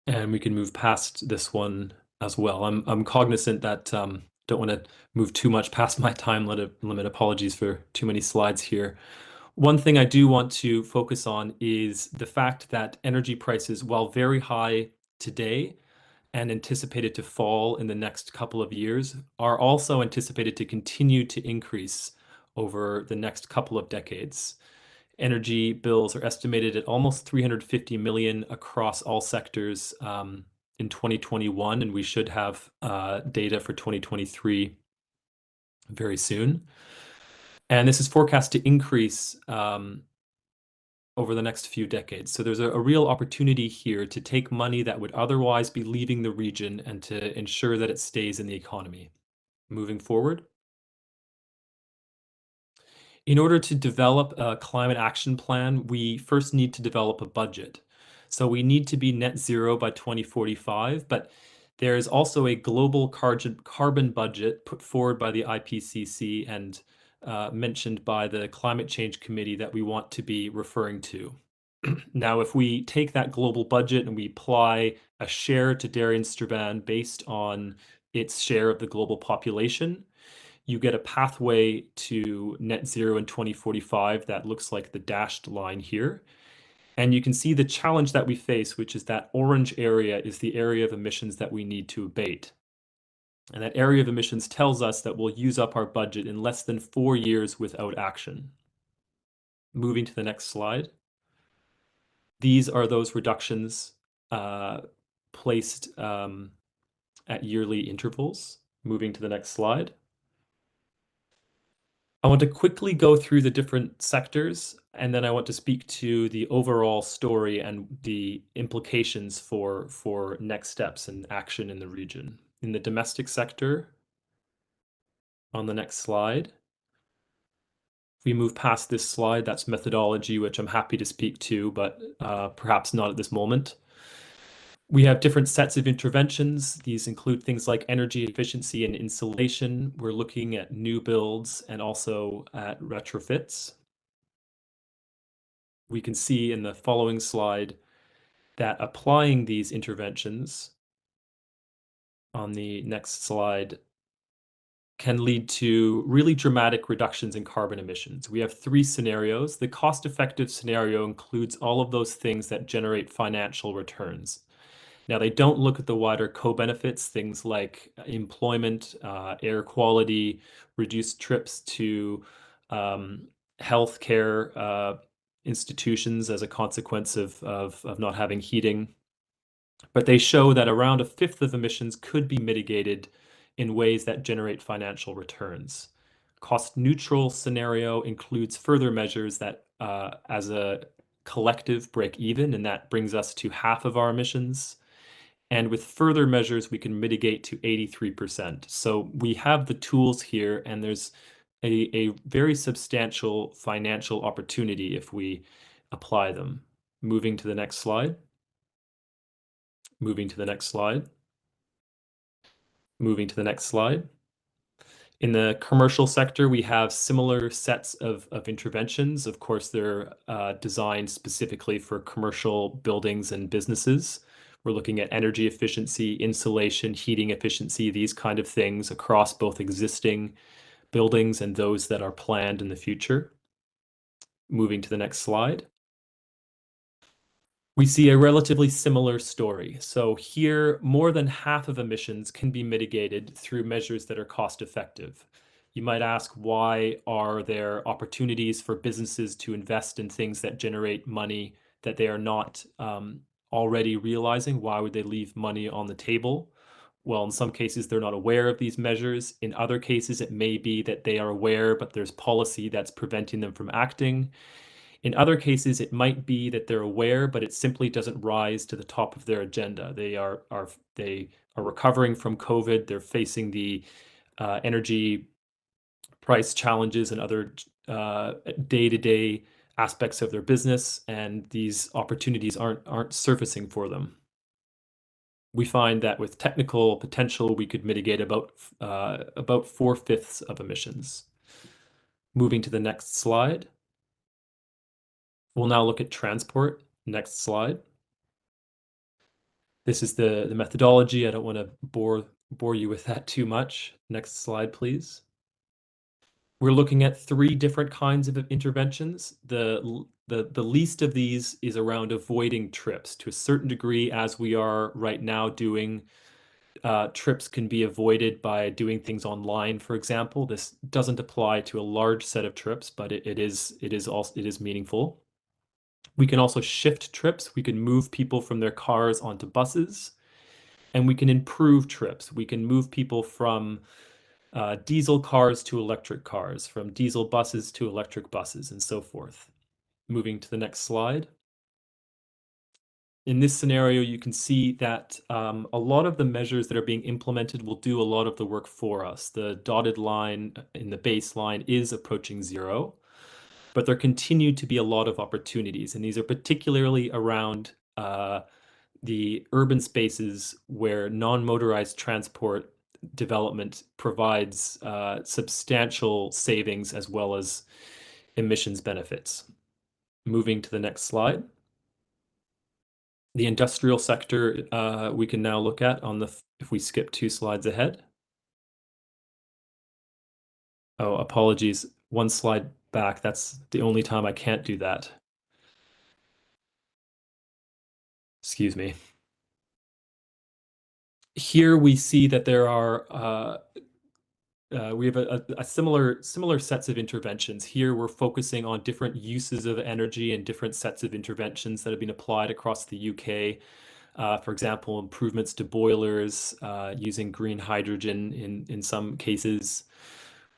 And we can move past this one as well. I'm cognizant that don't want to move too much past my time limit. Apologies for too many slides here. One thing I do want to focus on is the fact that energy prices, while very high today and anticipated to fall in the next couple of years, are also anticipated to continue to increase over the next couple of decades. Energy bills are estimated at almost 350 million across all sectors in 2021, and we should have data for 2023 very soon. And this is forecast to increase over the next few decades. So there's a real opportunity here to take money that would otherwise be leaving the region and to ensure that it stays in the economy. Moving forward. In order to develop a climate action plan, we first need to develop a budget. So we need to be net zero by 2045, but there is also a global carbon budget put forward by the IPCC and mentioned by the Climate Change Committee that we want to be referring to. Now, if we take that global budget and we apply a share to dairy and Strabane based on its share of the global population, you get a pathway to net zero in 2045 that looks like the dashed line here. And you can see the challenge that we face, which is that orange area is the area of emissions that we need to abate. And that area of emissions tells us that we'll use up our budget in less than 4 years without action. Moving to the next slide. These are those reductions placed at yearly intervals. Moving to the next slide. I want to quickly go through the different sectors, and then I want to speak to the overall story and the implications for next steps and action in the region. In the domestic sector, on the next slide, if we move past this slide, that's methodology, which I'm happy to speak to, but perhaps not at this moment. We have different sets of interventions. These include things like energy efficiency and insulation. We're looking at new builds and also at retrofits. We can see in the following slide that applying these interventions on the next slide can lead to really dramatic reductions in carbon emissions. We have 3 scenarios. The cost-effective scenario includes all of those things that generate financial returns. Now, they don't look at the wider co-benefits, things like employment, air quality, reduced trips to healthcare institutions as a consequence of not having heating. But they show that around 1/5 of emissions could be mitigated in ways that generate financial returns. Cost neutral scenario includes further measures that as a collective break even, and that brings us to half of our emissions. And with further measures, we can mitigate to 83%. So we have the tools here, and there's a very substantial financial opportunity if we apply them. Moving to the next slide. Moving to the next slide. Moving to the next slide. In the commercial sector, we have similar sets of interventions. Of course, they're designed specifically for commercial buildings and businesses. We're looking at energy efficiency, insulation, heating efficiency, these kind of things across both existing buildings and those that are planned in the future. Moving to the next slide. We see a relatively similar story. So here, more than half of emissions can be mitigated through measures that are cost effective. You might ask, why are there opportunities for businesses to invest in things that generate money that they are not already realizing? Why would they leave money on the table? Well, in some cases, they're not aware of these measures. In other cases, it may be that they are aware, but there's policy that's preventing them from acting. In other cases, it might be that they're aware, but it simply doesn't rise to the top of their agenda. They are recovering from COVID. They're facing the energy price challenges and other day-to-day aspects of their business, and these opportunities aren't surfacing for them. We find that with technical potential, we could mitigate about 4/5 of emissions. Moving to the next slide. We'll now look at transport. Next slide. This is the methodology. I don't want to bore you with that too much. Next slide, please. We're looking at 3 different kinds of interventions. The least of these is around avoiding trips. To a certain degree, as we are right now doing, trips can be avoided by doing things online, for example. This doesn't apply to a large set of trips, but it is meaningful. We can also shift trips. We can move people from their cars onto buses, and we can improve trips. We can move people from diesel cars to electric cars, from diesel buses to electric buses, and so forth. Moving to the next slide. In this scenario, you can see that a lot of the measures that are being implemented will do a lot of the work for us. The dotted line in the baseline is approaching 0. But there continue to be a lot of opportunities, and these are particularly around the urban spaces where non-motorized transport development provides substantial savings as well as emissions benefits. Moving to the next slide. The industrial sector we can now look at if we skip 2 slides ahead. Oh, apologies. 1 slide back. That's the only time I can't do that. Excuse me. Here we see that there are we have a similar sets of interventions. Here we're focusing on different uses of energy and different sets of interventions that have been applied across the UK. For example, improvements to boilers, using green hydrogen in some cases.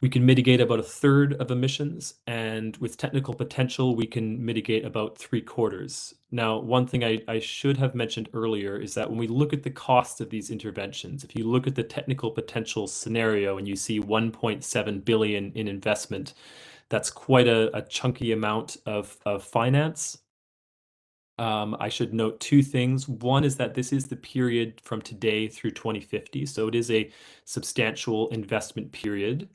We can mitigate about 1/3 of emissions, and with technical potential, we can mitigate about 3/4. Now, one thing I should have mentioned earlier is that when we look at the cost of these interventions, if you look at the technical potential scenario and you see 1.7 billion in investment, that's quite a chunky amount of finance. I should note 2 things. One is that this is the period from today through 2050, so it is a substantial investment period.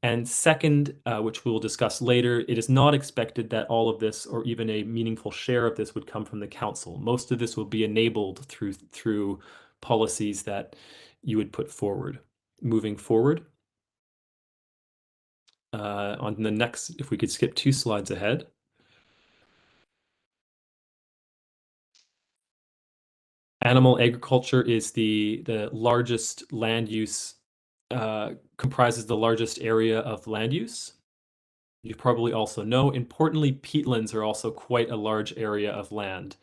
And second, which we'll discuss later, it is not expected that all of this or even a meaningful share of this would come from the council. Most of this will be enabled through policies that you would put forward. Moving forward. On the next, if we could skip 2 slides ahead. Animal agriculture is the largest land use, comprises the largest area of land use. You probably also know, importantly, peatlands are also quite a large area of land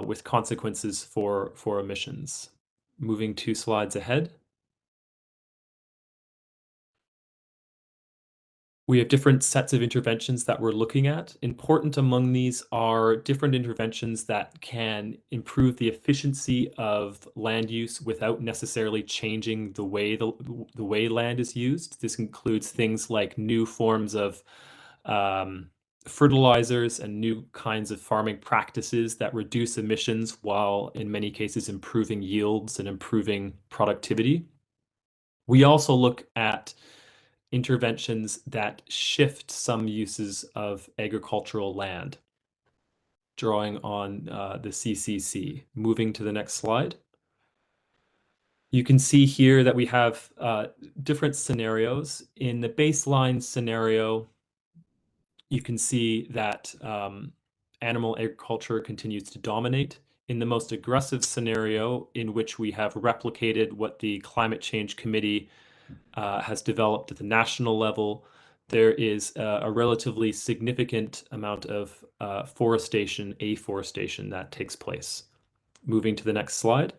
with consequences for emissions. Moving 2 slides ahead. We have different sets of interventions that we're looking at. Important among these are different interventions that can improve the efficiency of land use without necessarily changing the way the way land is used. This includes things like new forms of fertilizers and new kinds of farming practices that reduce emissions while in many cases improving yields and improving productivity. We also look at interventions that shift some uses of agricultural land, drawing on the CCC. Moving to the next slide. You can see here that we have different scenarios. In the baseline scenario, you can see that animal agriculture continues to dominate. In the most aggressive scenario, in which we have replicated what the Climate Change Committee has developed at the national level, there is a relatively significant amount of afforestation that takes place. Moving to the next slide.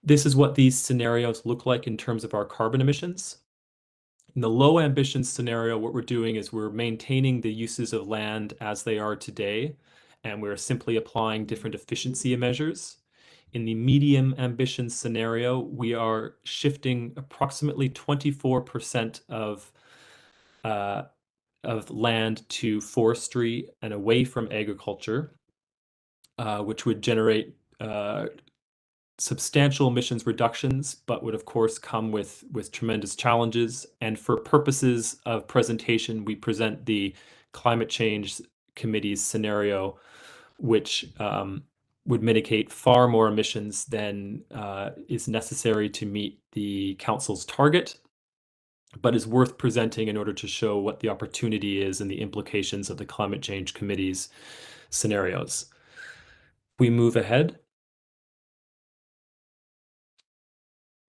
This is what these scenarios look like in terms of our carbon emissions. In the low ambition scenario, what we're doing is we're maintaining the uses of land as they are today, and we're simply applying different efficiency measures. In the medium ambition scenario, we are shifting approximately 24% of land to forestry and away from agriculture, which would generate substantial emissions reductions, but would of course come with tremendous challenges. And for purposes of presentation, we present the Climate Change Committee's scenario, which would mitigate far more emissions than is necessary to meet the Council's target, but is worth presenting in order to show what the opportunity is and the implications of the Climate Change Committee's scenarios. We move ahead.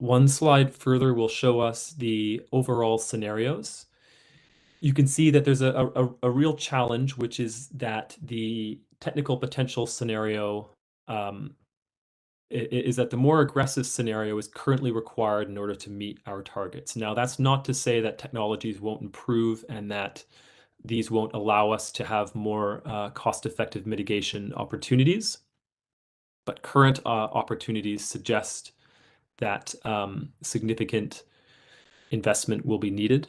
One slide further will show us the overall scenarios. You can see that there's a real challenge, which is that the technical potential scenario is that the more aggressive scenario is currently required in order to meet our targets. Now, that's not to say that technologies won't improve and that these won't allow us to have more cost-effective mitigation opportunities, but current opportunities suggest that significant investment will be needed.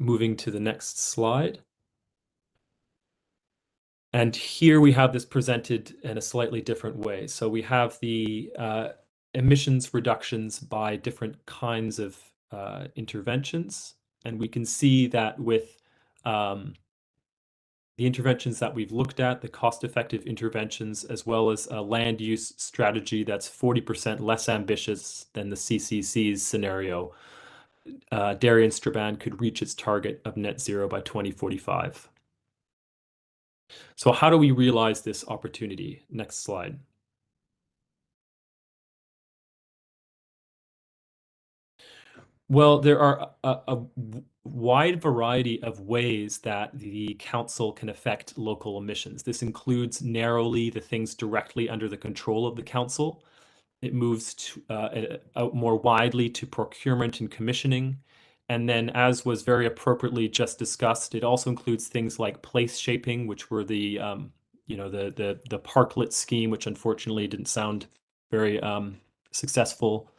Moving to the next slide. And here we have this presented in a slightly different way. So we have the emissions reductions by different kinds of interventions. And we can see that with the interventions that we've looked at, the cost-effective interventions, as well as a land use strategy that's 40% less ambitious than the CCC's scenario, Derry and Strabane could reach its target of net zero by 2045. So how do we realize this opportunity? Next slide. Well, there are a wide variety of ways that the council can affect local emissions. This includes narrowly the things directly under the control of the council. It moves to, out more widely to procurement and commissioning. And then, as was very appropriately just discussed, it also includes things like place shaping, which were the parklet scheme, which unfortunately didn't sound very successful,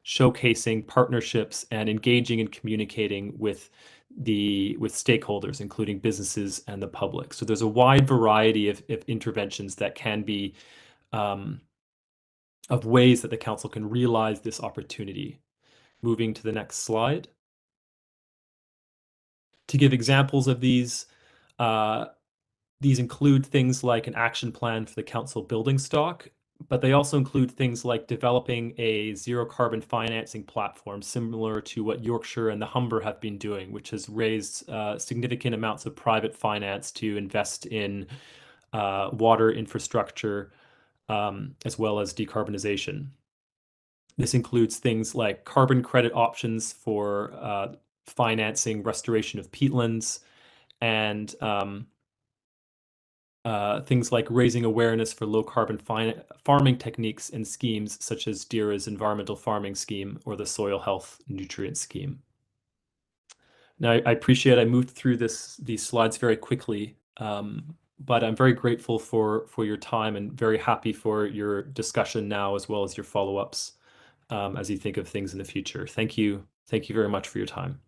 showcasing partnerships and engaging and communicating with stakeholders, including businesses and the public. So there's a wide variety of interventions that can be of ways that the council can realize this opportunity. Moving to the next slide. To give examples of these include things like an action plan for the council building stock, but they also include things like developing a zero carbon financing platform similar to what Yorkshire and the Humber have been doing, which has raised significant amounts of private finance to invest in water infrastructure as well as decarbonization. This includes things like carbon credit options for financing restoration of peatlands and things like raising awareness for low carbon farming techniques and schemes such as DERA's environmental farming scheme or the soil health nutrient scheme. Now, I appreciate I moved through these slides very quickly, but I'm very grateful for your time and very happy for your discussion now as well as your follow-ups as you think of things in the future. Thank you. Thank you very much for your time.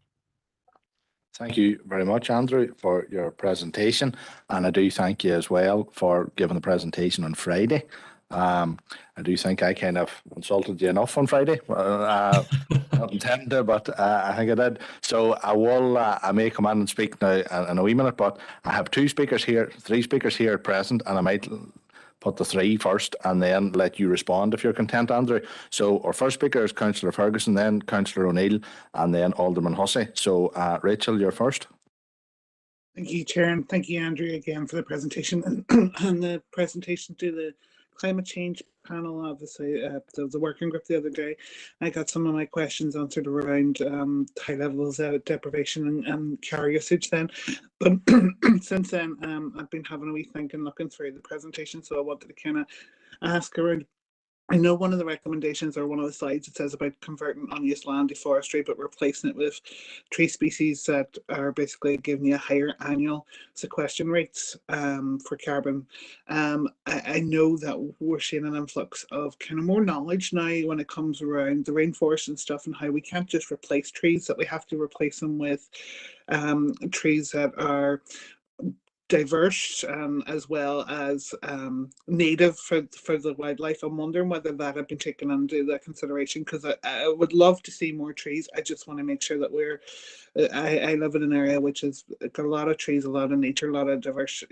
Thank you very much, Andrew, for your presentation. And I do thank you as well for giving the presentation on Friday. I do think I kind of insulted you enough on Friday. Not intending to, but I think I did. So I may come in and speak now in a wee minute, but I have three speakers here present, and I might put the three first and then let you respond if you're content, Andrew. So our first speaker is Councillor Ferguson, then Councillor O'Neill, and then Alderman Hussey. So Rachel, you're first. Thank you, Chair, and thank you, Andrew, again for the presentation and the presentation to the climate change panel. Obviously, the working group the other day, I got some of my questions answered around high levels of deprivation and car usage then. But since then, I've been having a wee think and looking through the presentation, so I wanted to kind of ask around. I know one of the recommendations or one of the slides it says about converting unused land to forestry, but replacing it with tree species that are basically giving you higher annual sequestration rates for carbon. I know that we're seeing an influx of kind of more knowledge now when it comes around the rainforest and stuff, and how we can't just replace trees, that we have to replace them with trees that are diverse as well as native for the wildlife. I'm wondering whether that had been taken into the consideration, because I would love to see more trees. I just want to make sure that I live in an area which has got a lot of trees, a lot of nature, a lot of diverse,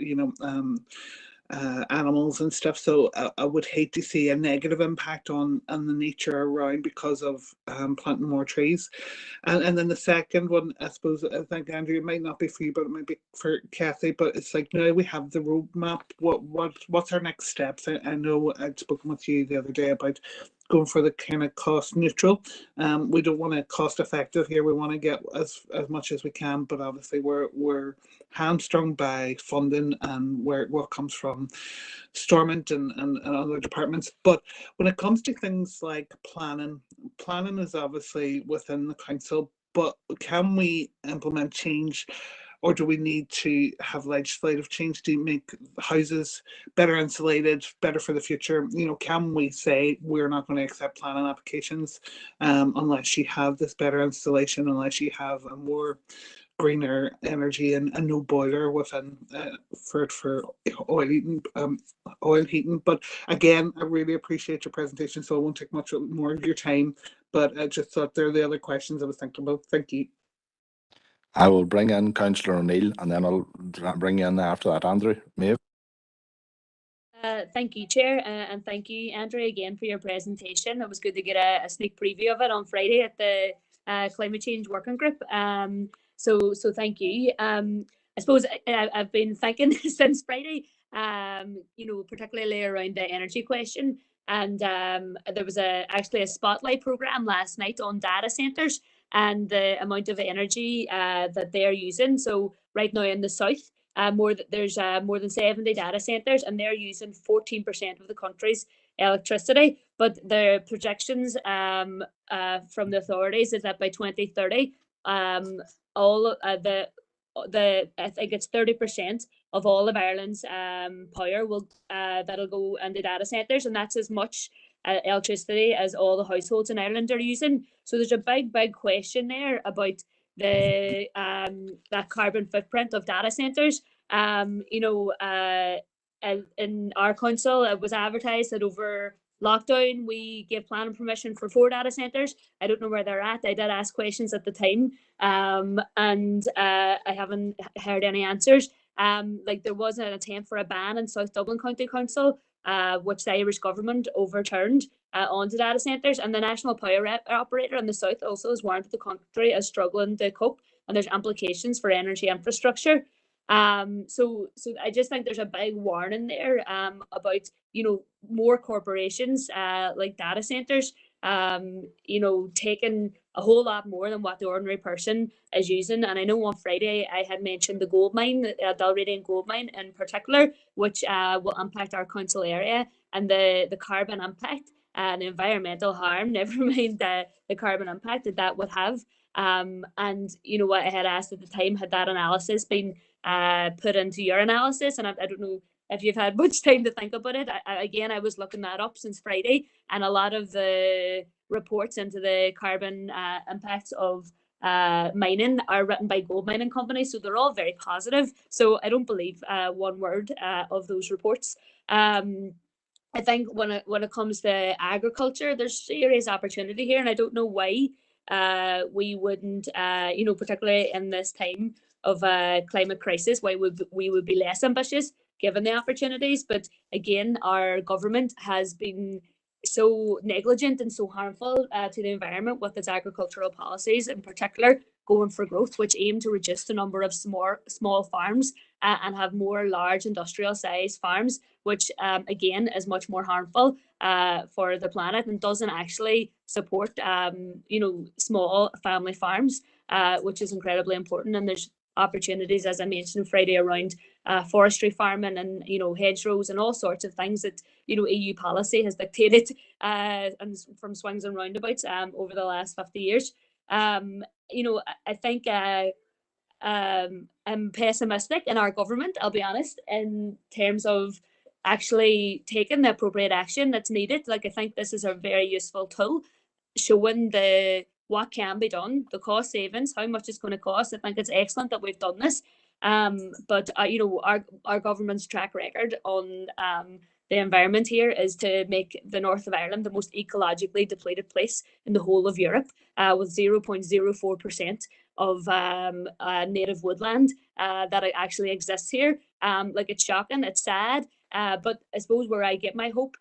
animals and stuff. So I would hate to see a negative impact on the nature around because of planting more trees. And then the second one, I suppose, I think, Andrew, it might not be for you, but it might be for Kathy. But it's like, now we have the roadmap. What's our next steps? I know I'd spoken with you the other day about going for the kind of cost neutral. We don't want to cost effective here. We want to get as much as we can, but obviously we're hamstrung by funding and what comes from Stormont and other departments. But when it comes to things like planning is obviously within the council, but can we implement change, or do we need to have legislative change to make houses better insulated, better for the future? Can we say we're not going to accept planning applications unless you have this better installation, unless you have a more greener energy and no boiler within for oil heating? But again, I really appreciate your presentation, so I won't take much more of your time. But I just thought they're the other questions I was thinking about. Thank you. I will bring in Councillor O'Neill, and then I'll bring in after that Andrew. Maeve. Thank you, Chair, and thank you, Andrew, again for your presentation. It was good to get a sneak preview of it on Friday at the Climate Change Working Group. So thank you. I suppose I've been thinking since Friday, particularly around the energy question. And there was actually a spotlight program last night on data centres and the amount of energy that they're using. So right now in the south, there's more than 70 data centres, and they're using 14% of the country's electricity. But the projections from the authorities is that by 2030, all I think it's 30% of all of Ireland's power that'll go into data centres, and that's as much electricity as all the households in Ireland are using. So there's a big question there about that carbon footprint of data centres. In our council, it was advertised that over lockdown we gave planning permission for 4 data centres. I don't know where they're at. I did ask questions at the time, and I haven't heard any answers. There was an attempt for a ban in South Dublin County Council, which the Irish government overturned onto data centres, and the national power operator in the south also has warned the country is struggling to cope, and there's implications for energy infrastructure. So I just think there's a big warning there about more corporations like data centres taking a whole lot more than what the ordinary person is using. And I know on Friday I had mentioned the gold mine, the Dalradian gold mine in particular, which will impact our council area, and the carbon impact and the environmental harm, never mind the carbon impact that would have. And what I had asked at the time, had that analysis been put into your analysis? And I don't know if you've had much time to think about it. I was looking that up since Friday, and a lot of the reports into the carbon impacts of mining are written by gold mining companies, so they're all very positive. So I don't believe one word of those reports. I think when it comes to agriculture, there's serious opportunity here, and I don't know why we wouldn't, particularly in this time of a climate crisis, why we would be less ambitious given the opportunities. But again, our government has been so negligent and so harmful to the environment with its agricultural policies, in particular going for growth, which aim to reduce the number of small farms and have more large industrial size farms, which again is much more harmful for the planet and doesn't actually support small family farms, which is incredibly important. And there's opportunities, as I mentioned Friday, around forestry farming and hedgerows and all sorts of things that EU policy has dictated and from swings and roundabouts over the last 50 years. I think I'm pessimistic in our government, I'll be honest, in terms of actually taking the appropriate action that's needed. Like, I think this is a very useful tool showing what can be done, the cost savings, how much it's going to cost. I think it's excellent that we've done this. But our government's track record on the environment here is to make the north of Ireland the most ecologically depleted place in the whole of Europe, with 0.04% of native woodland that actually exists here. It's shocking, it's sad, but I suppose where I get my hope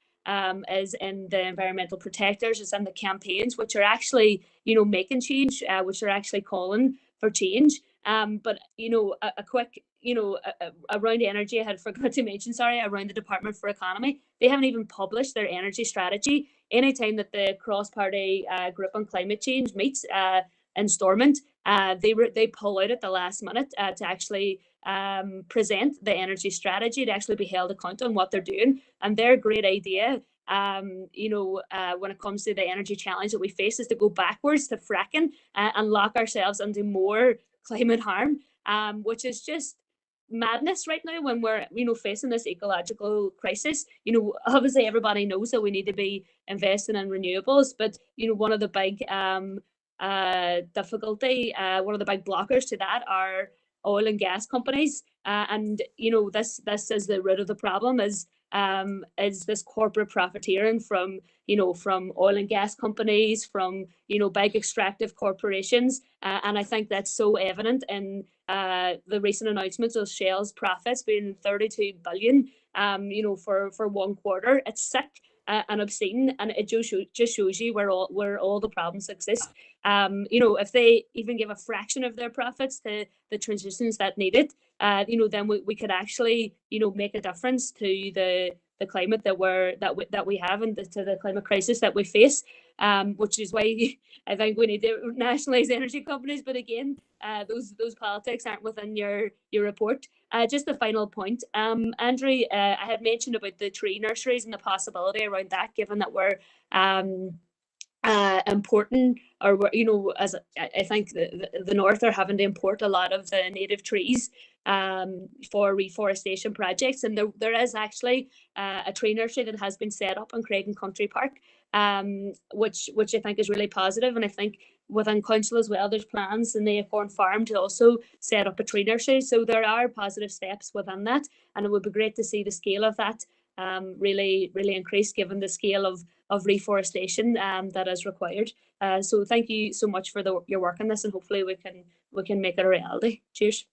is in the environmental protectors, is in the campaigns which are actually making change, which are actually calling for change. But a quick around energy, I had forgot to mention, sorry, around the Department for Economy, they haven't even published their energy strategy. Anytime that the cross-party group on climate change meets in Stormont, they pull out at the last minute to actually present the energy strategy, to actually be held accountable on what they're doing. And their great idea when it comes to the energy challenge that we face, is to go backwards to fracking and lock ourselves into more climate harm, which is just madness right now when we're facing this ecological crisis. Obviously everybody knows that we need to be investing in renewables, but one of the big difficulty, one of the big blockers to that are oil and gas companies, and this is the root of the problem, is this corporate profiteering from oil and gas companies, from big extractive corporations, and I think that's so evident in the recent announcements of Shell's profits being 32 billion for one quarter. It's sick and obscene, and it just shows you where all the problems exist. If they even give a fraction of their profits to the transitions that need it, then we could actually make a difference to the climate that we have, and to the climate crisis that we face, which is why I think we need to nationalize energy companies. But again, those politics aren't within your report. Just the final point, Andrew, I had mentioned about the tree nurseries and the possibility around that, given that we're important, or as I think the North are having to import a lot of the native trees for reforestation projects, and there is actually a tree nursery that has been set up in Craig Country Park, which I think is really positive. And I think within council as well, there's plans in the Acorn Farm to also set up a tree nursery. So there are positive steps within that, and it would be great to see the scale of that really increase, given the scale of reforestation that is required. So thank you so much for your work on this, and hopefully we can make it a reality. Cheers.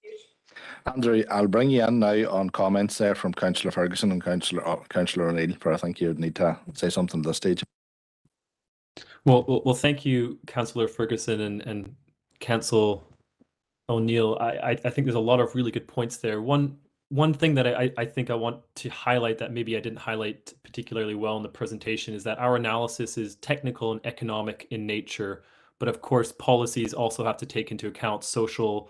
Andrew, I'll bring you in now on comments there from Councillor Ferguson and Councillor O'Neill, for I think you'd need to say something at this stage. Well, thank you, Councillor Ferguson and Councillor O'Neill. I think there's a lot of really good points there. One thing that I think I want to highlight that maybe I didn't highlight particularly well in the presentation is that our analysis is technical and economic in nature, but of course policies also have to take into account social,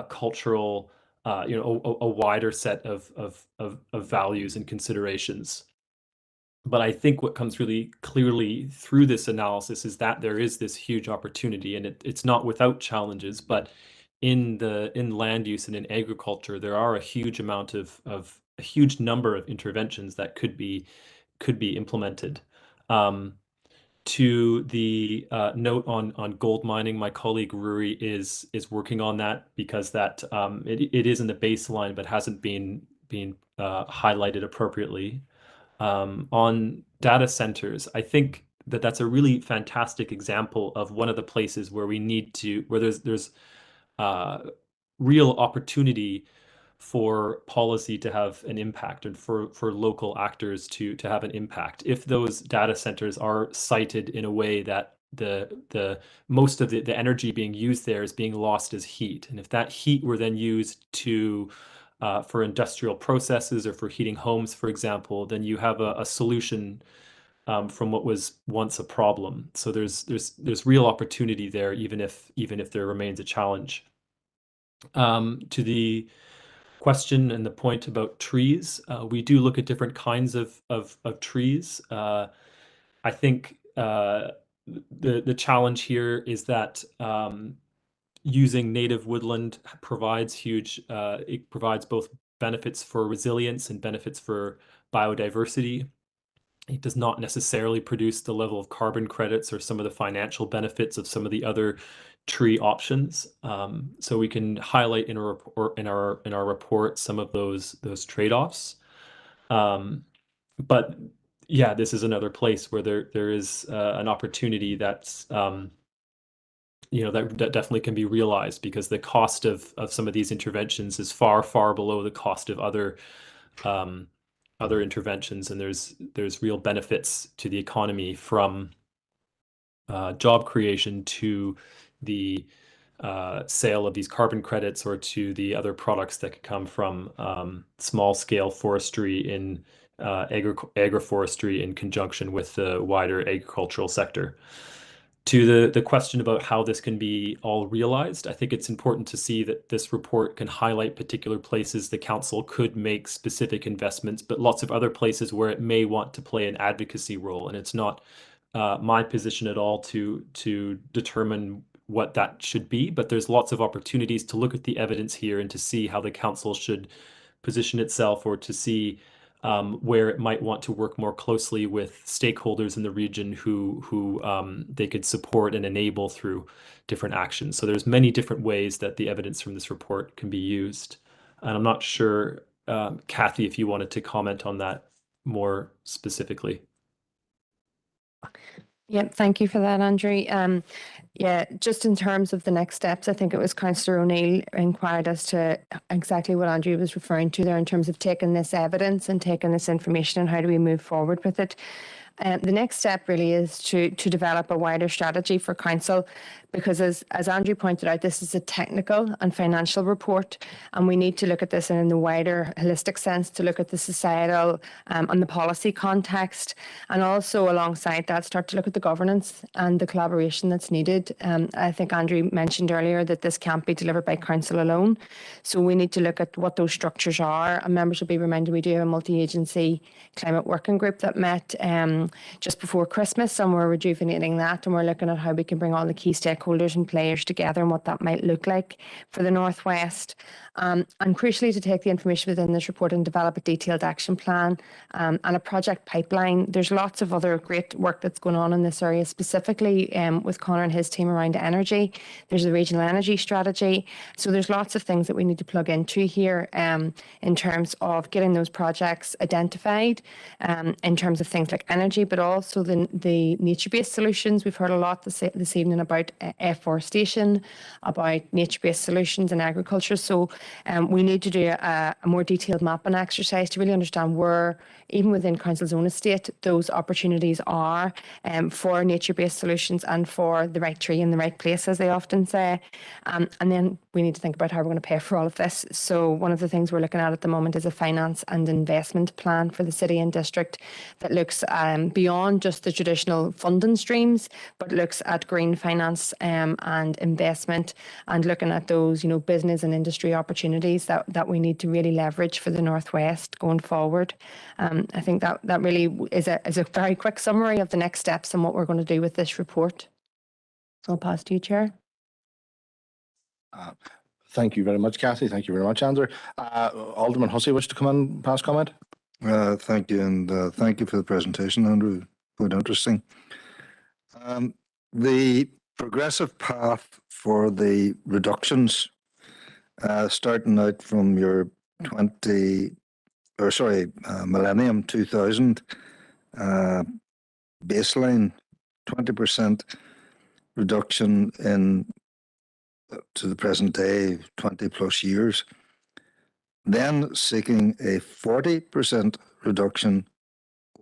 cultural, a wider set of values and considerations. But I think what comes really clearly through this analysis is that there is this huge opportunity, and it's not without challenges, but in land use and in agriculture, there are a huge amount of a huge number of interventions that could be implemented. To the note on gold mining, my colleague Ruri is working on that, because that it is in the baseline but hasn't been highlighted appropriately. On data centers, I think that that's a really fantastic example of one of the places where we need to, where there's real opportunity for policy to have an impact and for local actors to have an impact. If those data centers are sited in a way that the most of the energy being used there is being lost as heat, and if that heat were then used to for industrial processes or for heating homes, for example, then you have a solution from what was once a problem. So there's real opportunity there, even if there remains a challenge. To the question and the point about trees, we do look at different kinds of trees. I think the challenge here is that using native woodland provides it provides both benefits for resilience and benefits for biodiversity. It does not necessarily produce the level of carbon credits or some of the financial benefits of some of the other tree options. So we can highlight in our report some of those trade-offs. But yeah, this is another place where there is an opportunity that's that definitely can be realized, because the cost of some of these interventions is far below the cost of other interventions, and there's real benefits to the economy from job creation to the sale of these carbon credits or to the other products that could come from small-scale forestry in agroforestry in conjunction with the wider agricultural sector. To the question about how this can be all realized, I think it's important to see that this report can highlight particular places the council could make specific investments, but lots of other places where it may want to play an advocacy role. And it's not my position at all to determine what that should be, but there's lots of opportunities to look at the evidence here and to see how the council should position itself, or to see where it might want to work more closely with stakeholders in the region who they could support and enable through different actions. So there's many different ways that the evidence from this report can be used. And I'm not sure, Kathy, if you wanted to comment on that more specifically. Yep, thank you for that, Andrew. Yeah, just in terms of the next steps, I think it was Councillor O'Neill inquired as to exactly what Andrew was referring to there in terms of taking this evidence and taking this information and how do we move forward with it. The next step really is to develop a wider strategy for council, because as Andrew pointed out, this is a technical and financial report, and we need to look at this in the wider holistic sense, to look at the societal and the policy context, and also alongside that start to look at the governance and the collaboration that's needed. I think Andrew mentioned earlier that this can't be delivered by council alone, so we need to look at what those structures are, and members will be reminded we do have a multi-agency climate working group that met just before Christmas, and we're rejuvenating that, and we're looking at how we can bring all the key stakeholders and players together and what that might look like for the Northwest. And crucially, to take the information within this report and develop a detailed action plan and a project pipeline. There's lots of other great work that's going on in this area, specifically with Conor and his team around energy. There's the regional energy strategy. So there's lots of things that we need to plug into here in terms of getting those projects identified, in terms of things like energy, but also the nature-based solutions. We've heard a lot this evening about afforestation, about nature-based solutions in agriculture. So we need to do a more detailed mapping exercise to really understand where, even within council's own estate, those opportunities are for nature-based solutions and for the right tree in the right place, as they often say. And then we need to think about how we're going to pay for all of this. So one of the things we're looking at the moment is a finance and investment plan for the city and district that looks beyond just the traditional funding streams, but looks at green finance and investment, and looking at those, business and industry opportunities that we need to really leverage for the Northwest going forward. I think that really is a very quick summary of the next steps and what we're going to do with this report. So I'll pass to you, Chair. Thank you very much, Kathy. Thank you very much, Andrew. Alderman Hussey wish to come in and pass comment? Thank you, and thank you for the presentation, Andrew. Quite interesting. The progressive path for the reductions, starting out from your 20 Millennium 2000 baseline 20% reduction in to the present day 20 plus years, then seeking a 40% reduction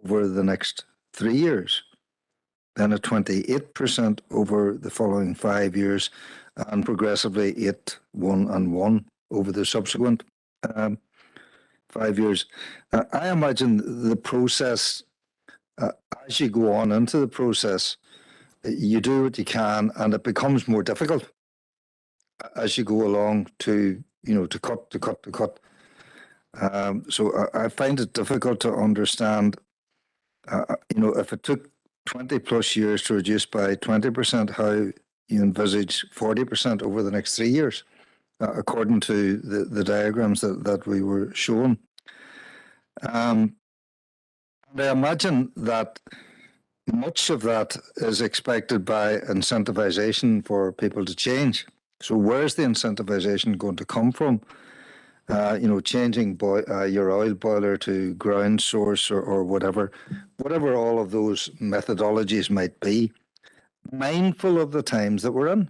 over the next 3 years, then a 28% over the following 5 years, and progressively 8, 1 and 1 over the subsequent 5 years. I imagine the process, as you go on into the process, you do what you can, and it becomes more difficult as you go along to cut. So I find it difficult to understand, if it took 20 plus years to reduce by 20%, how you envisage 40% over the next 3 years, according to the diagrams that we were shown. And I imagine that much of that is expected by incentivization for people to change. So where's the incentivization going to come from? Changing your oil boiler to ground source or whatever all of those methodologies might be, mindful of the times that we're in.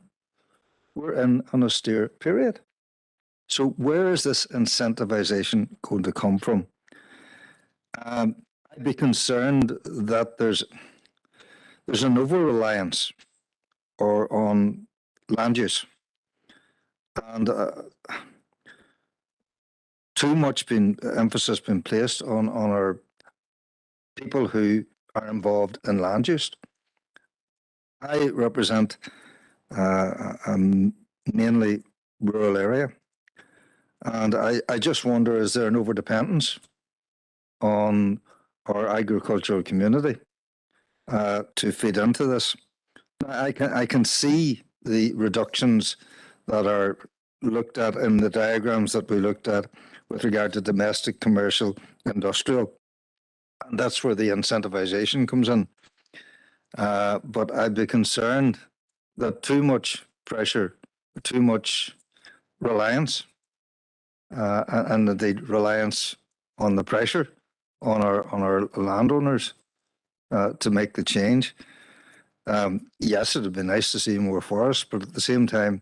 We're in an austere period. So where is this incentivization going to come from? I'd be concerned that there's an over-reliance on land use, and too much emphasis being placed on our people who are involved in land use. I represent a mainly rural area, and I just wonder, is there an overdependence on our agricultural community to feed into this? I can see the reductions that are looked at in the diagrams that we looked at with regard to domestic, commercial, industrial, and that's where the incentivization comes in. But I'd be concerned that too much pressure, too much reliance, and the reliance on the pressure on our landowners to make the change. Yes, it would be nice to see more forests, but at the same time,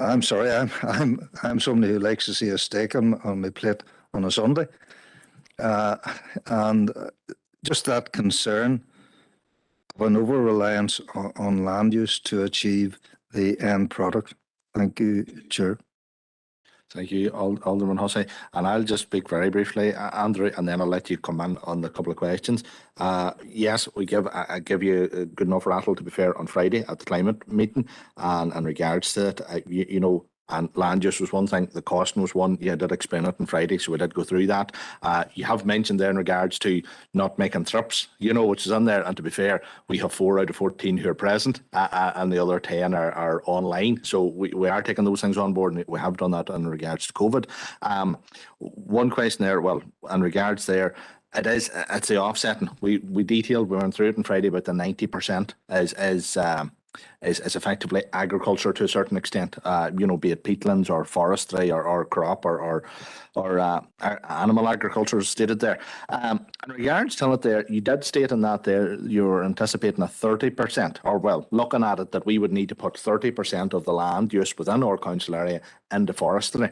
I'm sorry, I'm somebody who likes to see a steak on my plate on a Sunday, and just that concern of an over reliance on land use to achieve the end product. Thank you, Chair. Thank you, Alderman Hussey. And I'll just speak very briefly, Andrew, and then I'll let you come on the couple of questions. Yes, I give you a good enough rattle, to be fair, on Friday at the climate meeting, and in regards to it, and land use was one thing, the costing was one. You did explain it on Friday, so we did go through that. You have mentioned there in regards to not making trips, which is in there. And to be fair, we have 4 out of 14 who are present, and the other 10 are online. So we are taking those things on board, and we have done that in regards to COVID. One question there, well, in regards there, it's the offsetting. We detailed, we went through it on Friday, about the 90% is effectively agriculture to a certain extent, be it peatlands or forestry or crop or animal agriculture is stated there. In regards to it there, you did state in that there you're anticipating a 30%, or well, looking at it that we would need to put 30% of the land use within our council area into forestry.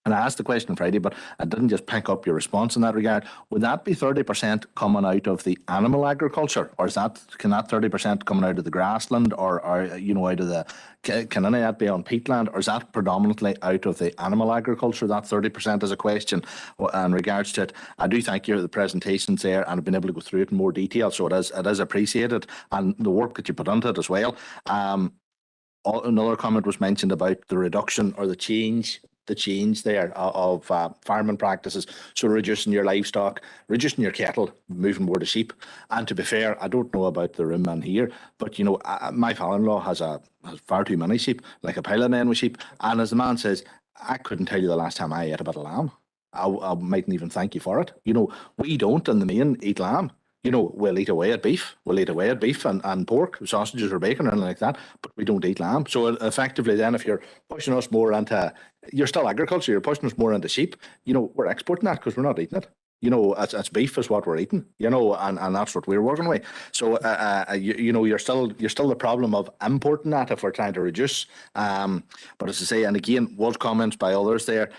And I asked the question Friday, but I didn't just pick up your response in that regard. Would that be 30% coming out of the animal agriculture, or can that 30% coming out of the grassland, or out of the? Can any of that be on peatland, or is that predominantly out of the animal agriculture? That 30% is a question in regards to it. I do thank you for the presentations there, and I've been able to go through it in more detail, so it is appreciated, and the work that you put into it as well. Another comment was mentioned about the reduction or the change there of farming practices, so reducing your livestock, reducing your cattle, moving more to sheep. And to be fair, I don't know about the room man here, but my father-in-law has far too many sheep, like a pile of men with sheep, and as the man says, I couldn't tell you the last time I ate a bit of lamb. I mightn't even thank you for it. We don't in the main eat lamb. You know, we'll eat away at beef. We'll eat away at beef and pork, sausages or bacon or anything like that, but we don't eat lamb. So effectively then, if you're pushing us more into, you're still agriculture, you're pushing us more into sheep, you know, we're exporting that because we're not eating it. You know, it's beef is what we're eating, you know, and that's what we're working with. So, you know, you're still the problem of importing that if we're trying to reduce. But as I say, and again, was comments by others there,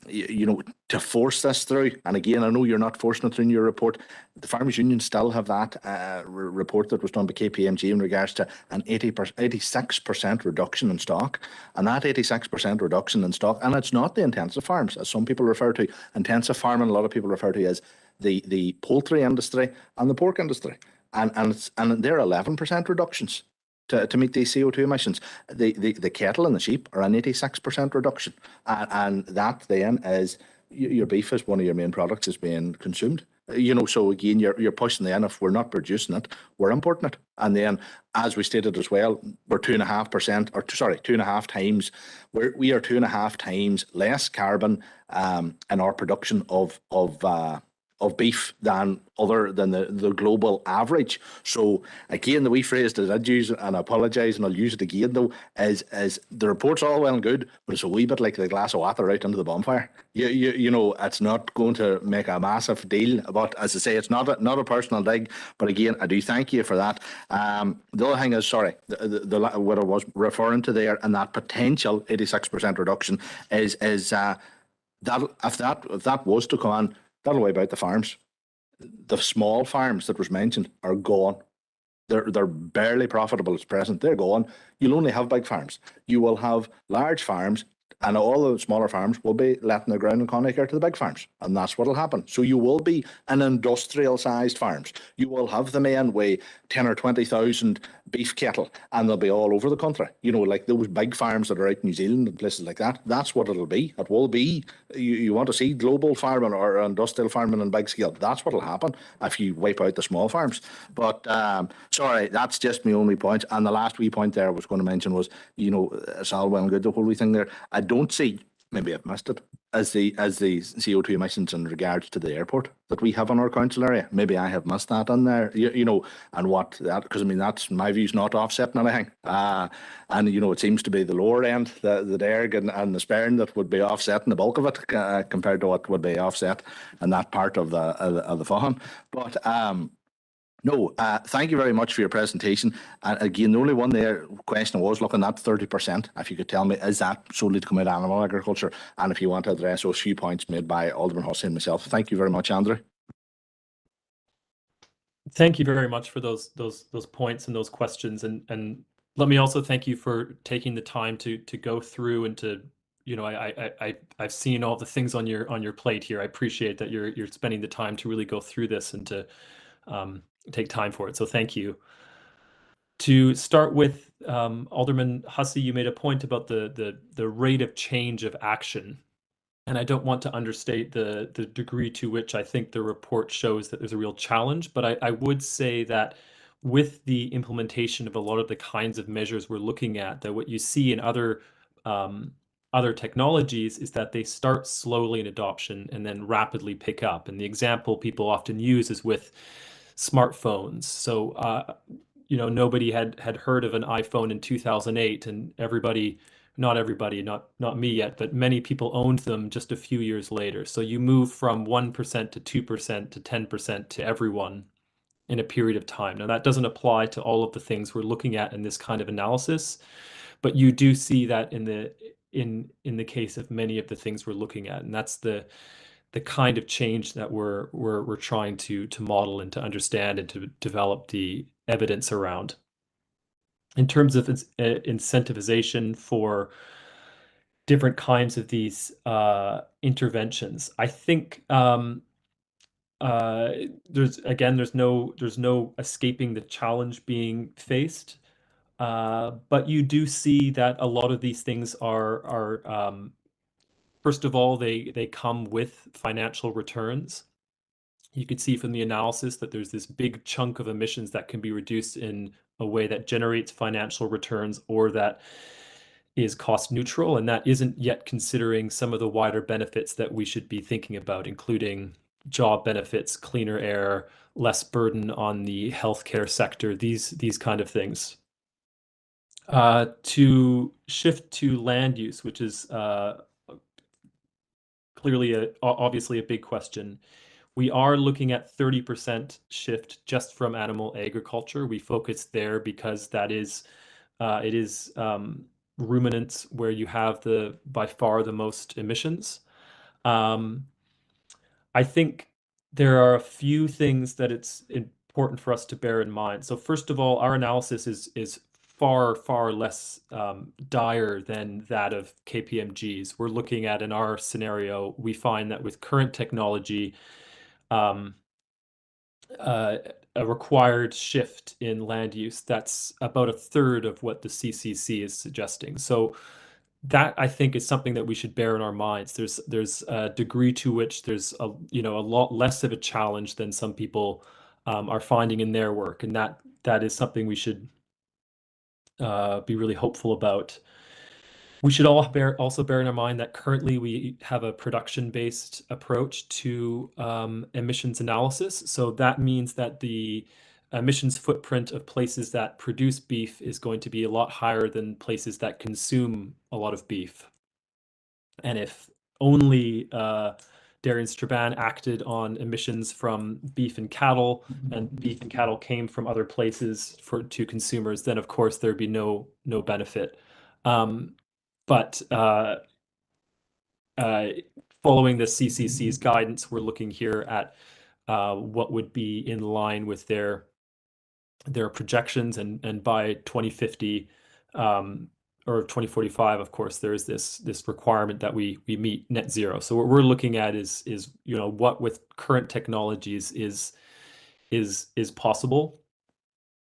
you know, to force this through. And again, I know you're not forcing it through in your report. The Farmers Union still have that report that was done by KPMG in regards to an 86% reduction in stock. And that 86% reduction in stock, and it's not the intensive farms, as some people refer to. Intensive farming, a lot of people refer to as the poultry industry and the pork industry. And they're 11% reductions to meet these CO2 emissions. The cattle and the sheep are an 86% reduction. And that then is, your beef is one of your main products is being consumed. You know, so again, you're pushing then, if we're not producing it, we're importing it. And then, as we stated as well, we're 2.5%, or sorry, 2.5 times, we are 2.5 times less carbon in our production of beef than the global average. So again, the wee phrase that I use, and I apologise, and I'll use it again though, is the report's all well and good, but it's a wee bit like the glass of water out into the bonfire. You know, it's not going to make a massive deal. But as I say, it's not a personal dig. But again, I do thank you for that. The other thing is, sorry, what I was referring to there, and that potential 86% reduction is that if that was to come on, that'll wipe out the farms. The small farms that was mentioned are gone. They're barely profitable at present. They're gone. You'll only have big farms. You will have large farms, and all the smaller farms will be letting the ground and connector to the big farms, and that's what'll happen. So you will be an industrial-sized farms. You will have the men weigh 10 or 20,000 beef cattle, and they'll be all over the country. You know, like those big farms that are out in New Zealand and places like that. That's what it'll be. It will be. You want to see global farming or industrial farming on big scale. That's what'll happen if you wipe out the small farms. But sorry, that's just my only point. And the last wee point there I was going to mention was, you know, it's all well and good, the whole wee thing there. I don't see, maybe I've missed it, as the CO2 emissions in regards to the airport that we have in our council area. Maybe I have missed that in there, you know, and what that, because I mean, that's my view's not offsetting anything. And, you know, it seems to be the lower end, the Derg and the Sperrin that would be offsetting the bulk of it compared to what would be offset in that part of the Faughan. But no, thank you very much for your presentation. And again, the only one there question I was looking at, 30%, if you could tell me, is that solely to come out of animal agriculture? And if you want to address those few points made by Alderman Hussey and myself. Thank you very much, Andrew. Thank you very much for those points and those questions. And let me also thank you for taking the time to go through and to, you know, I've seen all the things on your plate here. I appreciate that you're spending the time to really go through this and to take time for it. So thank you. To start with, Alderman Hussey, you made a point about the rate of change of action. And I don't want to understate the degree to which I think the report shows that there's a real challenge, but I would say that with the implementation of a lot of the kinds of measures we're looking at, that what you see in other technologies is that they start slowly in adoption and then rapidly pick up. And the example people often use is with smartphones. So, you know, nobody had heard of an iPhone in 2008, and not everybody, not me yet, but many people owned them just a few years later. So you move from 1% to 2% to 10% to everyone in a period of time. Now, that doesn't apply to all of the things we're looking at in this kind of analysis, but you do see that in the case of many of the things we're looking at, and that's the kind of change that we're trying to model and to understand and to develop the evidence around. In terms of incentivization for different kinds of these interventions, I think there's no escaping the challenge being faced, but you do see that a lot of these things are first of all, they come with financial returns. You could see from the analysis that there's this big chunk of emissions that can be reduced in a way that generates financial returns or that is cost neutral, and that isn't yet considering some of the wider benefits that we should be thinking about, including job benefits, cleaner air, less burden on the healthcare sector, these kind of things. To shift to land use, which is clearly obviously a big question. We are looking at 30% shift just from animal agriculture. We focus there because that is it is ruminants where you have by far the most emissions. I think there are a few things that it's important for us to bear in mind. So first of all, our analysis is far less dire than that of KPMG's. We're looking at, in our scenario, we find that with current technology, a required shift in land use, that's about a third of what the CCC is suggesting. So that, I think, is something that we should bear in our minds. There's a degree to which there's a lot less of a challenge than some people are finding in their work, and that is something we should be really hopeful about. We should also bear in our mind that currently we have a production-based approach to emissions analysis. So that means that the emissions footprint of places that produce beef is going to be a lot higher than places that consume a lot of beef. And if only Dairy and Strabane acted on emissions from beef and cattle, and beef and cattle came from other places to consumers, then of course there'd be no benefit. But following the CCC's guidance, we're looking here at what would be in line with their projections, and by 2050 or 2045, of course, there is this requirement that we meet net zero. So what we're looking at is what with current technologies is possible.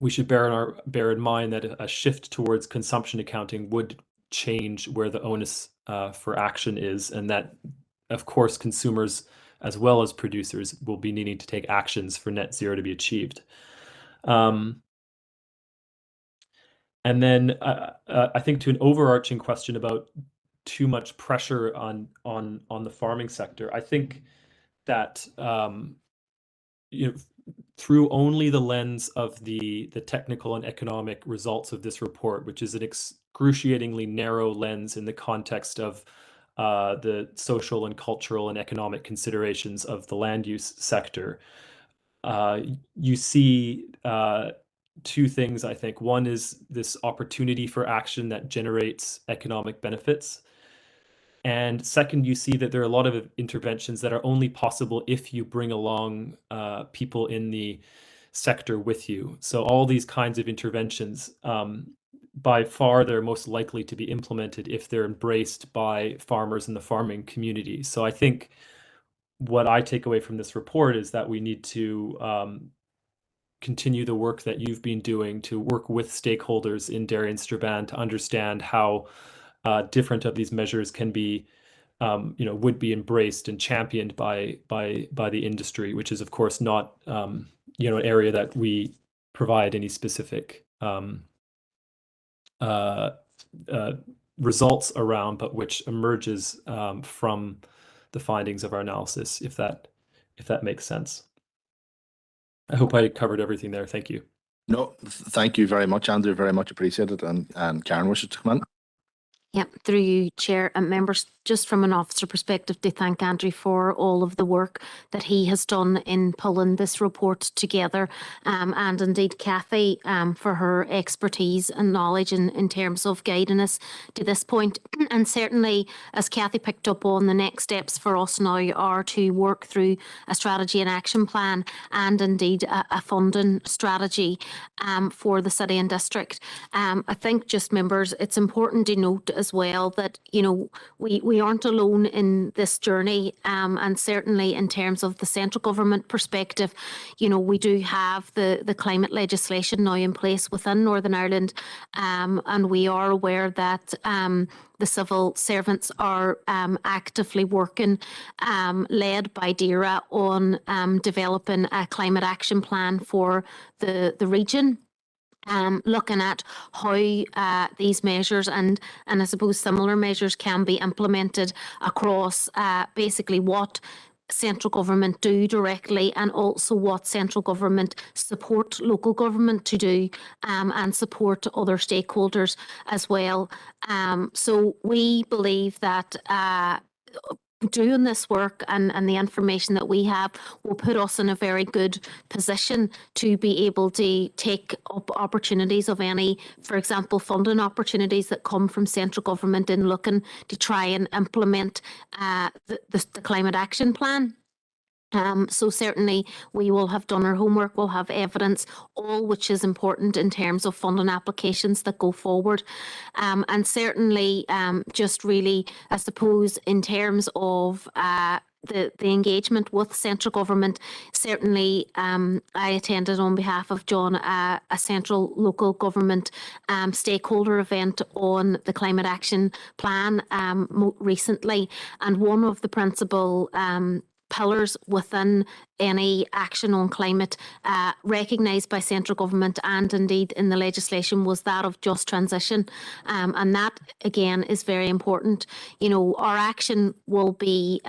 We should bear in mind that a shift towards consumption accounting would change where the onus for action is, and that, of course, consumers as well as producers will be needing to take actions for net zero to be achieved. And then I think to an overarching question about too much pressure on the farming sector, I think that through only the lens of the technical and economic results of this report, which is an excruciatingly narrow lens in the context of the social and cultural and economic considerations of the land use sector, you see two things, I think. One is this opportunity for action that generates economic benefits. And second, you see that there are a lot of interventions that are only possible if you bring along people in the sector with you. So all these kinds of interventions, by far, they're most likely to be implemented if they're embraced by farmers in the farming community. So I think what I take away from this report is that we need to continue the work that you've been doing to work with stakeholders in Dairy and Strabane to understand how different of these measures can be, would be embraced and championed by the industry, which is of course not, an area that we provide any specific results around, but which emerges from the findings of our analysis, if that makes sense. I hope I covered everything there. Thank you. No, thank you very much, Andrew. Very much appreciated. And Karen wishes to come in. Yep, through you, Chair and members, just from an officer perspective, to thank Andrew for all of the work that he has done in pulling this report together, and indeed Kathy for her expertise and knowledge in terms of guiding us to this point. And certainly, as Kathy picked up on, the next steps for us now are to work through a strategy and action plan, and indeed a funding strategy for the city and district. I think, just members, it's important to note as well that we aren't alone in this journey, and certainly in terms of the central government perspective, we do have the climate legislation now in place within Northern Ireland, and we are aware that the civil servants are actively working, led by DERA, on developing a climate action plan for the region. Looking at how these measures and I suppose similar measures can be implemented across basically what central government do directly, and also what central government support local government to do, and support other stakeholders as well. So we believe that doing this work and the information that we have will put us in a very good position to be able to take up opportunities of any, for example, funding opportunities that come from central government in looking to try and implement the climate action plan. So certainly we will have done our homework, we'll have evidence, all which is important in terms of funding applications that go forward. And certainly just really, I suppose, in terms of the engagement with central government, certainly I attended on behalf of John a central local government stakeholder event on the climate action plan recently, and one of the principal pillars within any action on climate recognised by central government and indeed in the legislation was that of just transition, and that again is very important. You know, our action will be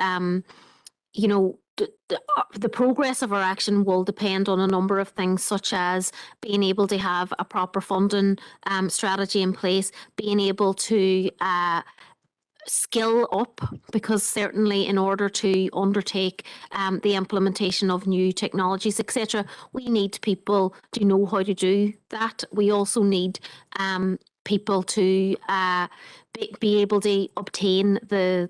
you know, the progress of our action will depend on a number of things, such as being able to have a proper funding strategy in place, being able to skill up, because certainly in order to undertake the implementation of new technologies, etc., we need people to know how to do that. We also need people to be able to obtain the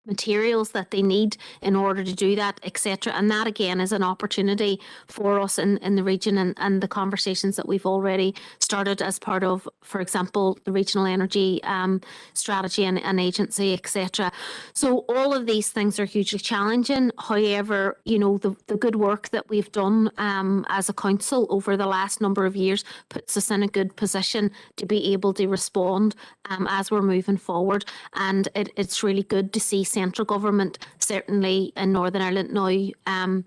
materials that they need in order to do that, etc. And that again is an opportunity for us in the region, and the conversations that we've already started as part of, for example, the regional energy strategy and agency, etc. So all of these things are hugely challenging. However, you know, the good work that we've done as a council over the last number of years puts us in a good position to be able to respond as we're moving forward. And it's really good to see central government, certainly in Northern Ireland now,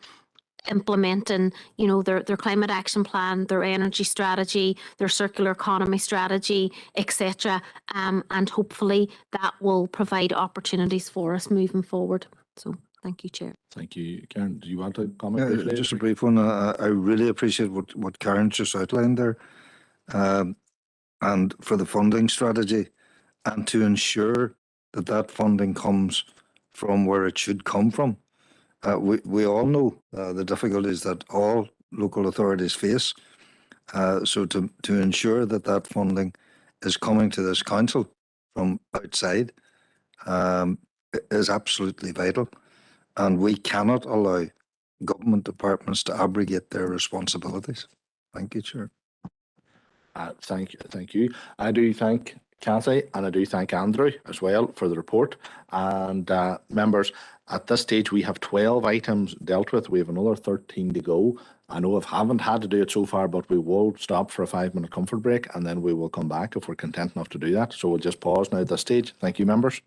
implementing, you know, their climate action plan, their energy strategy, their circular economy strategy, etc. And hopefully that will provide opportunities for us moving forward. So thank you, Chair. Thank you, Karen. Do you want to comment Yeah, briefly? just a brief one. I really appreciate what Karen just outlined there, and for the funding strategy, and to ensure that that funding comes from where it should come from. We all know the difficulties that all local authorities face. So to ensure that that funding is coming to this council from outside is absolutely vital. And we cannot allow government departments to abrogate their responsibilities. Thank you, Chair. Thank you. I do thank Cathy and I do thank Andrew as well for the report. And members, at this stage we have 12 items dealt with. We have another 13 to go. I know I haven't had to do it so far, but we will stop for a 5-minute comfort break and then we will come back if we're content enough to do that. So we'll just pause now at this stage. Thank you, members.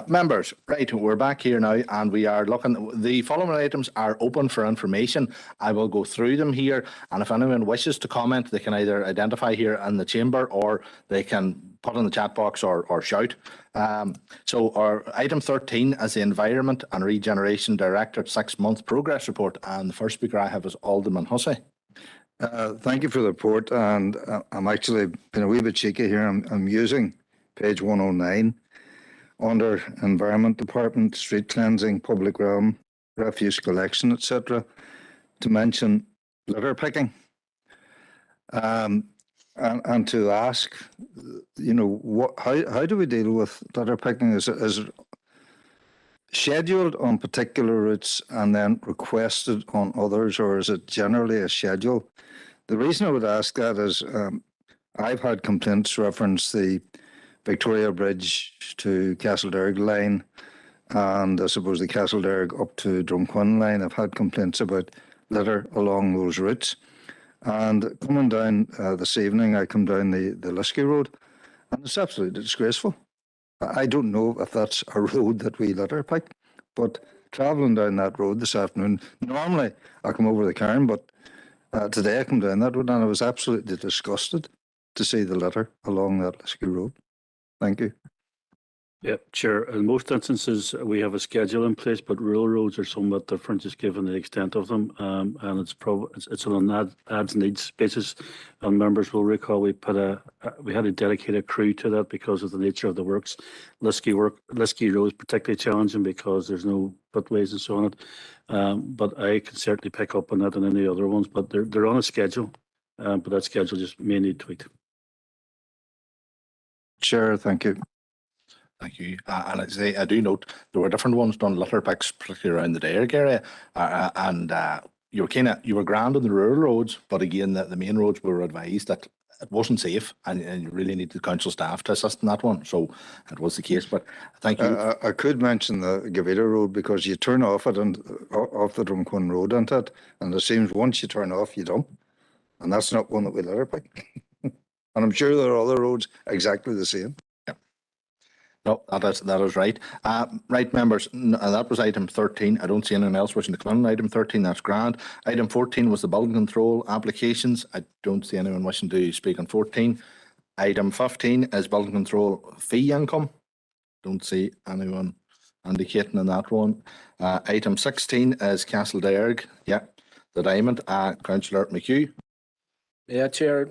Members, right, we're back here now and we are looking, the following items are open for information. I will go through them here, and if anyone wishes to comment, they can either identify here in the chamber or they can put in the chat box or shout. So our item 13 is the Environment and Regeneration Director 6-month progress report, and the first speaker I have is Alderman Hussey. Thank you for the report, and I'm actually being a wee bit cheeky here. I'm using page 109 under Environment Department, Street Cleansing, Public Realm, Refuse Collection, etc., to mention litter picking. And to ask, you know, how do we deal with litter picking? Is it scheduled on particular routes and then requested on others, or is it generally a schedule? The reason I would ask that is I've had complaints reference the Victoria Bridge to Castlederg line, and I suppose the Castlederg up to Drumquin line. I've had complaints about litter along those routes. And coming down this evening, I come down the Lisky Road, and it's absolutely disgraceful. I don't know if that's a road that we litter pick, but travelling down that road this afternoon, normally I come over the Cairn, but today I come down that road and I was absolutely disgusted to see the litter along that Lisky Road. Thank you. Yeah, Chair. In most instances, we have a schedule in place, but rural roads are somewhat different, just given the extent of them, and it's on an ads needs basis. And members will recall we had a dedicated crew to that because of the nature of the works. Lisky Road is particularly challenging because there's no footways and so on. But I can certainly pick up on that and any other ones. But they're on a schedule, but that schedule just may need tweaked. Chair, thank you. Thank you. And I do note there were different ones done litter picks, particularly around the Derg area, and you were grand on the rural roads, but again, the main roads were advised that it wasn't safe, and you really need the council staff to assist in that one. So it was the case. But thank you. I could mention the Gavita Road because you turn off it and off the Drumquin Road, isn't it? And it seems once you turn off, you dump, and that's not one that we litter pick. And I'm sure there are other roads exactly the same. Yeah. No, that is right. Right, members, that was item 13. I don't see anyone else wishing to come on item 13. That's grand. Item 14 was the building control applications. I don't see anyone wishing to speak on 14. Item 15 is building control fee income. Don't see anyone indicating on that one. Item 16 is Castlederg. Yeah, the Diamond. Councillor McHugh. Yeah, Chair,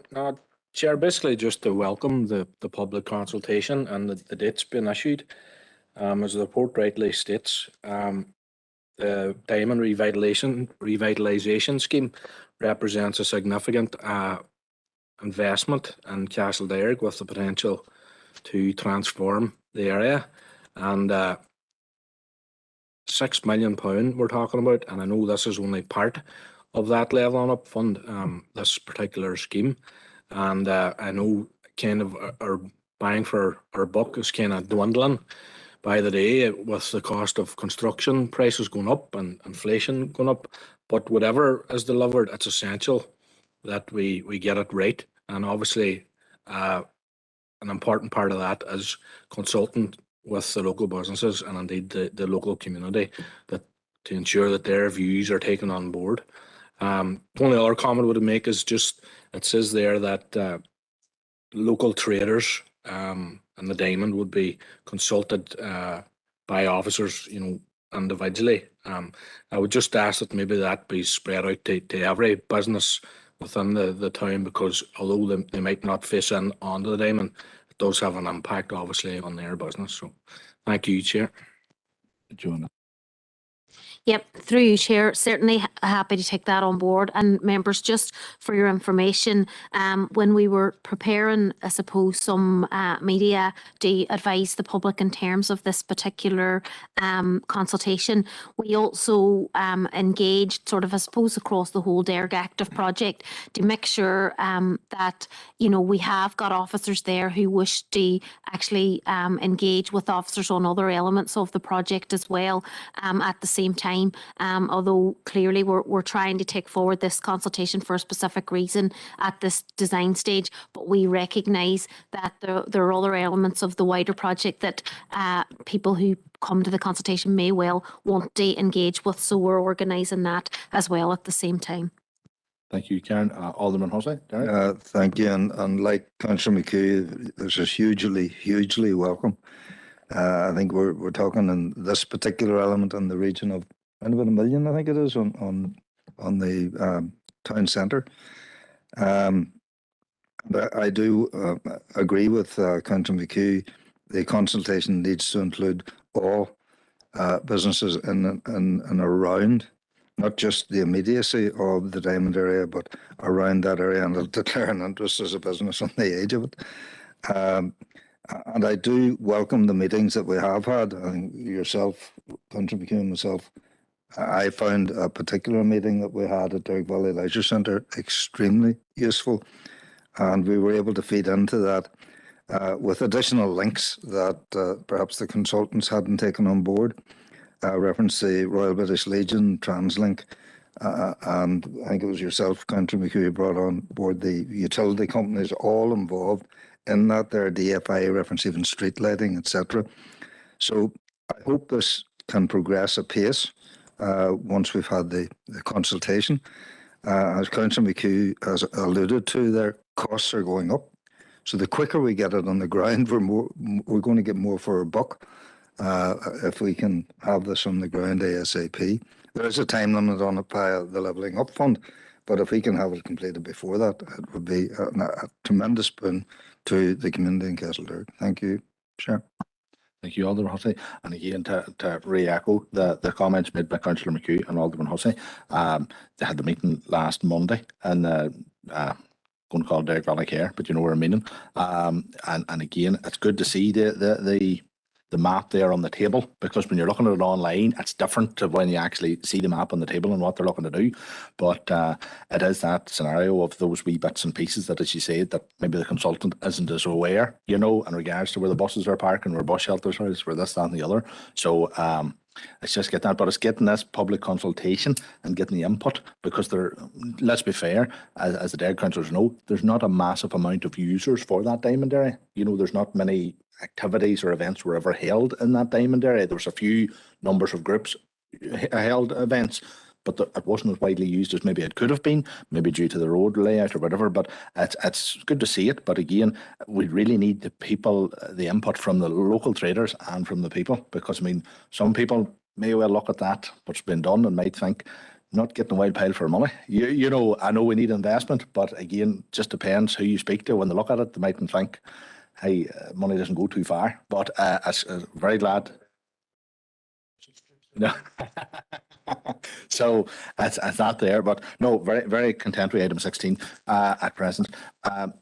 basically just to welcome the public consultation and the dates being issued. As the report rightly states, the Diamond Revitalisation Scheme represents a significant investment in Castlederg with the potential to transform the area. And £6 million we're talking about, and I know this is only part of that level up fund, this particular scheme. And I know kind of our bang for our buck is kind of dwindling by the day with the cost of construction prices going up and inflation going up. But whatever is delivered, it's essential that we get it right. And obviously, an important part of that is consulting with the local businesses and indeed the local community to ensure that their views are taken on board. The only other comment I would make is just it says there that local traders and the Diamond would be consulted by officers, individually. I would just ask that maybe that be spread out to every business within the town, because although they might not face in onto the Diamond, it does have an impact obviously on their business. So thank you, Chair. Yep, through you, Chair. Certainly happy to take that on board. And members, just for your information, when we were preparing, I suppose, some media to advise the public in terms of this particular consultation, we also engaged sort of, I suppose, across the whole Derg Active project to make sure that, we have got officers there who wish to actually engage with officers on other elements of the project as well at the same same time, although clearly we're trying to take forward this consultation for a specific reason at this design stage, but we recognise that there are other elements of the wider project that people who come to the consultation may well want to engage with, so we're organising that as well at the same time. Thank you, Karen. Alderman Hussey. Thank you. And like Councillor McHugh, this is hugely welcome. I think we're talking in this particular element in the region of around about $1 million, I think it is, on the town centre. But I do agree with Councillor McHugh. The consultation needs to include all businesses in and around, not just the immediacy of the Diamond area, but around that area, and it'll declare an interest as a business on the age of it. And I do welcome the meetings that we have had. I think yourself, Councillor McHugh, and myself, I found a particular meeting that we had at Derrick Valley Leisure Centre extremely useful, and we were able to feed into that with additional links that perhaps the consultants hadn't taken on board. Reference the Royal British Legion, TransLink, and I think it was yourself, Councillor McHugh, who brought on board the utility companies all involved in that. There, DFI, reference even street lighting, etc. So I hope this can progress apace once we've had the consultation. As Councillor McHugh has alluded to, their costs are going up. So the quicker we get it on the ground, we're going to get more for our buck. If we can have this on the ground ASAP. There is a time limit on it via the Levelling Up Fund, but if we can have it completed before that, it would be a tremendous boon to the community in Castledurg. Thank you, Chair. Thank you, Alderman Hussey. And again, to re-echo the comments made by Councillor McHugh and Alderman Hussey, they had the meeting last Monday, and going to call it Derrick Valley Care, but you know what I mean. And again, it's good to see the map there on the table, because when you're looking at it online, it's different to when you actually see the map on the table and what they're looking to do. But it is that scenario of those wee bits and pieces that, as you say, that maybe the consultant isn't as aware, you know, in regards to where the buses are parking, where bus shelters are, where this, that, and the other. So it's just getting that, but it's getting this public consultation and getting the input, because let's be fair, as the Derrick councillors know, there's not a massive amount of users for that Diamond area. You know, there's not many activities or events were ever held in that Diamond area. There was a few numbers of groups held events, but it wasn't as widely used as maybe it could have been, maybe due to the road layout or whatever. But it's good to see it. But again, we really need the people, the input from the local traders and from the people, because I mean, some people may well look at that, what's been done, and might think, not getting a wild pile for money. You know, I know we need investment, but again, just depends who you speak to. When they look at it, they mightn't think, hey, money doesn't go too far. But I'm very glad. No. So it's not there, but no, very, very content with item 16 at present.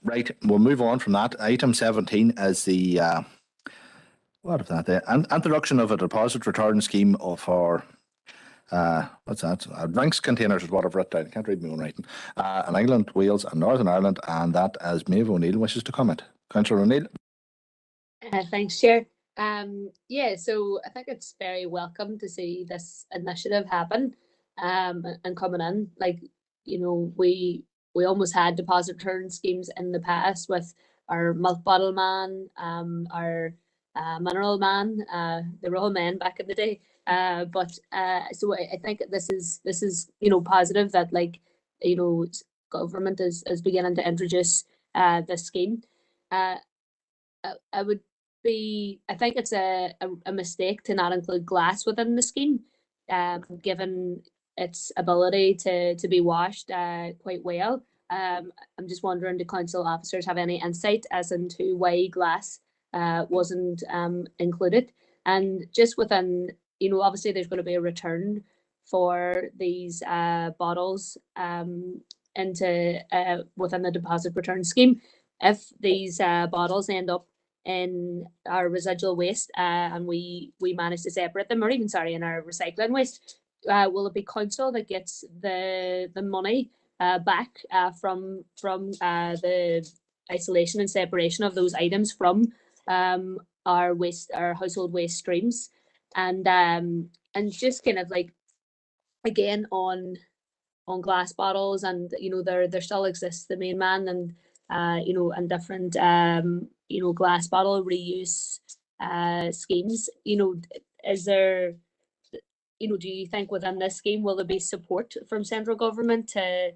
Right, we'll move on from that. Item 17 is the what is that? The introduction of a deposit return scheme of our what's that? Drinks containers is what I've written down. I can't read my own writing. In England, Wales, and Northern Ireland, and that as Maeve O'Neill wishes to comment. Councillor O'Neill. Thanks, Chair. Yeah, so I think it's very welcome to see this initiative happen and coming in. Like, you know, we almost had deposit return schemes in the past with our milk bottle man, our mineral man. They were all men back in the day. So I think this is you know, positive that, like, you know, government is beginning to introduce this scheme. I think it's a mistake to not include glass within the scheme, given its ability to be washed quite well. I'm just wondering, do council officers have any insight as into why glass wasn't included? And just within, you know, obviously there's going to be a return for these bottles into within the deposit return scheme. If these bottles end up in our residual waste and we manage to separate them, or even, sorry, in our recycling waste, will it be council that gets the money back from the isolation and separation of those items from our household waste streams? And just kind of like again on glass bottles, and there still exists the main man, and and different glass bottle reuse schemes. Is there, do you think within this scheme will there be support from central government to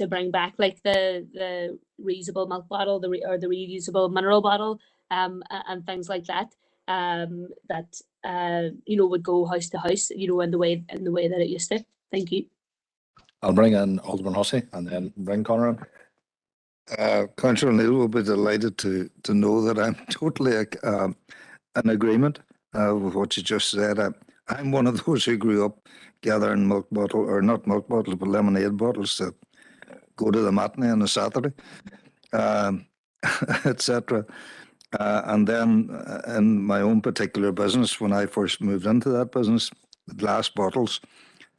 bring back like the reusable milk bottle, or the reusable mineral bottle, and things like that, would go house to house, in the way that it used to? Thank you. I'll bring in Alderman Hussey and then bring Conor in. Councillor Neil will be delighted to know that I'm totally in agreement with what you just said. I'm one of those who grew up gathering milk bottle, or not milk bottles, but lemonade bottles to go to the matinee on a Saturday, etc. And then in my own particular business, when I first moved into that business, the glass bottles,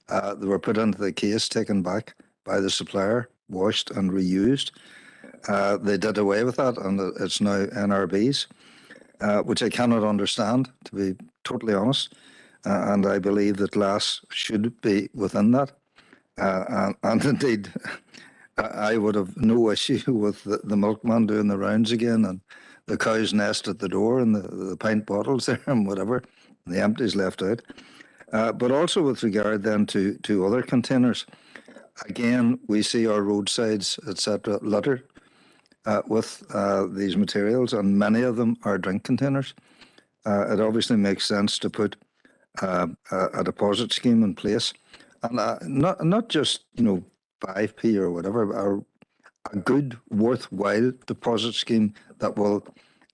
they were put into the case, taken back by the supplier, washed and reused. They did away with that, and it's now NRBs, which I cannot understand, to be totally honest. And I believe that glass should be within that. And indeed, I would have no issue with the milkman doing the rounds again, and the cow's nest at the door, and the pint bottles there, and whatever, and the empties left out. But also with regard then to other containers, again, we see our roadsides, etc., littered with these materials, and many of them are drink containers. It obviously makes sense to put a deposit scheme in place, and not just 5p or whatever, a good, worthwhile deposit scheme that will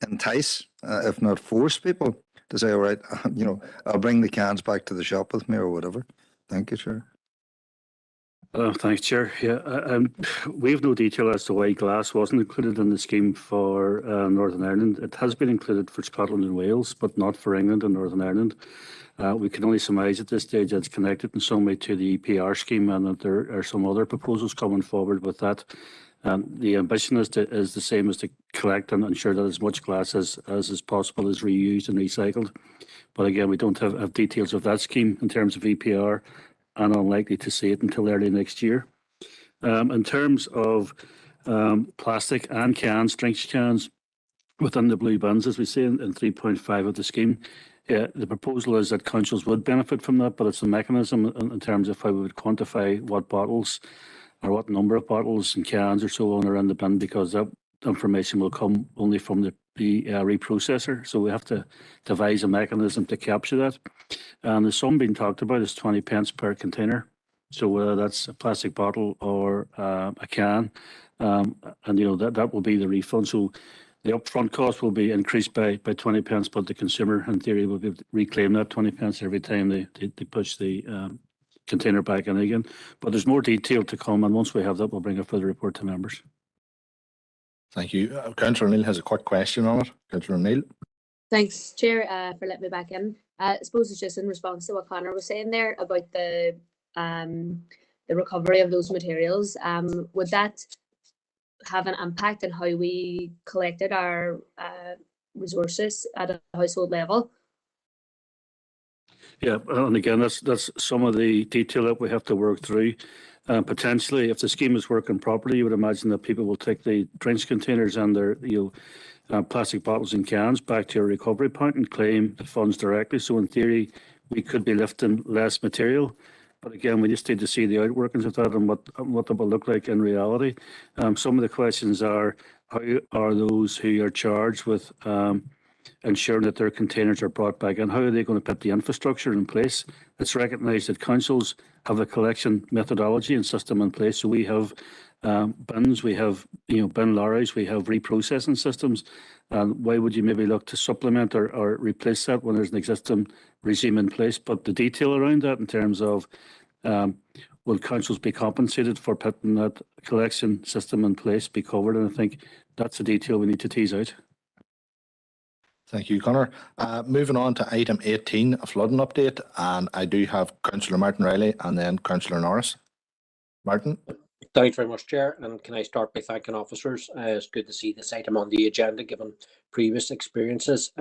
entice, if not force people to say, all right, I'll bring the cans back to the shop with me or whatever. Thank you, Chair. Thanks, Chair. Yeah, we have no detail as to why glass wasn't included in the scheme for Northern Ireland. It has been included for Scotland and Wales, but not for England and Northern Ireland. We can only surmise at this stage that it's connected in some way to the EPR scheme, and that there are some other proposals coming forward with that. The ambition is the same, as to collect and ensure that as much glass as is possible is reused and recycled. But again, we don't have details of that scheme in terms of EPR, and unlikely to see it until early next year. In terms of plastic and cans, drinks cans, within the blue bins, as we say in 3.5 of the scheme, the proposal is that councils would benefit from that, but it's a mechanism in terms of how we would quantify what bottles or what number of bottles and cans or so on are in the bin, because that information will come only from the reprocessor. So we have to devise a mechanism to capture that. And the sum being talked about is 20 pence per container. So whether that's a plastic bottle or a can, and that will be the refund. So the upfront cost will be increased by 20 pence, but the consumer, in theory, will be able to reclaim that 20 pence every time they push the container back in again. But there's more detail to come, and once we have that, we'll bring a further report to members. Thank you. Councillor Neil has a quick question on it. Councillor Neil. Thanks, Chair, for letting me back in. I suppose it's just in response to what Conor was saying there about the recovery of those materials. Would that have an impact on how we collected our resources at a household level? Yeah, and again, that's some of the detail that we have to work through. Potentially, if the scheme is working properly, you would imagine that people will take the drinks containers and their plastic bottles and cans back to a recovery point and claim the funds directly. So in theory, we could be lifting less material. But again, we just need to see the outworkings of that and what that will look like in reality. Some of the questions are, how are those who are charged with ensuring that their containers are brought back in? How are they going to put the infrastructure in place? It's recognised that councils have a collection methodology and system in place. So we have bins, we have bin lorries, we have reprocessing systems. And why would you maybe look to supplement or replace that when there's an existing regime in place? But the detail around that in terms of will councils be compensated for putting that collection system in place be covered? And I think that's the detail we need to tease out. Thank you, Conor. Moving on to item 18, a flooding update, and I do have Councillor Martin Riley and then Councillor Norris. Martin. Thanks very much, Chair. And can I start by thanking officers? It's good to see this item on the agenda, given previous experiences.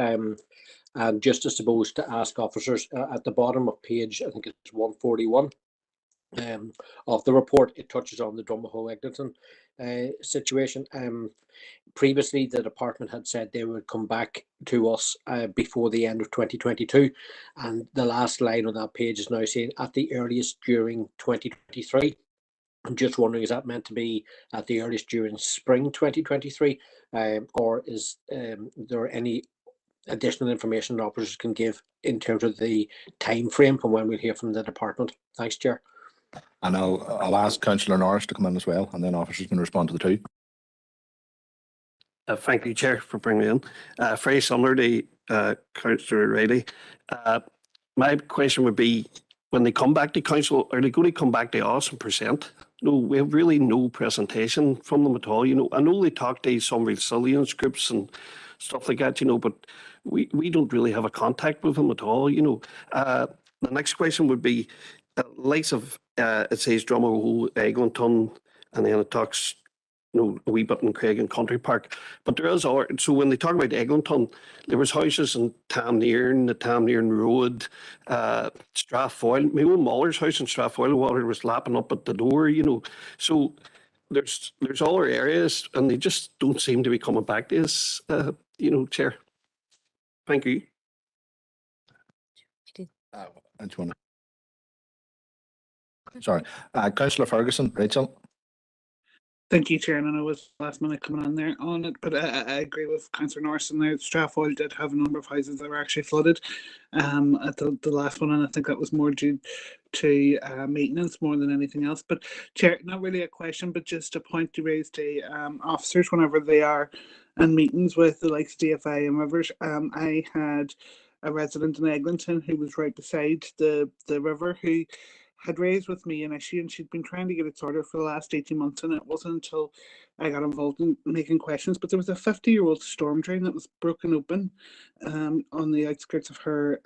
And just as supposed to ask officers at the bottom of page, I think it's 141 of the report, it touches on the Drumahoe Eglinton situation. Previously, the department had said they would come back to us before the end of 2022, and the last line on that page is now saying at the earliest during 2023. I'm just wondering, is that meant to be at the earliest during spring 2023, or is there any additional information officers can give in terms of the time frame from when we'll hear from the department? Thanks, Chair. And I'll ask Councillor Norris to come in as well, and then officers can respond to the two. Thank you, Chair, for bringing me in. Very similar to Councillor Riley. My question would be, when they come back to council, are they going to come back to us and present? No, we have really no presentation from them at all. You know, I know they talk to some resilience groups and stuff like that, you know, but we don't really have a contact with them at all, you know. The next question would be, likes of, it says Drumahoe, Eglinton, and then it talks, you know, a wee bit in Craig and Country Park. But there is, so when they talk about Eglinton, there was houses in Tamnairn, the Tamnairn Road, Strathfoyle. My own mother's house in Strathfoyle, water was lapping up at the door, you know. So there's other areas, and they just don't seem to be coming back to us, you know, Chair. Thank you. Sorry. Councillor Ferguson, Rachel. Thank you, Chair. And I know it was last minute coming on there on it, but I agree with Councillor Norris. And there, Strathfoyle did have a number of houses that were actually flooded at the last one, and I think that was more due to maintenance more than anything else. But Chair, not really a question, but just a point to raise to officers whenever they are in meetings with the likes of DFI and Rivers. I had a resident in Eglinton who was right beside the river who had raised with me an issue, and she'd been trying to get it sorted for the last 18 months, and it wasn't until I got involved in making questions. But there was a 50-year-old storm drain that was broken open on the outskirts of her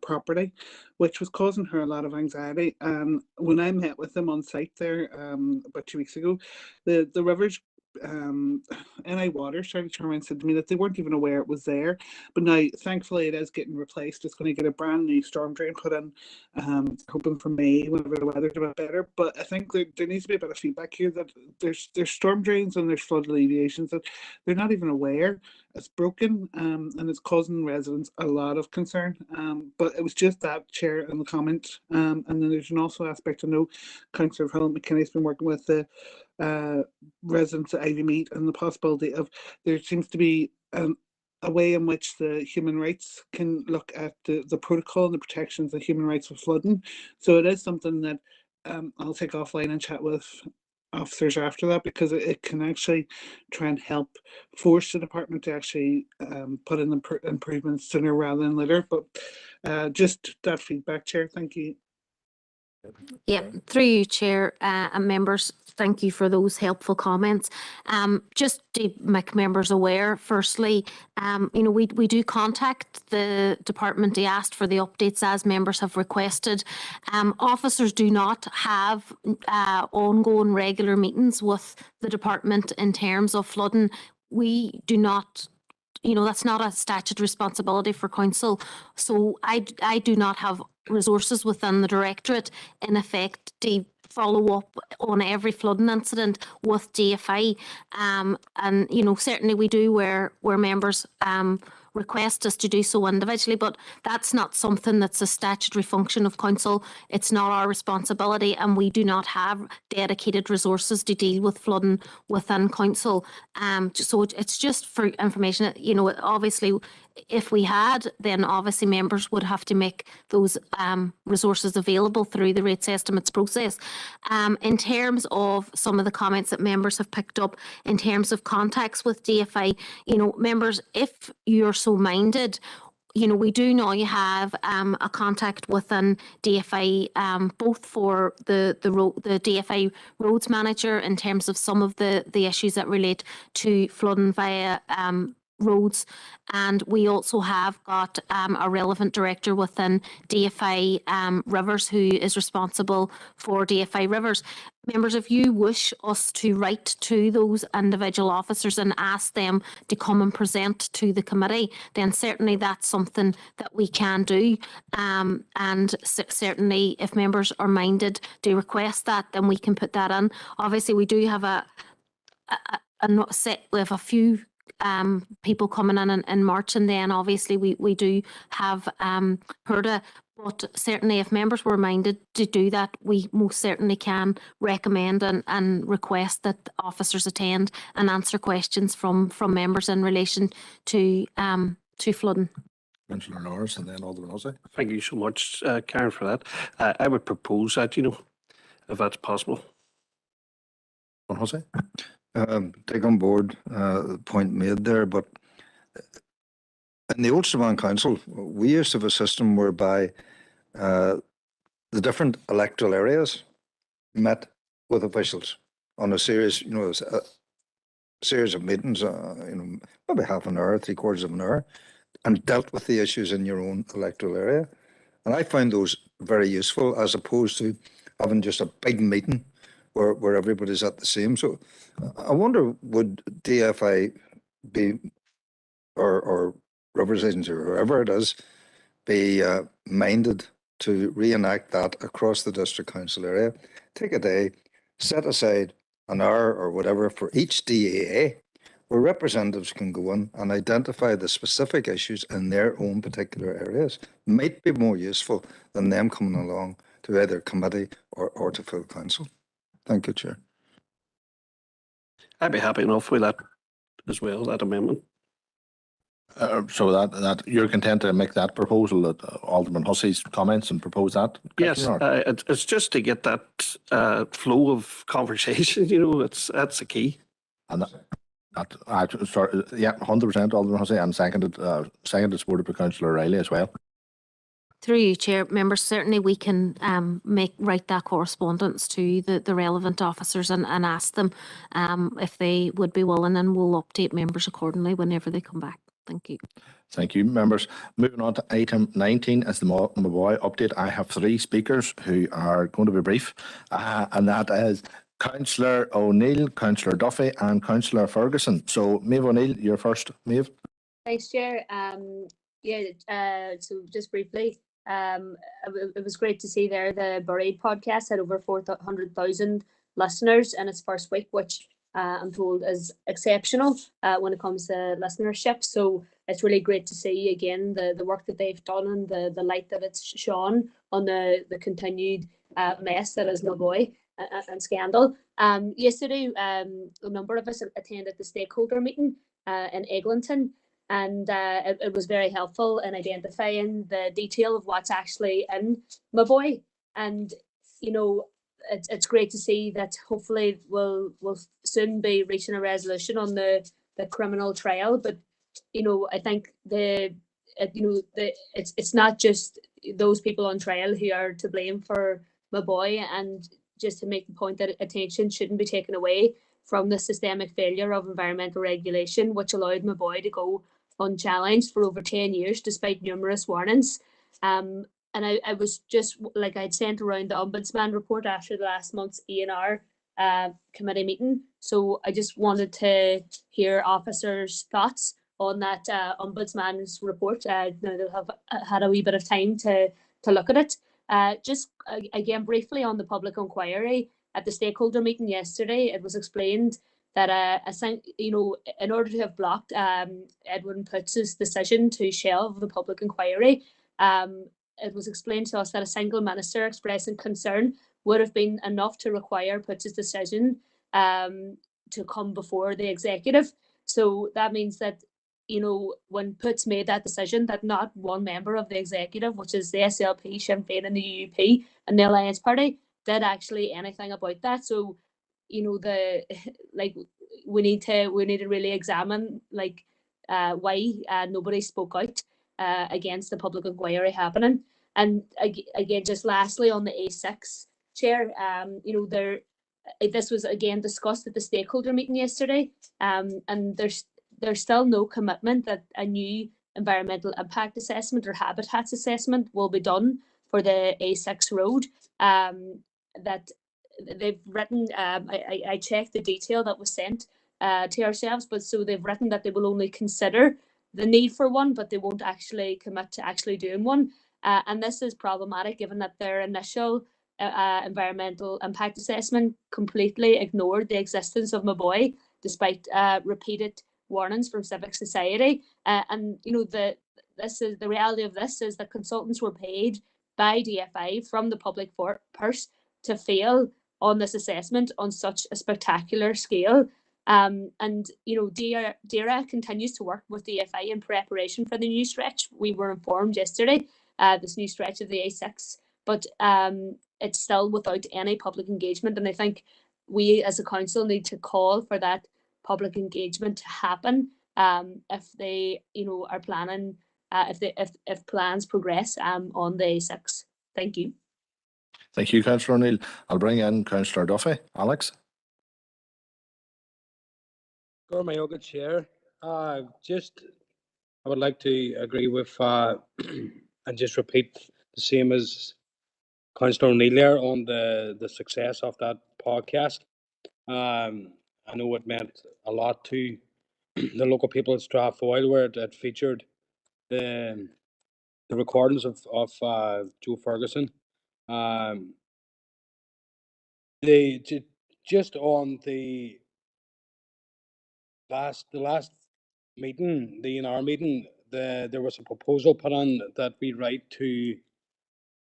property, which was causing her a lot of anxiety. And when I met with them on site there about 2 weeks ago, the Rivers NI Water started to turn around and said to me that they weren't even aware it was there. But now, thankfully, it is getting replaced. It's going to get a brand new storm drain put in, hoping for May, whenever the weather's a bit better. But I think there needs to be a bit of feedback here that there's storm drains and there's flood alleviations that they're not even aware it's broken, and it's causing residents a lot of concern. But it was just that, Chair, and the comment. And then there's an also aspect to know Councillor Helen McKinney's been working with the residents at Ivy Mead, and the possibility of there seems to be a way in which the human rights can look at the protocol and the protections of human rights with flooding. So it is something that I'll take offline and chat with officers after that, because it can actually try and help force the department to actually put in improvements sooner rather than later. But just that feedback, Chair. Thank you. Yeah, through you, Chair, and members, thank you for those helpful comments. Just to make members aware, firstly, you know, we do contact the department. They asked for the updates as members have requested. Officers do not have ongoing regular meetings with the department in terms of flooding. We do not, you know, that's not a statute responsibility for council. So I do not have resources within the directorate in effect to follow up on every flooding incident with DFI. And, you know, certainly we do where members request us to do so individually, but that's not something that's a statutory function of council. It's not our responsibility, and we do not have dedicated resources to deal with flooding within council. So it's just for information. You know, obviously, if we had, then obviously members would have to make those resources available through the rates estimates process. In terms of some of the comments that members have picked up in terms of contacts with DFI, you know, members, if you're so minded, you know, we do now have a contact within DFI, both for the DFI roads manager in terms of some of the issues that relate to flooding via roads, and we also have got a relevant director within DFI Rivers who is responsible for DFI Rivers. Members, if you wish us to write to those individual officers and ask them to come and present to the committee, then certainly that's something that we can do. And certainly if members are minded to request that, then we can put that in. Obviously, we do have we have a few people coming in March, and then obviously we do have HERDA, but certainly if members were minded to do that, we most certainly can recommend and request that officers attend and answer questions from members in relation to flooding. Councillor Norris and then Alderman Hussey. Thank you so much, Karen, for that. I would propose that, if that's possible. Hussey? Take on board the point made there, but in the Ulster Council, we used to have a system whereby the different electoral areas met with officials on a series, a series of meetings, maybe half an hour, 3/4 of an hour, and dealt with the issues in your own electoral area. And I found those very useful as opposed to having just a big meeting where everybody's at the same. So I wonder, would DFI be, or Rivers Agency, or whoever it is, be minded to reenact that across the district council area? Take a day, set aside an hour or whatever for each DAA, where representatives can go in and identify the specific issues in their own particular areas. Might be more useful than them coming along to either committee or to full council. Thank you, Chair. I'd be happy enough with that as well, that amendment. So that you're content to make that proposal, that Alderman Hussey's comments, and propose that? Yes, it's just to get that flow of conversation. That's the key. And sorry, yeah, 100%, Alderman Hussey, and seconded, supported by Councillor Riley as well. Through you, Chair, members, certainly we can write that correspondence to the relevant officers and ask them if they would be willing, and we'll update members accordingly whenever they come back. Thank you. Thank you, members. Moving on to item 19 is the Maboy update. I have 3 speakers who are going to be brief, and that is Councillor O'Neill, Councillor Duffy and Councillor Ferguson. So Maeve O'Neill, you're first. Maeve. Thanks, Chair. So just briefly, it was great to see there the Buried podcast had over 400,000 listeners in its first week, which I'm told is exceptional when it comes to listenership. So it's really great to see again the work that they've done and the light that it's shone on the continued mess that is Maboy and scandal. Yesterday, a number of us attended the stakeholder meeting in Eglinton, and it was very helpful in identifying the detail of what's actually in Maboy. And it's great to see that hopefully we'll soon be reaching a resolution on the criminal trial. But I think it's not just those people on trial who are to blame for Maboy, and just to make the point that attention shouldn't be taken away from the systemic failure of environmental regulation, which allowed Maboy to go unchallenged for over 10 years despite numerous warnings. And I was just, like, I'd sent around the Ombudsman report after the last month's E&R committee meeting. So I just wanted to hear officers' thoughts on that Ombudsman's report. Now they'll have had a wee bit of time to look at it. Just again, briefly on the public inquiry at the stakeholder meeting yesterday, it was explained that in order to have blocked Edwin Putz's decision to shelve the public inquiry, it was explained to us that a single minister expressing concern would have been enough to require Putz's decision to come before the executive. So that means that when Putz made that decision, that not one member of the executive, which is the SLP, Sinn Féin and the UUP and the Alliance Party, did actually anything about that. So we need to really examine why nobody spoke out against the public inquiry happening. And again, just lastly on the A6, Chair, this was again discussed at the stakeholder meeting yesterday, and there's still no commitment that a new environmental impact assessment or habitats assessment will be done for the A6 road. That they've written, I checked the detail that was sent to ourselves, but so they've written that they will only consider the need for one, but they won't actually commit to actually doing one. And this is problematic given that their initial environmental impact assessment completely ignored the existence of Maboy, despite repeated warnings from civic society. And you know, the reality of this is that consultants were paid by DFI from the public purse to fail on this assessment on such a spectacular scale. And you know, DAERA continues to work with DFI in preparation for the new stretch. We were informed yesterday, this new stretch of the A6, but it's still without any public engagement. And I think we as a council need to call for that public engagement to happen if they, you know, are planning, if plans progress on the A6. Thank you. Thank you, Councillor O'Neill. I'll bring in Councillor Duffy. Alex? Good Chair. I would like to agree with and just repeat the same as Councillor O'Neill there on the success of that podcast. I know it meant a lot to the local people at Strathfoyle, where it featured the recordings of Joe Ferguson. Just on the last meeting, the ENR meeting, there was a proposal put on that we write to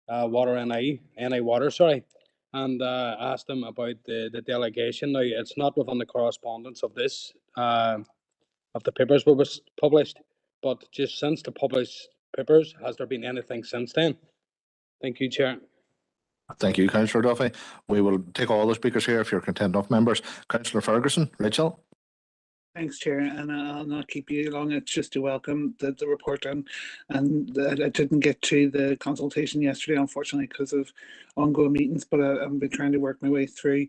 Water NI Water, sorry, and asked them about the delegation. Now, it's not within the correspondence of this of the papers were published, but just since the published papers, has there been anything since then? Thank you, Chair. Thank you, Councillor Duffy. We will take all the speakers here if you're content enough, members. Councillor Ferguson, Rachel? Thanks, Chair, and I'll not keep you long. It's just to welcome the report, and I didn't get to the consultation yesterday, unfortunately, because of ongoing meetings, but I've been trying to work my way through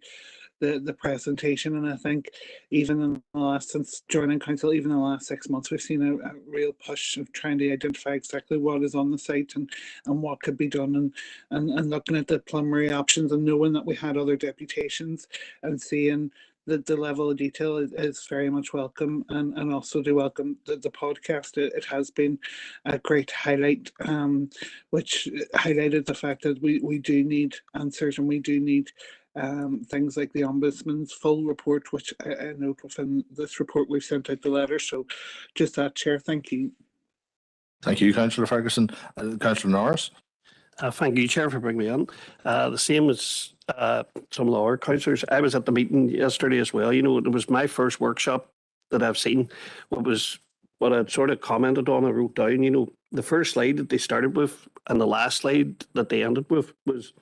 the presentation, and I think even in the last, since joining council, even in the last 6 months, we've seen a real push of trying to identify exactly what is on the site and what could be done, and looking at the preliminary options and knowing that we had other deputations and seeing the level of detail is very much welcome, and also to welcome the podcast. It has been a great highlight, which highlighted the fact that we do need answers, and we do need things like the Ombudsman's full report, which I note within this report we've sent out the letter. So just that, Chair. Thank you. Thank you, Councillor Ferguson. Councillor Norris? Thank you, Chair, for bringing me on. The same as some of the other councillors. I was at the meeting yesterday as well. You know, it was my first workshop that I've seen. What I'd sort of commented on, I wrote down, you know, the first slide that they started with and the last slide that they ended with was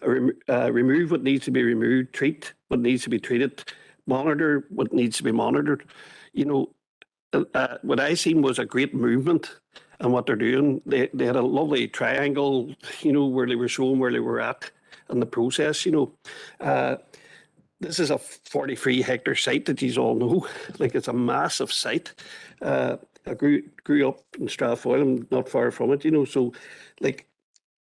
remove what needs to be removed, treat what needs to be treated, monitor what needs to be monitored. You know, what I seen was a great movement. And what they're doing, they had a lovely triangle, you know, where they were showing where they were at in the process, you know. This is a 43-hectare site that you all know. Like, it's a massive site. I grew up in Strathfoyle, I'm not far from it, you know, so, like,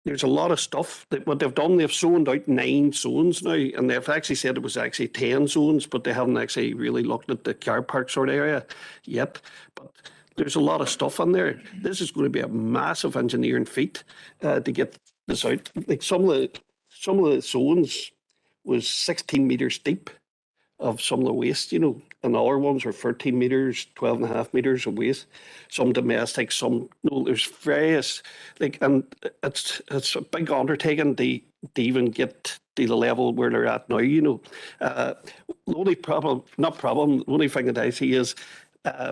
there's a lot of stuff. What they've done, they've zoned out 9 zones now, and they've actually said it was actually 10 zones, but they haven't actually really looked at the car park sort of area yet. But there's a lot of stuff on there. This is going to be a massive engineering feat to get this out. Like, some of the zones was 16 meters deep of some of the waste, you know, and the other ones were 13 meters, 12.5 meters of waste. Some domestic, some no. There's various, like, and it's a big undertaking to even get to the level where they're at now. You know, the only problem, the only thing that I see is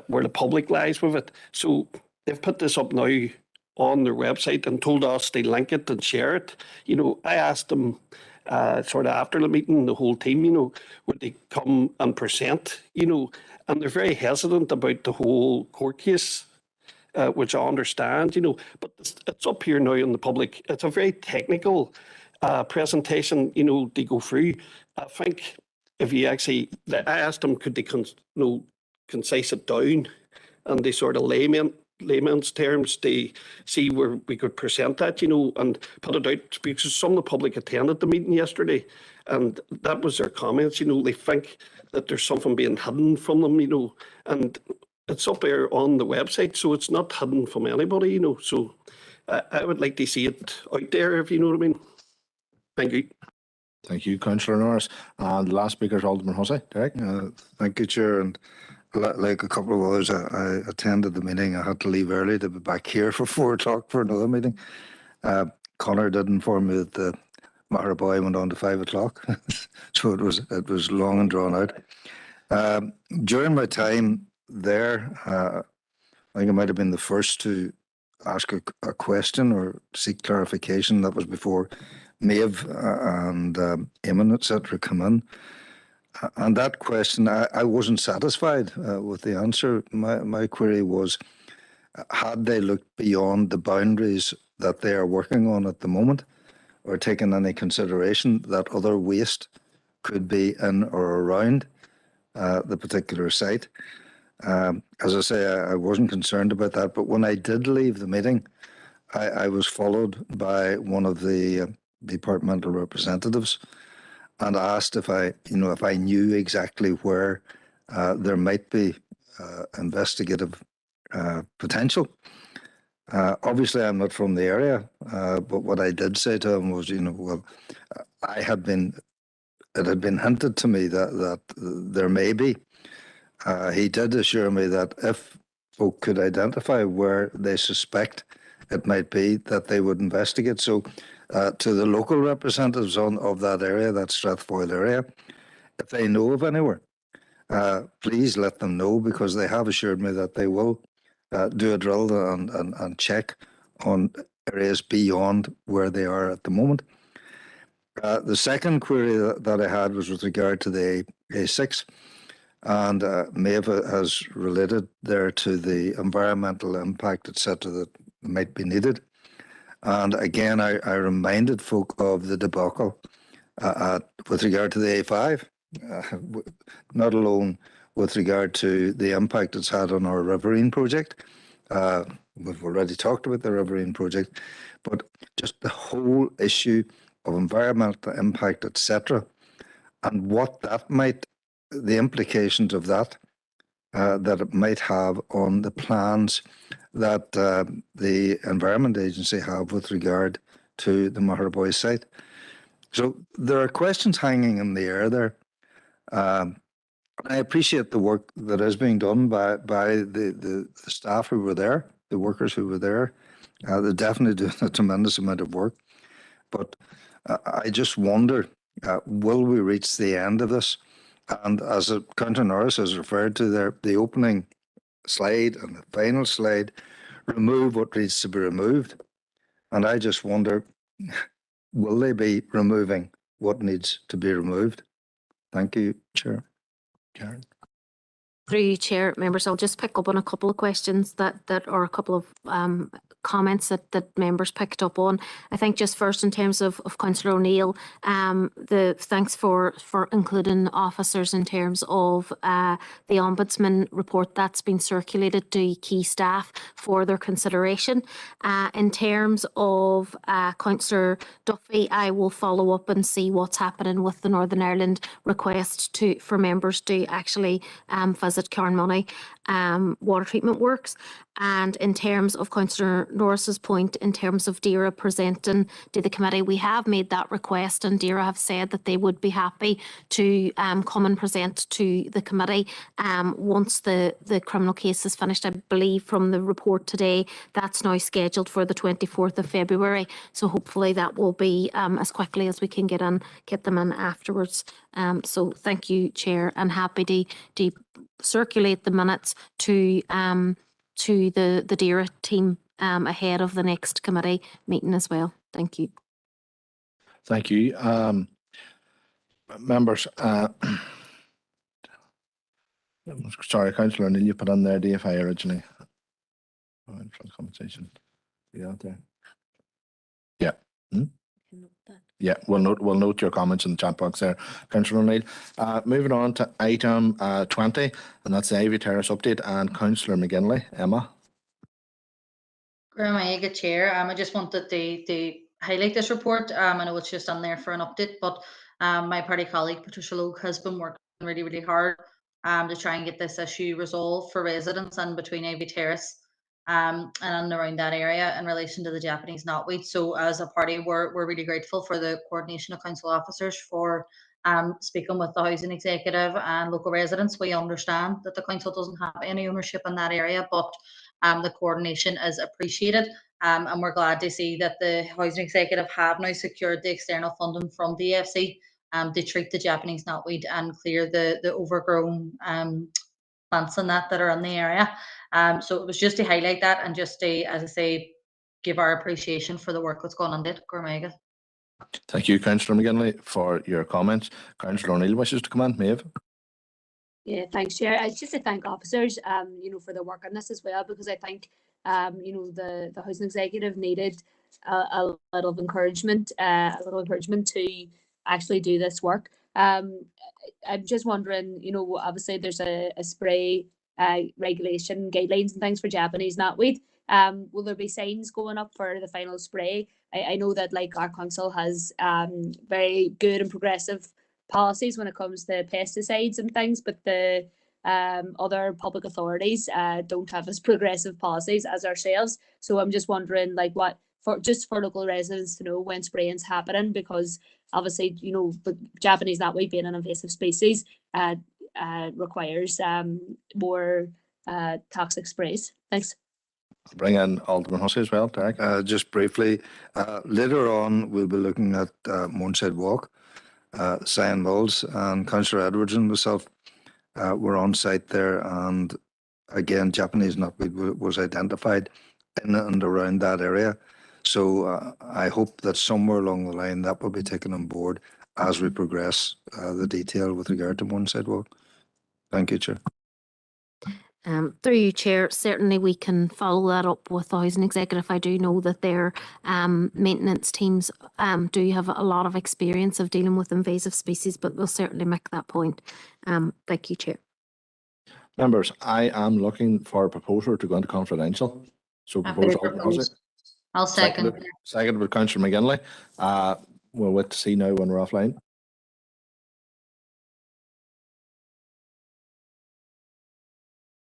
where the public lies with it. So they've put this up now on their website and told us to link it and share it. You know, I asked them sort of after the meeting, the whole team, you know, would they come and present, you know, and they're very hesitant about the whole court case, which I understand, you know, but it's up here now in the public. It's a very technical presentation, you know, to go through. I think if you actually, I asked them, could they, concise it down and the sort of layman's terms to see where we could present that, you know, and put it out, because some of the public attended the meeting yesterday and that was their comments, you know, they think that there's something being hidden from them, you know, and it's up there on the website, so it's not hidden from anybody, you know, so I would like to see it out there, if you know what I mean. Thank you. Thank you, Councillor Norris. And the last speaker is Alderman Hussey. Derek? Thank you, Chair. And like a couple of others, I attended the meeting. I had to leave early to be back here for 4 o'clock for another meeting. Connor did inform me that the Maharaboy went on to 5 o'clock, so it was long and drawn out. During my time there, I think I might have been the first to ask a question or seek clarification. That was before Maeve and Eamon, etc., come in. And that question, I wasn't satisfied with the answer. My query was, had they looked beyond the boundaries that they are working on at the moment, or taken any consideration that other waste could be in or around the particular site? As I say, I wasn't concerned about that, but when I did leave the meeting, I was followed by one of the departmental representatives and asked if I knew exactly where there might be investigative potential. Obviously, I'm not from the area, but what I did say to him was, well, it had been hinted to me that there may be. He did assure me that if folk could identify where they suspect it might be, that they would investigate. So to the local representatives of that area, that Strathfoyle area, if they know of anywhere, please let them know, because they have assured me that they will do a drill and check on areas beyond where they are at the moment. The second query that I had was with regard to the A6, and Maeve has related there to the environmental impact, etc., that might be needed. And again, I reminded folk of the debacle with regard to the A5, not alone with regard to the impact it's had on our Riverine project. We've already talked about the Riverine project, but just the whole issue of environmental impact, etc., and what that might, the implications of that, that it might have on the plans that the Environment Agency have with regard to the Maharaboy site. So there are questions hanging in the air there. I appreciate the work that is being done by the staff who were there, the workers who were there. They're definitely doing a tremendous amount of work. But I just wonder, will we reach the end of this? And as Councillor Norris has referred to there, the opening slide and the final slide remove what needs to be removed. And I just wonder, will they be removing what needs to be removed? Thank you, Chair. Karen. Through you, Chair, members, I'll just pick up on a couple of questions that are a couple of comments that members picked up on. I think just first in terms of Councillor O'Neill, the thanks for including officers in terms of the Ombudsman report that's been circulated to key staff for their consideration. In terms of Councillor Duffy, I will follow up and see what's happening with the Northern Ireland request for members to actually visit Carnmoney water treatment works. And in terms of Councillor Norris's point, in terms of DERA presenting to the committee, we have made that request, and DERA have said that they would be happy to come and present to the committee once the criminal case is finished. I believe from the report today, that's now scheduled for the 24th of February. So hopefully that will be as quickly as we can get them in afterwards. So thank you, Chair, and happy to circulate the minutes to the DERA team ahead of the next committee meeting as well. Thank you. Thank you. Members, sorry, Councillor O'Neill, you put on there DFI originally. Conversation. Yeah, there. Yeah. Yeah, we'll note your comments in the chat box there, Councillor O'Neill. Moving on to item 20, and that's the Ivy Terrace update, and Councillor McGinley. Emma. Good Chair. I just wanted to highlight this report. I know it's just on there for an update, but my party colleague Patricia Logue has been working really hard to try and get this issue resolved for residents and between Ivy Terrace and around that area in relation to the Japanese knotweed. So as a party, we're really grateful for the coordination of council officers for speaking with the housing executive and local residents. We understand that the council doesn't have any ownership in that area, but the coordination is appreciated. And we're glad to see that the housing executive have now secured the external funding from DFC to treat the Japanese knotweed and clear the overgrown plants and that are in the area. So it was just to highlight that and just to, as I say, give our appreciation for the work that's gone on it. Gormega. Thank you, Councillor McGinley, for your comments. Councillor O'Neill wishes to comment. Maeve. Yeah, thanks, Chair. It's just to thank officers, for their work on this as well, because I think, the housing executive needed a little encouragement to actually do this work. I'm just wondering, obviously there's a spray regulation guidelines and things for Japanese knotweed. Will there be signs going up for the final spray? I know that our council has very good and progressive policies when it comes to pesticides and things, but the other public authorities don't have as progressive policies as ourselves. So I'm just wondering, for local residents to know when spraying's happening, because obviously, but Japanese knotweed being an invasive species requires more toxic sprays. Thanks. I'll bring in Alderman Hussey as well, Derek. Just briefly, later on we'll be looking at Mornside Walk, Cyan Mills, and Councillor Edwards and myself were on site there, and again Japanese knotweed was identified in and around that area. So I hope that somewhere along the line that will be taken on board as we progress the detail with regard to Mornside Walk. Thank you, Chair. Through you, Chair, certainly we can follow that up with the housing executive. I do know that their maintenance teams do have a lot of experience of dealing with invasive species, but we'll certainly make that point. Thank you, Chair. Members, I am looking for a proposal to go into confidential. So propose Alderman Hussey. I'll second. Second with Councillor McGinley. We'll wait to see now when we're offline.